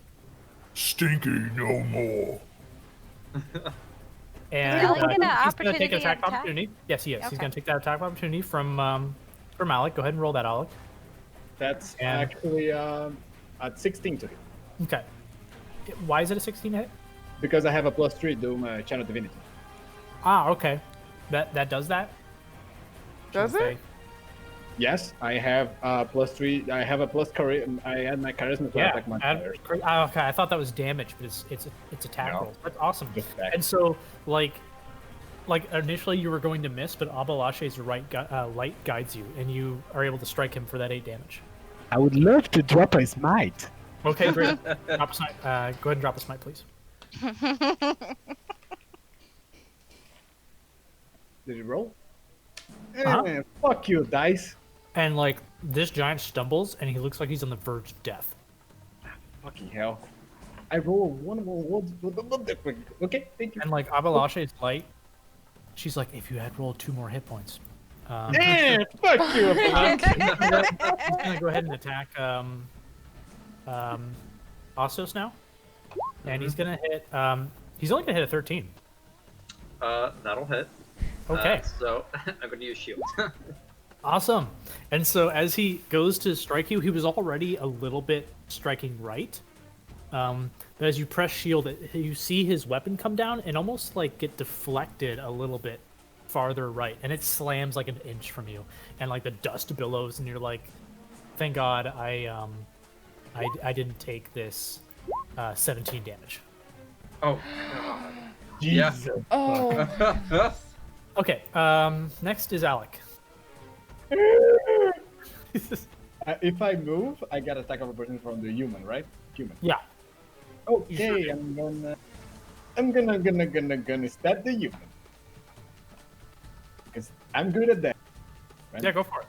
Stinky no more. And Alec get an he's gonna take an opportunity attack attack? opportunity. Yes, he is. He's Okay. gonna take that attack opportunity from Alec. Go ahead and roll that, Alec. That's And- actually at 16 to hit. Okay. Why is it a 16 hit? Because I have a +3 to my Channel Divinity. Ah, okay. That does that. Does Shouldn't it? say. Yes, I have a +3. I have a plus charisma. I add my charisma to Yeah. attack modifiers. Okay, I thought that was damage, but it's attack No. roll. That's awesome. Just attack. And so like initially you were going to miss, but Abalashe's light guides you, and you are able to strike him for that 8 damage. I would love to drop a smite. Okay, great. Drop a smite. Go ahead and drop a smite, please. Did you roll? Uh-huh. Fuck you, dice. And like this giant stumbles, and he looks like he's on the verge of death. Fucking hell. I roll one more. Okay, thank you. And like Abalashe's light, she's like, if you had rolled 2 more hit points. Fuck you. He's gonna go ahead and attack Ostos now, and he's gonna hit. He's only gonna hit a 13. That'll hit. Okay, So I'm gonna use shield. awesome. And so as he goes to strike you, he was already a little bit striking right. But as you press shield, you see his weapon come down and almost like get deflected a little bit farther right, and it slams like an inch from you, and like the dust billows, and you're like, "Thank God I didn't take this 17 damage." Oh. Jesus. Oh. God. Okay, next is Alec. If I move, I get attack of opportunity from the human, right? Human. Yeah. Okay, I'm gonna stab the human. Because I'm good at that. Right? Yeah, go for it.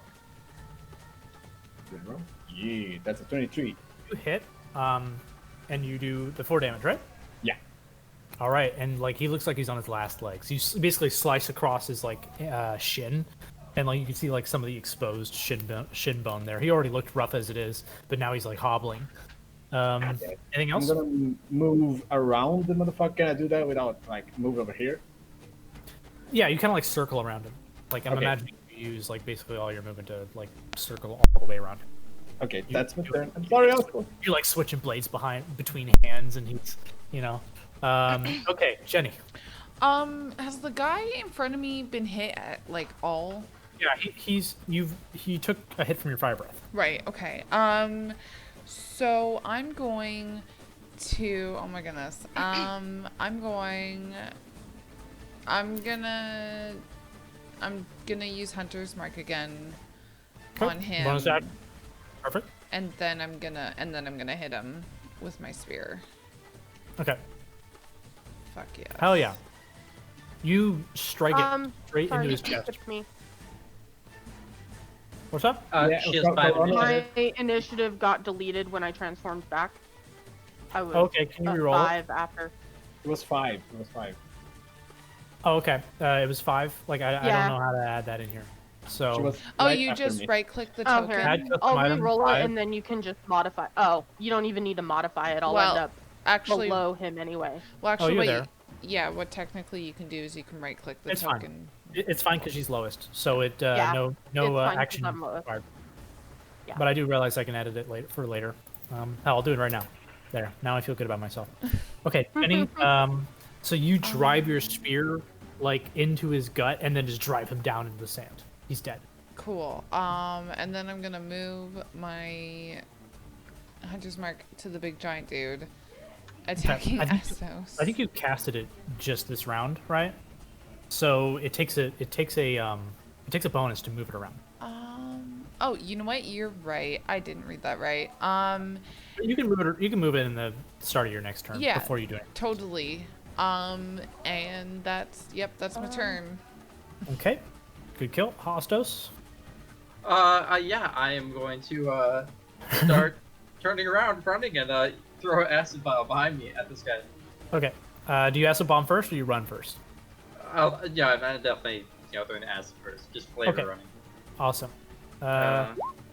Good roll. Yeah, that's a 23. You hit, and you do the 4 damage, right? Yeah. All right, and like he looks like he's on his last legs. You basically slice across his like shin, and like you can see like some of the exposed shin bone there. He already looked rough as it is, but now he's like hobbling. Okay. Anything I'm else? gonna move around the motherfucker. Can I do that without like move over here? Yeah, you kind of like circle around him. Like I'm Okay. imagining you use like basically all your movement to like circle all the way around him. Okay, that's my turn. I'm sorry, Oscar. You're like switching blades between hands, and he's, you know. Okay, Jenny. Has the guy in front of me been hit at like all? Yeah, he took a hit from your fire breath. Right. Okay. So I'm going to. Oh my goodness. I'm gonna use Hunter's Mark again on him. Bonus action. Perfect. And then I'm gonna hit him with my spear. Okay. Fuck yeah. Hell yeah. You strike it straight sorry, into his you chest. skipped me. What's up? Yeah, She has go 5 on. initiative. My initiative got deleted when I transformed back. I was Okay, can you reroll it? 5 after. It was 5. It was 5. Oh, okay. It was 5. Like I Yeah. don't know how to add that in here. So She was Oh, right you after just me. right click the Oh, token. here. Add custom I'll item, re-roll it 5. and then you can just modify. Oh, you don't even need to modify it. I'll Well, end up Actually, below him anyway. actually, you're what there. yeah, what technically you can do is you can right click the It's fine. token. It's fine because she's lowest. So it Yeah, no it's fine 'cause action I'm lowest. required. Yeah. But I do realize I can edit it for later. Hell, I'll do it right now. There. Now I feel good about myself. Okay, Jenny. So you drive your spear like into his gut and then just drive him down into the sand. He's dead. Cool. And then I'm gonna move my Hunter's Mark to the big giant dude attacking I think- Essos. I think you casted it just this round, right? So it takes a bonus to move it around. Oh, you know what? You're right. I didn't read that right. You can move it in the start of your next turn Yeah. before you do it. Totally. And that's my turn. Okay. Good kill. Hostos. Yeah, I am going to start turning around, running, and throw an acid vial behind me at this guy. Okay. Do you acid bomb first or you run first? Yeah, I'm definitely throwing acid first, just flavor Okay. running. Awesome.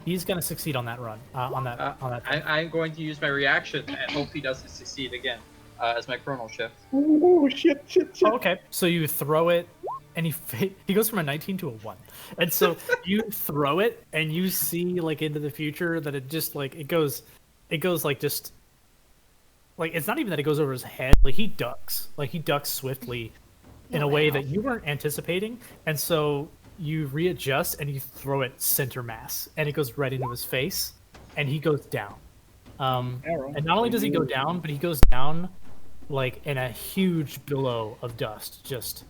He's gonna succeed on that run. On that. Thing. I'm going to use my reaction and hope he doesn't succeed again as my chronal shift. Oh shit! Oh, okay. So you throw it, and he goes from a 19 to a 1, and so you throw it, and you see like into the future that it just like it goes like just like it's not even that it goes over his head. Like he ducks swiftly in a way that you weren't anticipating, and so you readjust and you throw it center mass, and it goes right into his face, and he goes down. And not only does he go down, but he goes down like in a huge billow of dust, just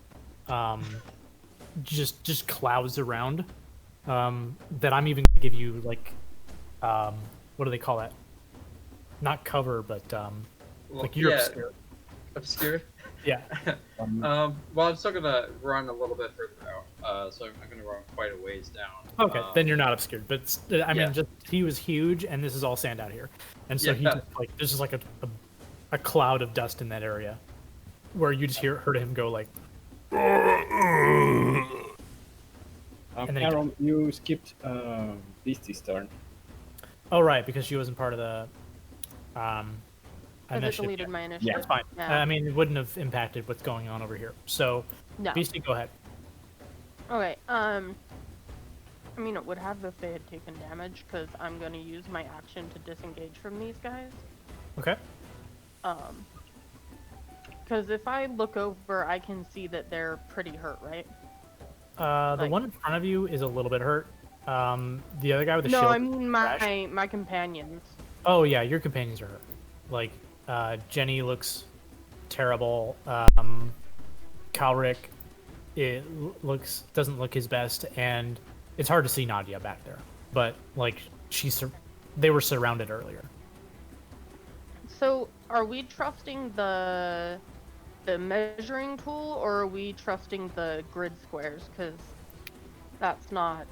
clouds around. That I'm even gonna give you like, what do they call that? Not cover, but like you're obscured. Obscured. Yeah. Well, I'm still gonna run a little bit further out, so I'm gonna run quite a ways down. Okay, then you're not obscured, but I mean, Yeah. just he was huge, and this is all sand out here, and so Yeah, he just like there's just like a cloud of dust in that area, where you just heard him go like, and then he Aaron, you skipped Beastie's turn. oh right, because she wasn't part of the Because it initiative. deleted my Yeah. initiative. That's fine. Yeah. I mean, it wouldn't have impacted what's going on over here. So, No. Beastie, go ahead. Okay, I mean, it would have if they had taken damage, because I'm going to use my action to disengage from these guys. Okay. Because if I look over, I can see that they're pretty hurt, right? The one in front of you is a little bit hurt. The other guy with the shield. No, I mean crashed. my companions. Oh yeah, your companions are hurt. Like, Jenny looks terrible. Kalric, doesn't look his best, and it's hard to see Nadia back there. But like, they were surrounded earlier. So, are we trusting the measuring tool, or are we trusting the grid squares? Because that's not,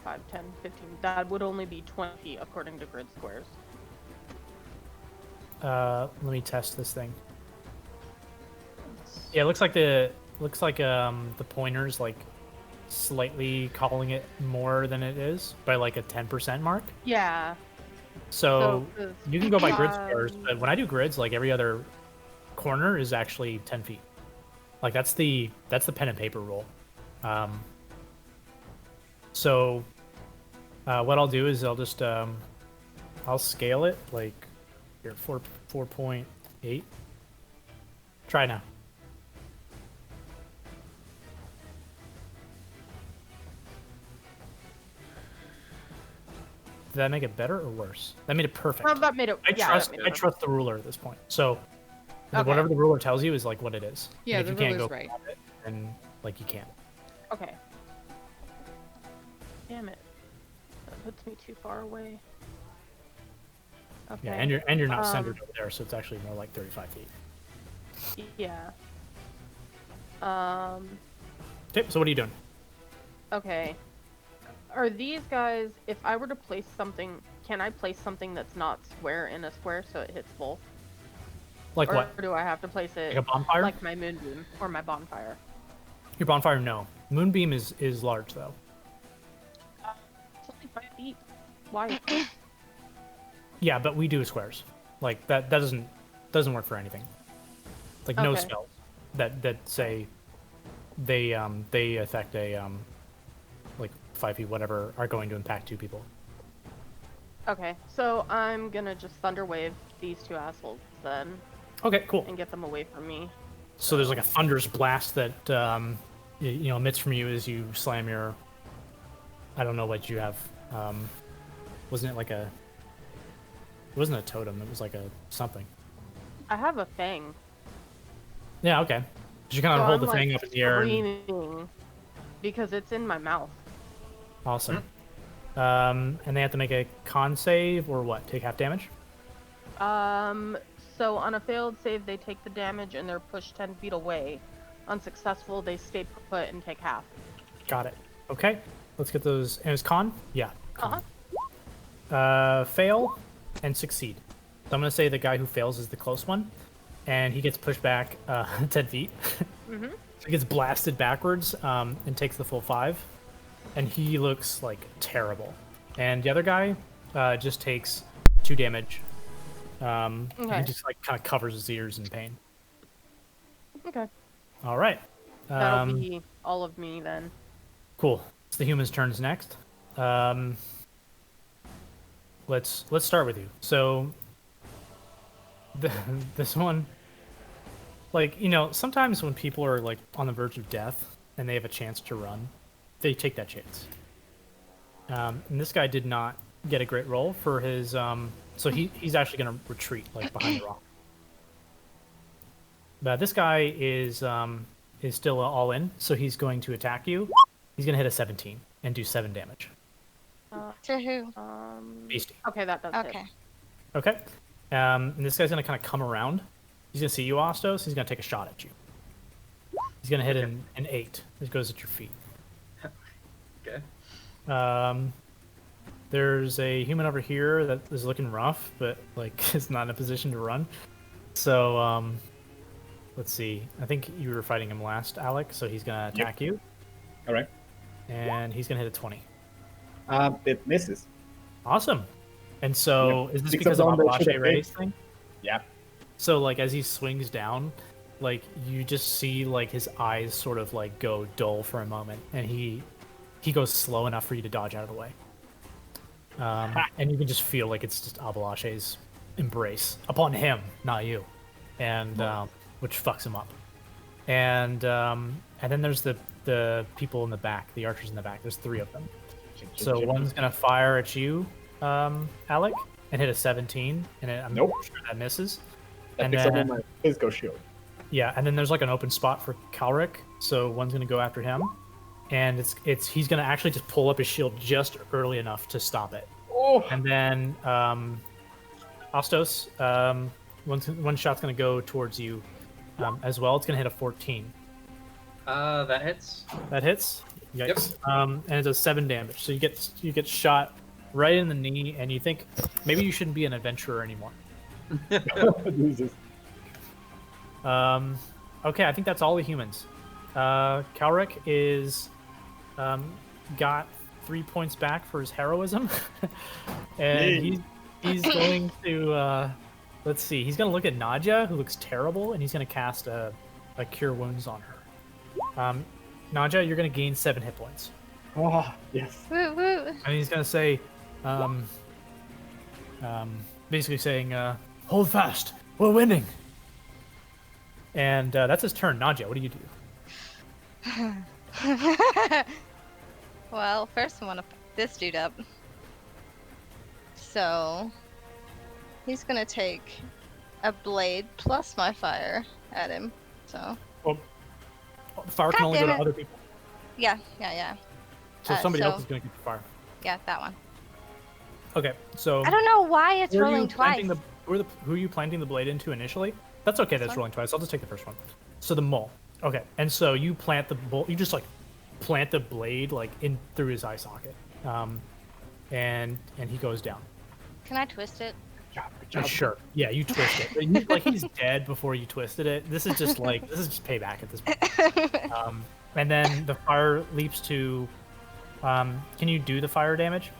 5, 10, 15. That would only be 20 according to grid squares. Let me test this thing. Yeah, it looks like the pointer's like slightly calling it more than it is by like a 10% mark. Yeah. So 'cause you can go by grid squares, but when I do grids, like every other corner is actually 10 feet. Like that's the pen and paper rule. So what I'll do is I'll just I'll scale it like here 4.8. Try now. Did that make it better or worse? That made it perfect. Oh, that made it. I trust the ruler at this point. So Okay. whatever the ruler tells you is like what it is. Yeah, And the if you can't ruler's go right. beyond it, then like you can't. Okay. Damn it. That puts me too far away. Okay. Yeah, and you're not centered over there, so it's actually more like 35 feet. Yeah. Okay, so what are you doing? Okay. Are these guys, if I were to place something, can I place something that's not square in a square so it hits both? Like or what? do I have to place it Like a bonfire? like my moonbeam or my bonfire? Your bonfire, no. Moonbeam is large though. It's only 5 feet. Why? Yeah, but we do squares. Like that doesn't work for anything. Like no Okay. spells that say they affect a like 5 feet whatever are going to impact 2 people. Okay, so I'm gonna just thunder wave these two assholes then Okay, cool. and get them away from me. So there's like a thunderous blast that emits from you as you slam your. I don't know what you have. Wasn't it like a? It wasn't a totem. It was like a something. I have a fang. Yeah. Okay. You kind of So hold I'm, the thing like, up in the air. And, screaming because it's in my mouth. awesome. And they have to make a con save or what? Take half damage. So on a failed save, they take the damage and they're pushed 10 feet away. Unsuccessful, they stay put and take half. Got it. Okay. let's get those. And it's con? Yeah. Con. Uh-huh. Fail and succeed. So I'm gonna say the guy who fails is the close one, and he gets pushed back 10 feet. Mm-hmm. So he gets blasted backwards and takes the full 5, and he looks like terrible. And the other guy just takes 2 damage. And he Okay. just like kind of covers his ears in pain. Okay. All right. That'll be all of me then. Cool. It's the humans' turns next. Let's start with you. So this one, like, you know, sometimes when people are like on the verge of death and they have a chance to run, they take that chance. And this guy did not get a great roll for his. So he's actually going to retreat like behind the rock. But this guy is still all in, so he's going to attack you. He's going to hit a 17 and do 7 damage. To who? Beastie. Okay, that does hit. Okay. Okay. And this guy's going to kind of come around. He's going to see you, Ostos. He's going to take a shot at you. He's going to hit an 8. This goes at your feet. Okay. There's a human over here that is looking rough, but like is not in a position to run. So let's see. I think you were fighting him last, Alec. So he's gonna attack you, All right. and he's gonna hit a 20. It misses. Awesome. And so Yeah. is this Because because of on the Abache should have Ray's hit. thing? Yeah. So like as he swings down, like you just see like his eyes sort of like go dull for a moment, and he goes slow enough for you to dodge out of the way. And you can just feel like it's just Abalache's embrace upon him, not you, and which fucks him up. And then there's the people in the back, the archers in the back. There's 3 of them. So one's gonna fire at you, Alec, and hit a 17, and I'm Nope. sure that misses. That And picks up then- on my physical shield. Yeah, and then there's like an open spot for Kalric, so one's gonna go after him, and he's gonna actually just pull up his shield just early enough to stop it. Oh. And then Ostos, one shot's gonna go towards you as well. It's gonna hit a 14. That hits. That hits. Yikes. And it does 7 damage. So you get shot right in the knee, and you think maybe you shouldn't be an adventurer anymore. Jesus. Okay, I think that's all the humans. Kalric is got 3 points back for his heroism, and Yay. he's going to let's see. He's going to look at Nadja, who looks terrible, and he's going to cast a cure wounds on her. Nadja, you're going to gain 7 hit points, Oh, yes. Woo woo. and he's going to say, basically saying, "Hold fast, we're winning." And that's his turn. Nadja, what do you do? Well, first I want to pick this dude up. So he's gonna take a blade plus my fire at him. So Fire can God only go damn to it. other people, yeah. so somebody so- else is going to get the fire. Yeah, that one. Okay, so I don't know why it's who are rolling you twice. planting who are you planting the blade into initially? That's okay. That's one? rolling twice. I'll just take the first one. So the mole. Okay, and so you plant the you just like plant the blade like in through his eye socket, and he goes down. Can I twist it? Good job. Sure. Yeah, you twist it. Like he's dead before you twisted it. This is just payback at this point. And then the fire leaps to. Can you do the fire damage?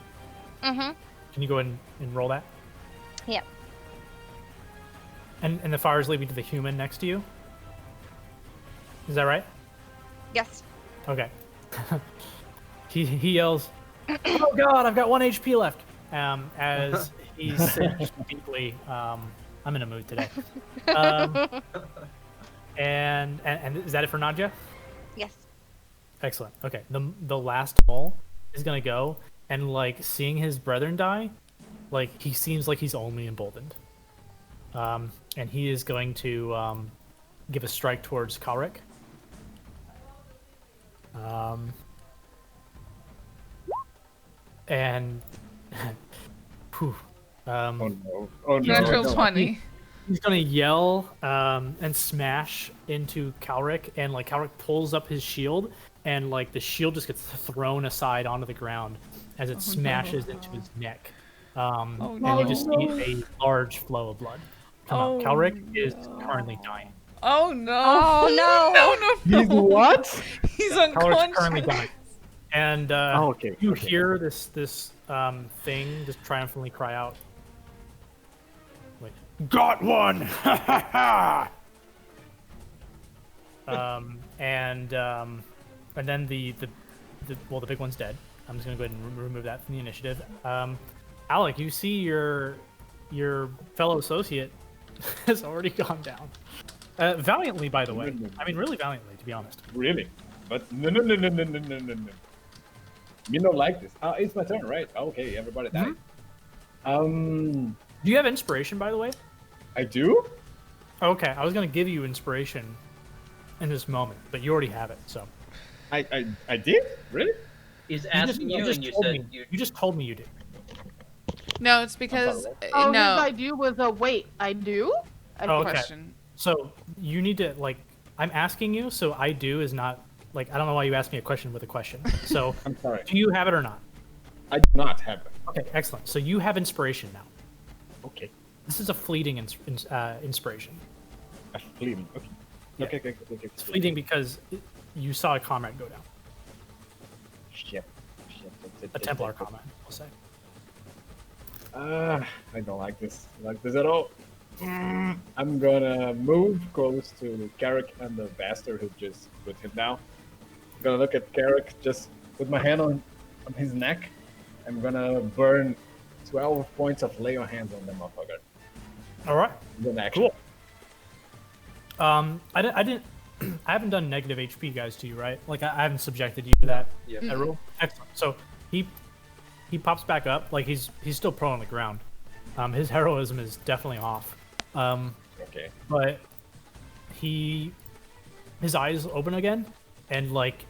Mm-hmm. Can you go ahead and roll that? Yep. And the fire is leaping to the human next to you. Is that right? Yes. Okay. he yells, "Oh God, I've got 1 HP left!" As he's singed deeply. I'm in a mood today. And is that it for Nadja? Yes. Excellent. Okay. The last mole is gonna go, and like seeing his brethren die, like he seems like he's only emboldened. And he is going to give a strike towards Kalric. And whew, Oh no. Oh no. Natural no. 20. he's gonna yell and smash into Calric, and like Calric pulls up his shield, and like the shield just gets thrown aside onto the ground as it smashes into his neck. And you just see a large flow of blood come out. Calric is currently dying. Oh no! Oh no! No! He's what? He's Calric's currently unconscious. dying. And Okay. you okay. hear this thing just triumphantly cry out, like, Got one! Ha ha ha! and then the big one's dead. I'm just gonna go ahead and remove that from the initiative. Alec, you see your fellow associate has already gone down. Valiantly, by the way. I mean, really valiantly, to be honest. Really? But no. You don't like this. It's my turn, right? Okay, everybody died. Do you have inspiration, by the way? I do? Okay, I was gonna give you inspiration in this moment, but you already have it. So I did? Really? He's asking you, and you said you. You just told me you did. No, it's because Oh, no. his I do was a wait. I do. Oh, okay. Question. So you need to like. I'm asking you, so I do is not like I don't know why you asked me a question with a question. So I'm sorry. do you have it or not? I do not have it. Okay, excellent. So you have inspiration now. Okay. This is a fleeting inspiration. A fleeting. Okay. Yeah. Okay. It's fleeting because you saw a comrade go down. Shit. A Templar comrade, we'll say. I don't like this. At all. I'm gonna move close to Carrick and the bastard who just put him down. I'm gonna look at Carrick, just put my hand on his neck. I'm gonna burn 12 points of lay on hands on the motherfucker. All right. Then action. Cool. I didn't. I haven't done negative HP, guys, to you, right? Like I haven't subjected you to that. Yeah. That rule. Excellent. So he pops back up. Like he's still prone on the ground. His heroism is definitely off. Okay. But his eyes open again, and like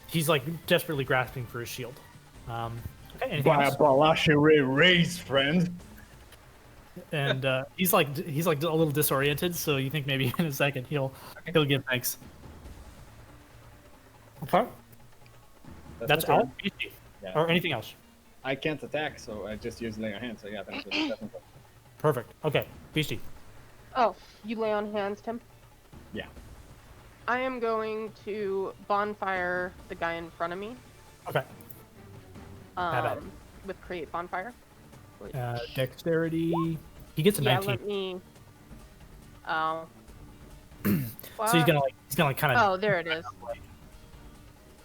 he's like desperately grasping for his shield. Okay. Anything By else? a Balashere race, friend. And he's like a little disoriented, so you think maybe in a second he'll give thanks. Okay. That's my all. turn. Beastie. Yeah. Or anything else? I can't attack, so I just use lay on hands. So yeah, that's definitely. Perfect. Okay, Beastie. Oh, you lay on hands, Tim. Yeah. I am going to bonfire the guy in front of me. Okay. Have at it. With create bonfire. Dexterity. He gets a Yeah, 19. let me. Oh. So he's gonna kind of. Oh, there it is.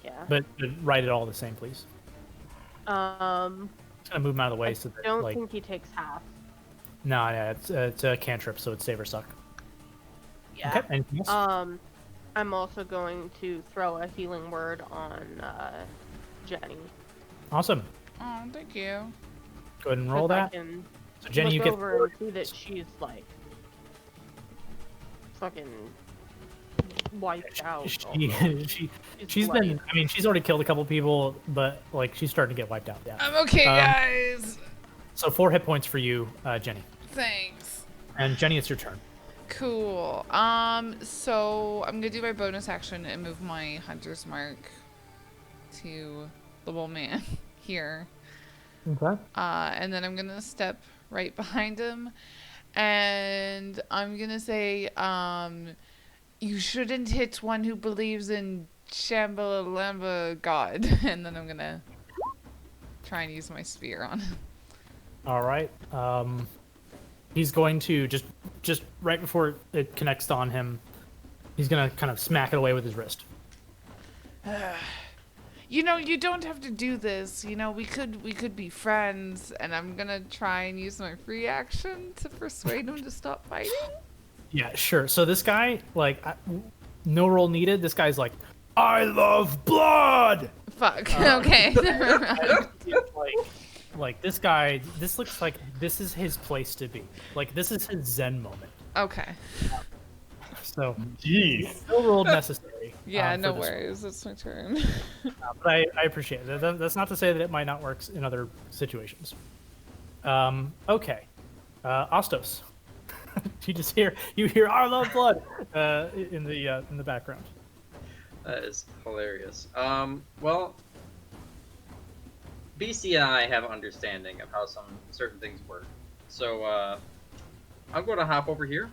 Yeah. But write it all the same, please. Um. Just gonna move him out of the way I so that don't like. think he takes half. No, yeah, it's a cantrip, so it's save or suck. Yeah. Okay. Anything else? I'm also going to throw a healing word on Jenny. Awesome. Oh, thank you. Go ahead and roll 'Cause I that. can So Jenny, you look get. over and see that she's like fucking wiped out. She's bloody. been. I mean, she's already killed a couple people, but like she's starting to get wiped out. Yeah. I'm okay, guys. So 4 hit points for you, Jenny. Thanks. And Jenny, it's your turn. Cool. So I'm gonna do my bonus action and move my hunter's mark to the little man here. Okay. And then I'm gonna step right behind him, and I'm gonna say, you shouldn't hit one who believes in Shambhala Lamba God. And then I'm gonna try and use my spear on him. All right. He's going to just right before it connects on him, he's gonna kind of smack it away with his wrist. You know, you don't have to do this. You know, we could be friends, and I'm gonna try and use my free action to persuade him to stop fighting. Yeah, sure. So this guy, like, no roll needed. This guy's like, I love blood. Fuck. Okay. Like this guy. This looks like this is his place to be. Like this is his Zen moment. Okay. So, Jeez. no roll necessary. Yeah, for no this worries. It's my turn. But I appreciate it. That's not to say that it might not work in other situations. Okay. Ostos. you hear our love blood in the background. That is hilarious. Well, BC and I have an understanding of how some certain things work. So, I'm going to hop over here,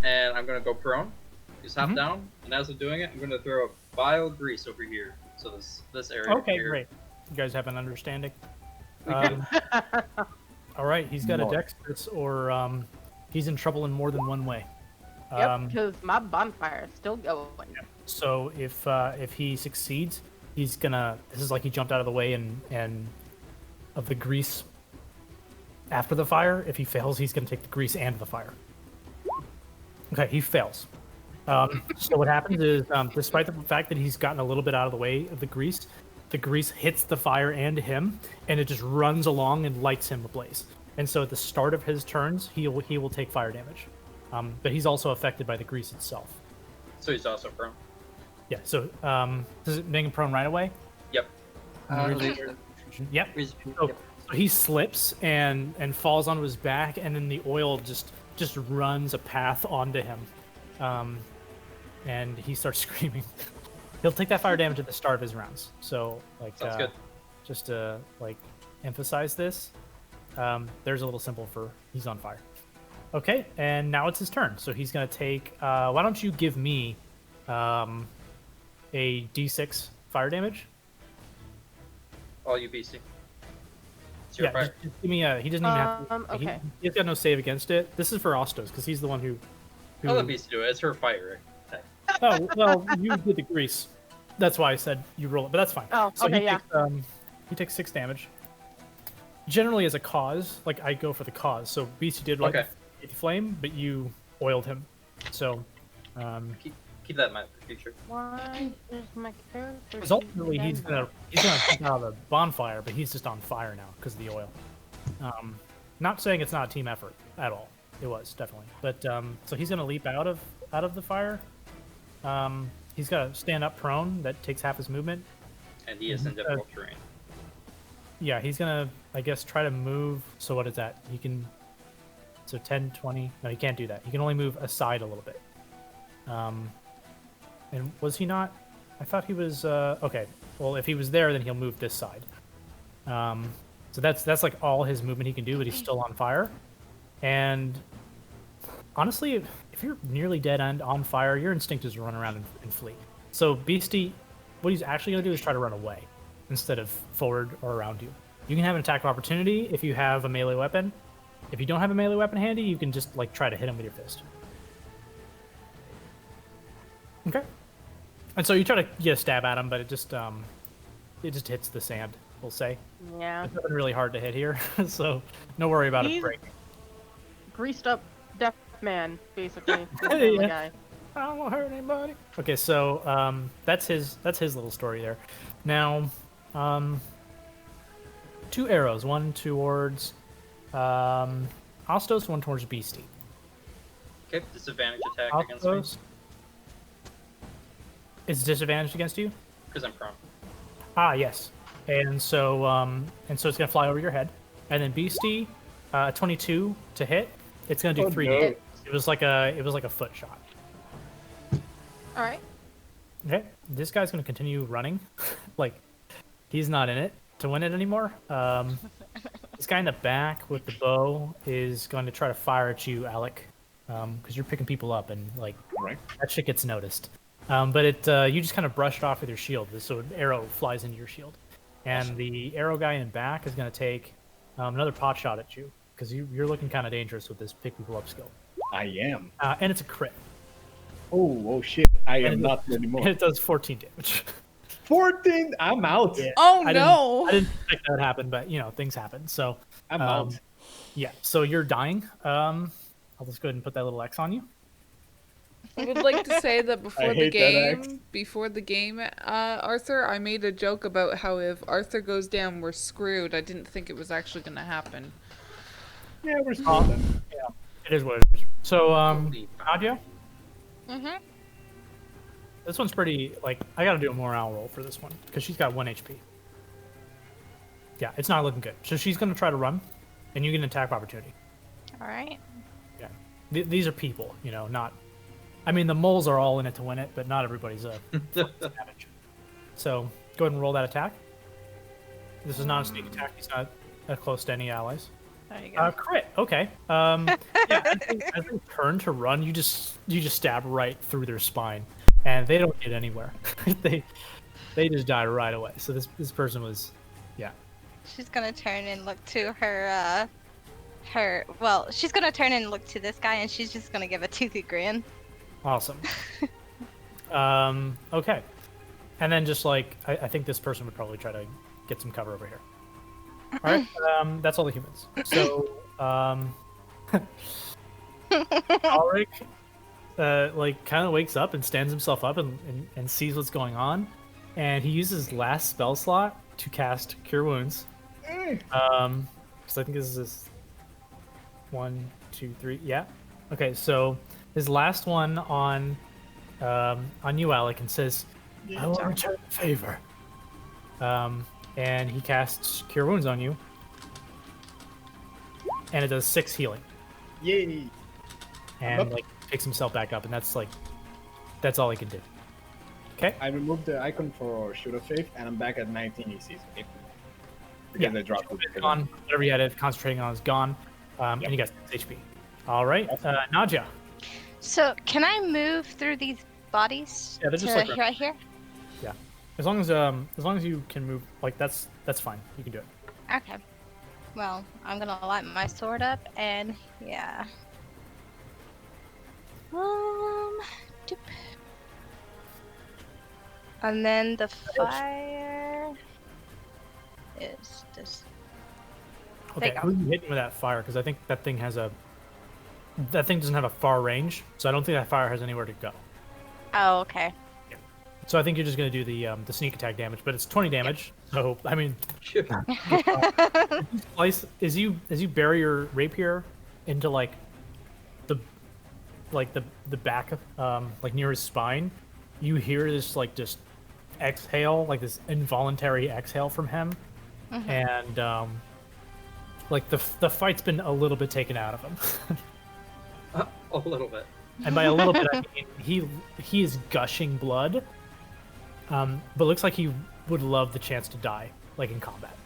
and I'm going to go prone. Just hop down, and as I'm doing it, I'm going to throw a vial of grease over here. So this area. Okay, here. great. You guys have an understanding. We do. All right, he's got a Nice. dexterous, or he's in trouble in more than one way. Yep, because my bonfire is still going. So if he succeeds, he's gonna. This is like he jumped out of the way and of the grease after the fire. If he fails, he's gonna take the grease and the fire. Okay, he fails. So what happens is, despite the fact that he's gotten a little bit out of the way of the grease hits the fire and him, and it just runs along and lights him ablaze. And so at the start of his turns, he will take fire damage, but he's also affected by the grease itself. So he's also prone. Yeah. So does it make him prone right away? Yep. Yep. So he slips and falls onto his back, and then the oil just runs a path onto him, and he starts screaming. He'll take that fire damage at the start of his rounds. So like, Sounds good. just to like emphasize this, there's a little symbol for he's on fire. Okay, and now it's his turn. So he's gonna take. Why don't you give me a d6 fire damage? All you BC. It's your Yeah, fire. just give me a. He doesn't even have. To, Okay. he's got no save against it. This is for Ostos because he's the one who. I'll let BC do it. It's her fire. Okay. Oh well, you did the grease. That's why I said you roll it, but that's fine. Oh, so okay, he yeah. takes, he takes 6 damage. Generally, as a cause, like I go for the cause. So BC did like Okay. the flame, but you oiled him. So Keep that in mind for future. Why is my character? because ultimately he's gonna come out of the bonfire, but he's just on fire now because of the oil. Not saying it's not a team effort at all. It was definitely, but so he's gonna leap out of the fire. He's got to stand up prone. That takes half his movement. And he is in difficult terrain. Yeah, he's gonna, I guess, try to move. So what is that? He can. So 10, 20. No, he can't do that. He can only move aside a little bit. And was he not? I thought he was. Okay. Well, if he was there, then he'll move this side. So that's like all his movement he can do, but he's still on fire. And honestly, if you're nearly dead and on fire, your instinct is to run around and flee. So Beastie, what he's actually going to do is try to run away instead of forward or around you. You can have an attack of opportunity if you have a melee weapon. If you don't have a melee weapon handy, you can just like try to hit him with your fist. Okay. And so you try to get a stab at him, but it just hits the sand, we'll say. Yeah. It's nothing really hard to hit here, so no worry about it He's- breaking. Greased up deaf man, basically. Yeah. Guy. I don't want to hurt anybody. Okay, so that's his little story there. Now, 2 arrows, one towards Ostos, one towards Beastie. Okay, disadvantage attack against me. Ostos is disadvantaged against you? Because I'm prone. Ah, yes. And so it's gonna fly over your head, and then Beastie, 22 to hit. It's gonna do 3 no. damage. It was like a foot shot. All right. Okay, this guy's gonna continue running, like he's not in it to win it anymore. This guy in the back with the bow is going to try to fire at you, Alec, because you're picking people up and like Right. that shit gets noticed. But you just kind of brushed off with your shield, so an arrow flies into your shield, and the arrow guy in back is gonna take another pot shot at you because you're looking kind of dangerous with this pick people up skill, I am. and it's a crit, Oh shit. I am And- not anymore. and it does 14 damage. 14? I'm out. Yeah. Oh I no! didn't expect that would happen, but things happen. So I'm out. yeah, so you're dying. I'll just go ahead and put that little X on you. I would like to say that before the hate that game, Arthur, I made a joke about how if Arthur goes down, we're screwed. I didn't think it was actually going to happen. Yeah, we're still done. It is what it is. So Holy Nadia, Mhm. this one's pretty like I got to do a morale roll for this one because she's got 1 HP. Yeah, it's not looking good. So she's going to try to run, and you get an attack of opportunity. All right. these are people, you know, not. I mean, the moles are all in it to win it, but not everybody's a savage. So go ahead and roll that attack. This is not a sneak attack. He's not close to any allies. There you go. Crit. Okay. Yeah. As they turn to run, you just stab right through their spine, and they don't get anywhere. they just die right away. So this person was, yeah. She's gonna turn and look to she's gonna turn and look to this guy, and she's just gonna give a toothy grin. Awesome. Okay. And then just like I think this person would probably try to get some cover over here. All right. That's all the humans. So Ulrich like kind of wakes up and stands himself up and sees what's going on, and he uses his last spell slot to cast Cure Wounds. Because I think this is his 1, 2, 3. Yeah. Okay. So his last one on you, Alec, and says, "I will return the favor." And he casts Cure Wounds on you, and it does 6 healing. Yay! And like picks himself back up, and that's all he can do. Okay. I removed the icon for Shoot of Faith, and I'm back at 19 ECs. Okay? Because I dropped it. Gone. Whatever you had concentrating on is gone, and you got 6 HP. All right, Nadja. So can I move through these bodies? Yeah, they're just to like right here. Yeah, as long as you can move, like that's fine. You can do it. Okay. Well, I'm gonna light my sword up, and yeah. Doop. And then the fire is this. Okay, who are you hitting with that fire? Because I think that thing doesn't have a far range, so I don't think that fire has anywhere to go. Oh, okay. So I think you're just gonna do the sneak attack damage, but it's 20 damage. So I mean, slice as you bury your rapier into like the back like near his spine, you hear this like just exhale, like this involuntary exhale from him, and like the fight's been a little bit taken out of him. A little bit. And by a little bit, I mean he is gushing blood, but looks like he would love the chance to die, like in combat.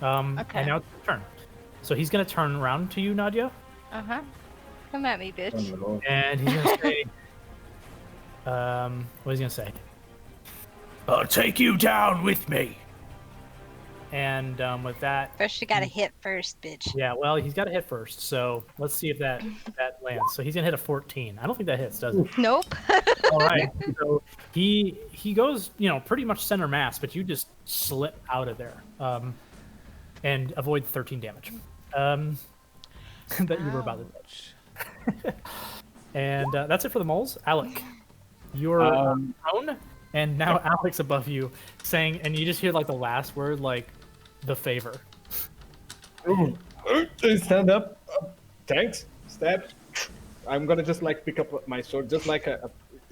Okay. And now it's your turn. So he's gonna turn around to you, Nadia, Come at me, bitch. and he's gonna say, what is he gonna say? I'll take you down with me. And with that, First, you gotta hit first, bitch. yeah, well, he's got to hit first. So let's see if that lands. So he's gonna hit a 14. I don't think that hits, does it? Nope. All right. So he goes, pretty much center mass, but you just slip out of there, and avoid 13 damage. That you were about to touch. And that's it for the moles. Alec, you're prone, and now Alec's above you, saying, and you just hear like the last word, like the favor. Stand up. Thanks. Stab. I'm gonna just like pick up my sword, just like a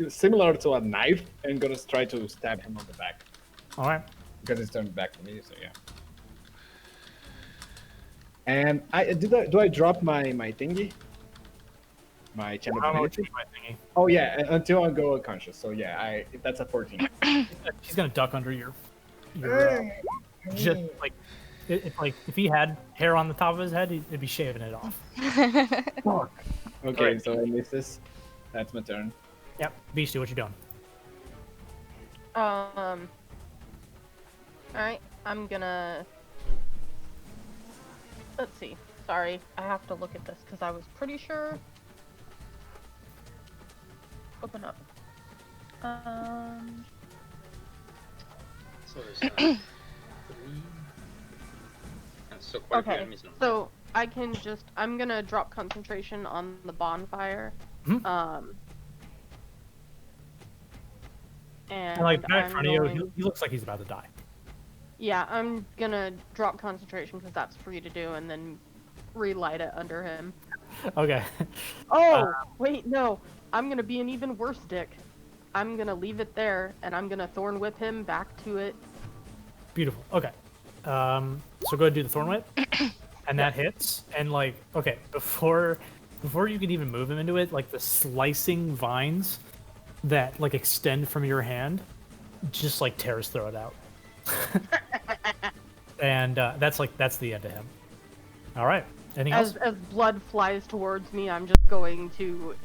similar to a knife, and gonna try to stab him on the back. All right. Because it's turned back to me, so yeah. And do I drop my thingy? My channel I don't know ability? what my thingy. Oh yeah, until I go unconscious. So yeah, that's a 14. He's gonna duck under your just like it's like if he had hair on the top of his head, he'd be shaving it off. Fuck. Okay, Alright. so I miss this. That's my turn. Yep. Beastie, what you doing? Alright, I'm gonna... Let's see. Sorry, I have to look at this because I was pretty sure... Open up. So there's 3. And still quite a few Okay, enemies in the so I can just... I'm gonna drop concentration on the bonfire. Mhm. And Like right in I'm front of you, going- he looks like he's about to die. Yeah, I'm gonna drop concentration because that's free to do, and then relight it under him. Okay. Oh, wait, no. I'm gonna be an even worse dick. I'm gonna leave it there, and I'm gonna thorn whip him back to it. Beautiful. Okay. So go ahead and do the thorn whip, and that hits. And like, okay, before before you can even move him into it, like the slicing vines that like extend from your hand just like tear his throat out. And that's the end of him. All right. Anything else? As blood flies towards me, I'm just going to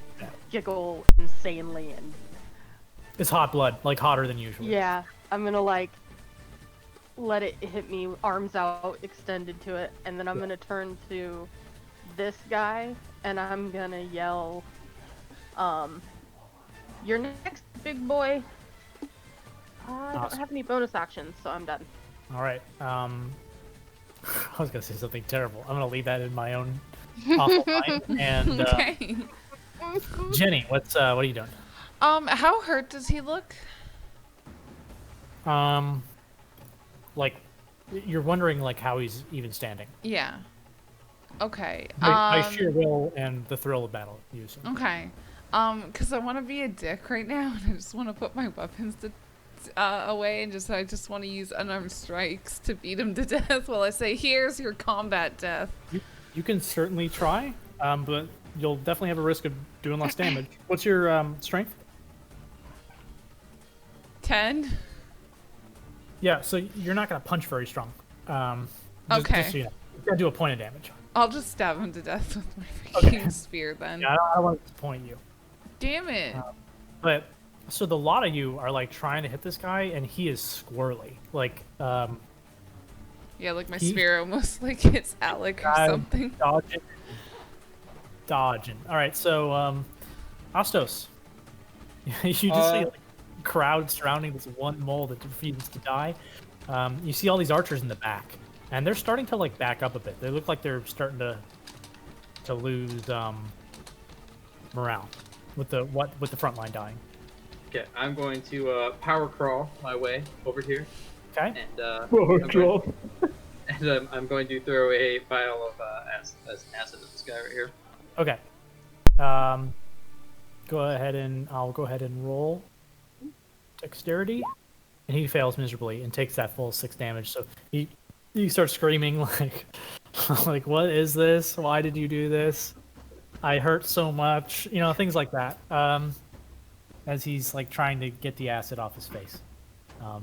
giggle insanely and It's hot blood, like hotter than usual. yeah, I'm gonna like let it hit me, arms out, extended to it, and then I'm gonna turn to this guy and I'm gonna yell, "You're next, big boy." I don't Awesome. have any bonus actions, so I'm done. All right. I was gonna say something terrible. I'm gonna leave that in my own awful mind. And Okay. Jenny, what are you doing? How hurt does he look? Like, you're wondering like how he's even standing. Yeah. Okay. By sheer will and the thrill of battle. Use. Okay. Because I want to be a dick right now, and I just want to put my weapons away, and I just want to use unarmed strikes to beat him to death while I say, "Here's your combat death." You can certainly try, but you'll definitely have a risk of doing less damage. What's your strength? 10. Yeah, so you're not gonna punch very strong. Okay. Just so you know. You're gonna do a point of damage. I'll just stab him to death with my Okay. freaking spear then. Yeah, I don't want to disappoint you. Damn it. But so the lot of you are like trying to hit this guy, and he is squirrely. Like, Yeah, like my he- spear almost like hits Alec or I'm something. dodging. All right, so Astos, you just see like crowd surrounding this one mole that refuses to die. You see all these archers in the back, and they're starting to like back up a bit. They look like they're starting to lose morale with the front line dying. Okay, I'm going to power crawl my way over here, Okay. and I'm going to throw a vial of acid at this guy right here. Okay. I'll go ahead and roll dexterity, and he fails miserably and takes that full 6 damage. So he starts screaming like, like, what is this? Why did you do this? I hurt so much, things like that. As he's like trying to get the acid off his face. All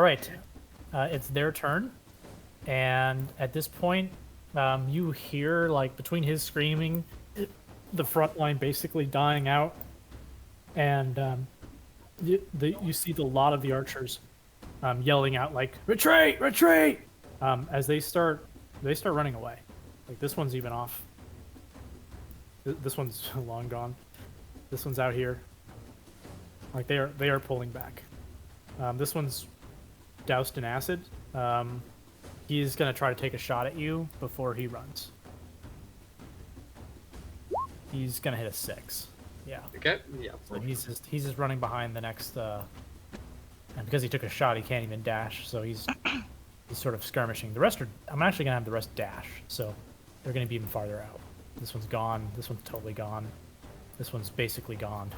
right, it's their turn, and at this point, you hear like between his screaming, the front line basically dying out, and you see the lot of the archers yelling out like retreat, retreat, as they start running away. Like this one's even off. This one's long gone. This one's out here. Like they are pulling back. This one's doused in acid. He's gonna try to take a shot at you before he runs. He's gonna hit a 6. Yeah. Okay. Yeah. So he's just running behind the next. And because he took a shot, he can't even dash. So he's sort of skirmishing. The rest are. I'm actually gonna have the rest dash. So they're gonna be even farther out. This one's gone. This one's totally gone. This one's basically gone.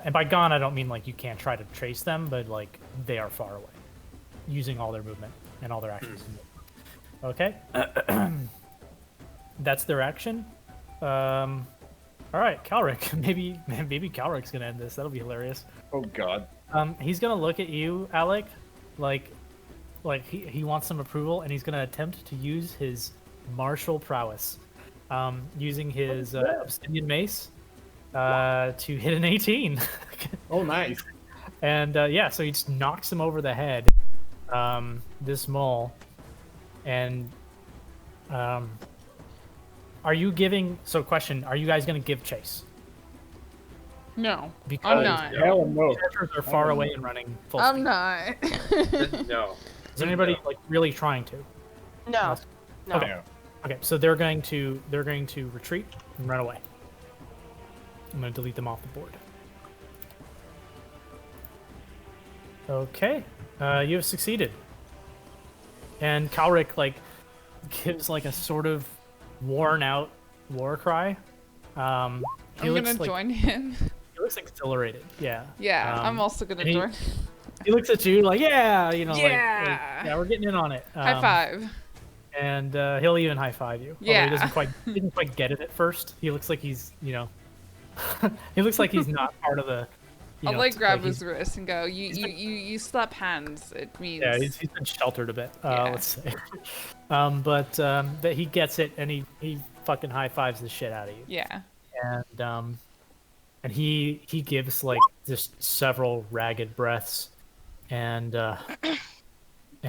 And by gone, I don't mean like you can't try to trace them, but like they are far away, using all their movement and all their actions. Okay, that's their action. All right, Calric. Maybe Calric's gonna end this. That'll be hilarious. Oh God. He's gonna look at you, Alec, like he wants some approval, and he's gonna attempt to use his martial prowess, using his obsidian mace. To hit an 18. Oh, nice. And yeah, so he just knocks him over the head, this mole. And are you giving? So, question: are you guys going to give chase? No, Because I'm not. Hell no. the characters are far away and running full I'm speed. not. No. Is anybody like really trying to? No. No. Okay. Okay, so they're going to retreat and run away. I'm going to delete them off the board. Okay, you have succeeded. And Calric like gives like a sort of worn out war cry. I'm gonna join him. He looks exhilarated. Yeah. Yeah, I'm also gonna and he- join. He looks at you like, yeah, Yeah. like, yeah, we're getting in on it. High five. and he'll even high five you. Although Yeah. he didn't quite get it at first. He looks like he's, he looks like he's not part of the, I'll like grab he's, his wrist and go, you slap hands. It means yeah, he's been sheltered a bit. Yeah. Let's say, but he gets it, and he fucking high fives the shit out of you. yeah. And he gives like just several ragged breaths, and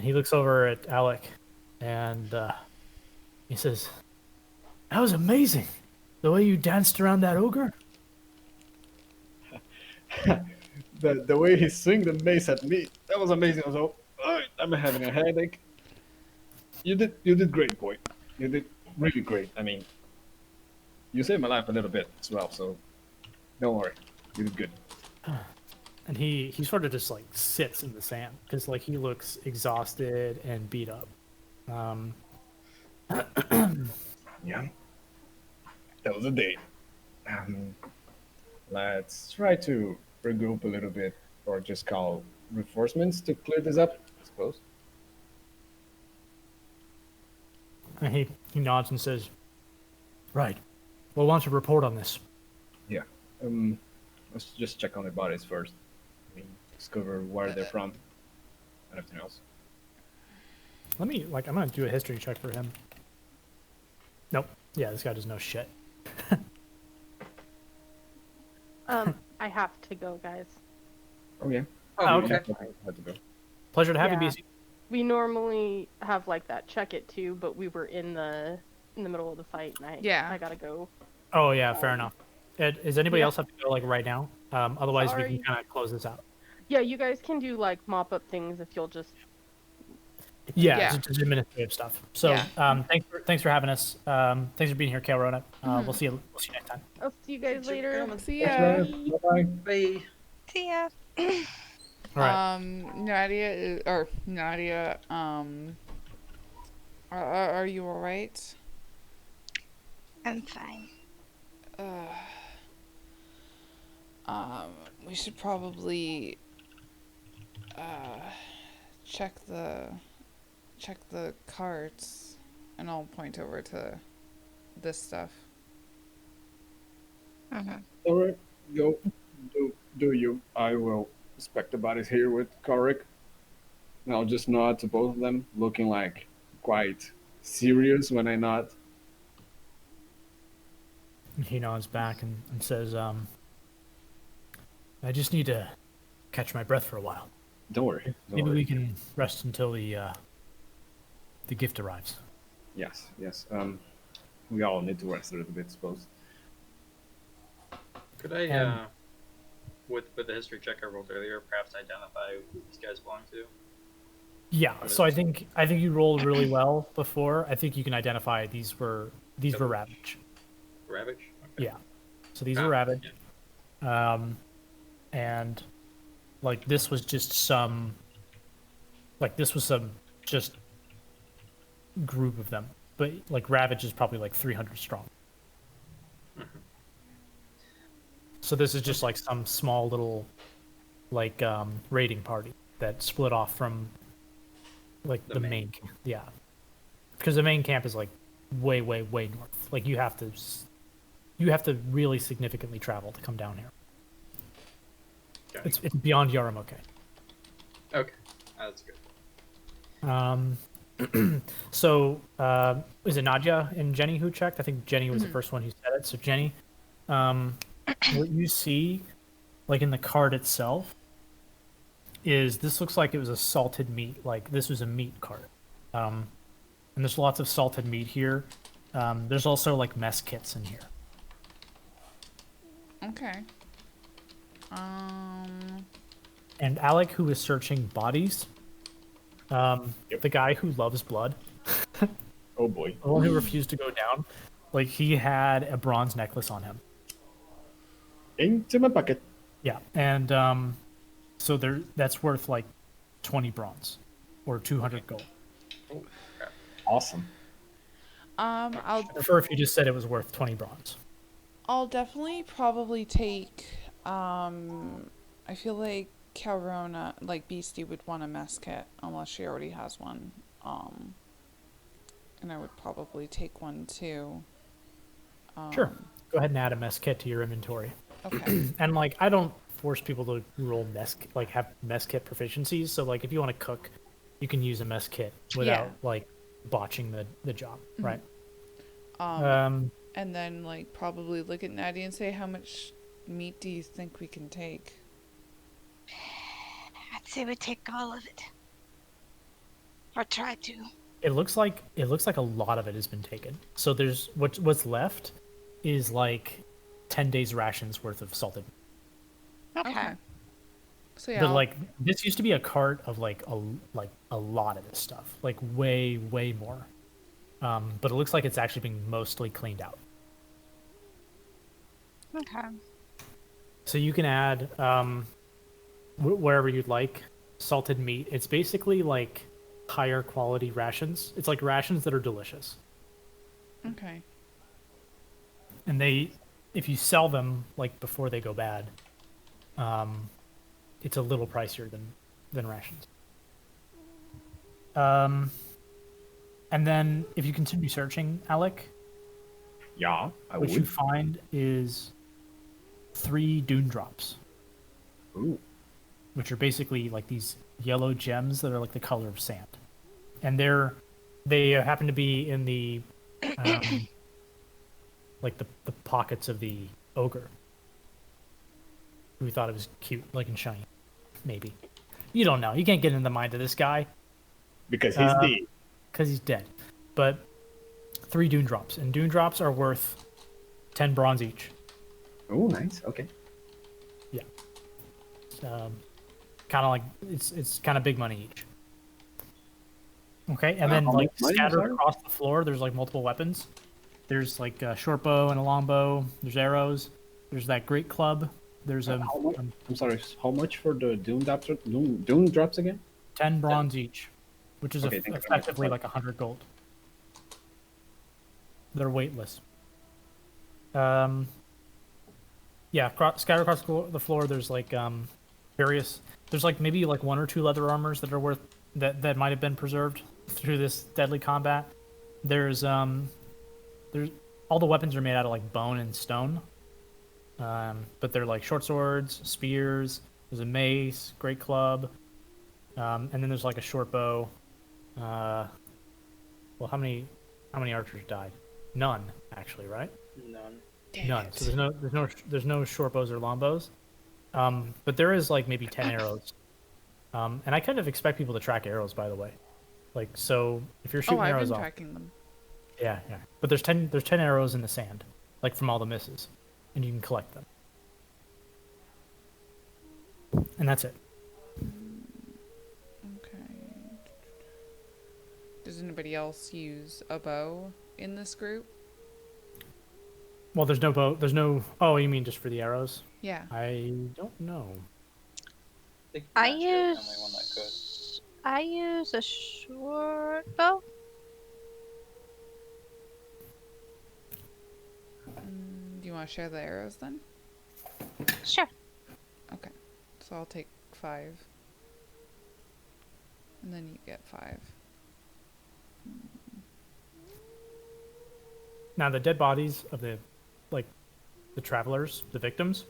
he looks over at Alec, and he says, "That was amazing, the way you danced around that ogre." The way he swung the mace at me, that was amazing. I was all, I'm having a headache. You did great, boy. You did really great. I mean, you saved my life a little bit as well, so don't worry. You did good. And he sort of just like sits in the sand because like he looks exhausted and beat up. Yeah. That was a day. Let's try to regroup a little bit, or just call reinforcements to clear this up, I suppose. And he nods and says, "Right. Well, why don't you report on this?" Yeah. Let's just check on the bodies first. I mean, discover where they're from and everything else. I'm gonna do a history check for him. Nope. Yeah, this guy doesn't know shit. I have to go, guys. Oh yeah. Oh, okay. Had to go. Pleasure to have you, Yeah. BC. We normally have like that check it too, but we were in the middle of the fight, and I gotta go. Oh yeah, fair enough. Does anybody yeah. else have to go like right now? Otherwise, we Sorry. can kind of close this out. Yeah, you guys can do like mop up things if you'll just. Yeah, Yeah. Just administrative stuff. So, Yeah. thanks for having us. Thanks for being here, Kalrona. We'll see you next time. I'll see you guys later. See Thanks, ya. man. Bye-bye. Bye. See ya. All right. Nadia, are you all right? I'm fine. We should probably check the carts, and I'll point over to this stuff. All right, go. Do you? I will inspect the bodies here with Korik. And I'll just nod to both of them, looking like quite serious when I nod. He nods back and says, "I just need to catch my breath for a while. Don't worry. Don't Maybe worry. we can rest until the gift arrives." Yes. We all need to rest a little bit, I suppose. Could I, Um, with the history check I rolled earlier, perhaps identify who these guys belong to? Yeah. So I think you rolled really well before. I think you can identify these were Ravage. Ravage? Okay. Yeah. So these are Ravage. Yeah. And like this was some just group of them. But like Ravage is probably like 300 strong. Mhm. So this is just like some small little like raiding party that split off from like the main camp. Yeah. Because the main camp is like way north. Like you have to really significantly travel to come down here. Gotcha. It's beyond Yaramoke. Okay. That's good. So is it Nadia and Jenny who checked? I think Jenny was the first one who said it. So Jenny, what you see, like in the cart itself, is this looks like it was a salted meat. Like this was a meat cart, and there's lots of salted meat here. There's also like mess kits in here. Okay. And Alec, who is searching bodies, the guy who loves blood, Oh boy. the one who refused to go down, like he had a bronze necklace on him. Into my pocket. Yeah, and so that's worth like 20 bronze or 200 gold. Oh, crap. Awesome. I'll I prefer if you just said it was worth 20 bronze. I'll definitely probably take. I feel like Calrona, like Beastie, would want a mess kit unless she already has one. And I would probably take one too. Sure. Go ahead and add a mess kit to your inventory. Okay. And like, I don't force people to roll have mess kit proficiencies. So like, if you want to cook, you can use a mess kit without like botching the job, right? And then like probably look at Natty and say, how much meat do you think we can take? I'd say we take all of it. Or try to. It looks like a lot of it has been taken. So there's what's left is like 10 days rations worth of salted. Okay. So yeah. But like this used to be a cart of like a lot of this stuff, like way more. But it looks like it's actually being mostly cleaned out. Okay. So you can add wherever you'd like salted meat. It's basically like higher quality rations. It's like rations that are delicious. Okay. And if you sell them like before they go bad, it's a little pricier than rations. And then if you continue searching, Alec, Yeah, what you find is 3 dune drops, Ooh. which are basically like these yellow gems that are like the color of sand, and they happen to be in the like the pockets of the ogre, who thought it was cute, like and shiny. Maybe you don't know. You can't get into the mind of this guy Because he's the... because he's dead. But 3 dune drops, and dune drops are worth 10 bronze each. Oh, nice. Okay. Yeah. Kind of like it's kind of big money each. Okay, and then How like much money, scattered sorry? across the floor, there's like multiple weapons. There's like a short bow and a long bow. There's arrows. There's that great club. There's a How much? I'm sorry. How much for the Doom drops again? 10 bronze each, which is Okay, thank you very much. effectively like 100 gold. They're weightless. Yeah, scattered across the floor. There's like various. There's like maybe like 1 or 2 leather armors that are worth that might have been preserved through this deadly combat. There's all the weapons are made out of like bone and stone. But they're like short swords, spears. There's a mace, great club, and then there's like a short bow. Well, how many archers died? None, actually, right? None. None. So there's no short bows or long bows. But there is like maybe 10 arrows. And I kind of expect people to track arrows, by the way. Like, so if you're shooting I've arrows been off, tracking them. yeah. But there's 10 arrows in the sand, like from all the misses, and you can collect them. And that's it. Okay. Does anybody else use a bow in this group? Well, there's no bow. There's no. Oh, you mean just for the arrows? Yeah. I don't know. think I Master is the only one that could. I use a short bow. Do you want to share the arrows then? Sure. Okay. So I'll take 5. And then you get 5. Now the dead bodies of the travelers, the victims,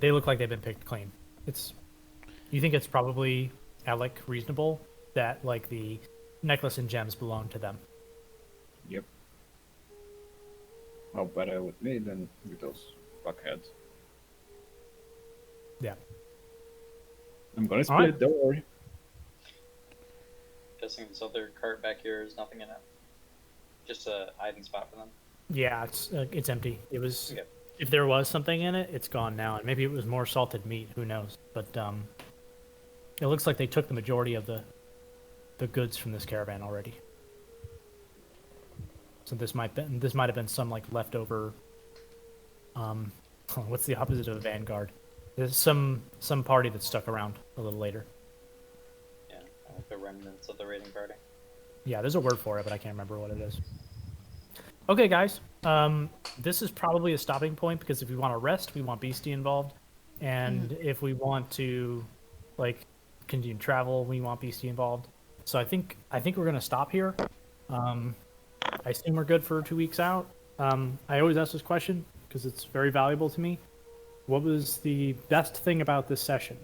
they look like they've been picked clean. You think it's probably, Alec, reasonable that like the necklace and gems belong to them. Yep. Oh, better with me than with those fuckheads. Yeah. I'm gonna split. Alright. Don't worry. Guessing this other cart back here is nothing in it. Just a hiding spot for them. Yeah, it's empty. It was. Okay. If there was something in it, it's gone now, and maybe it was more salted meat. Who knows? But it looks like they took the majority of the goods from this caravan already. So this might have been some like leftover. What's the opposite of a vanguard? There's some party that stuck around a little later. Yeah, like the remnants of the raiding party. Yeah, there's a word for it, but I can't remember what it is. Okay, guys. This is probably a stopping point because if we want to rest, we want Beastie involved, and if we want to, like, continue travel, we want Beastie involved. So I think we're gonna stop here. I assume we're good for 2 weeks out. I always ask this question because it's very valuable to me. What was the best thing about this session?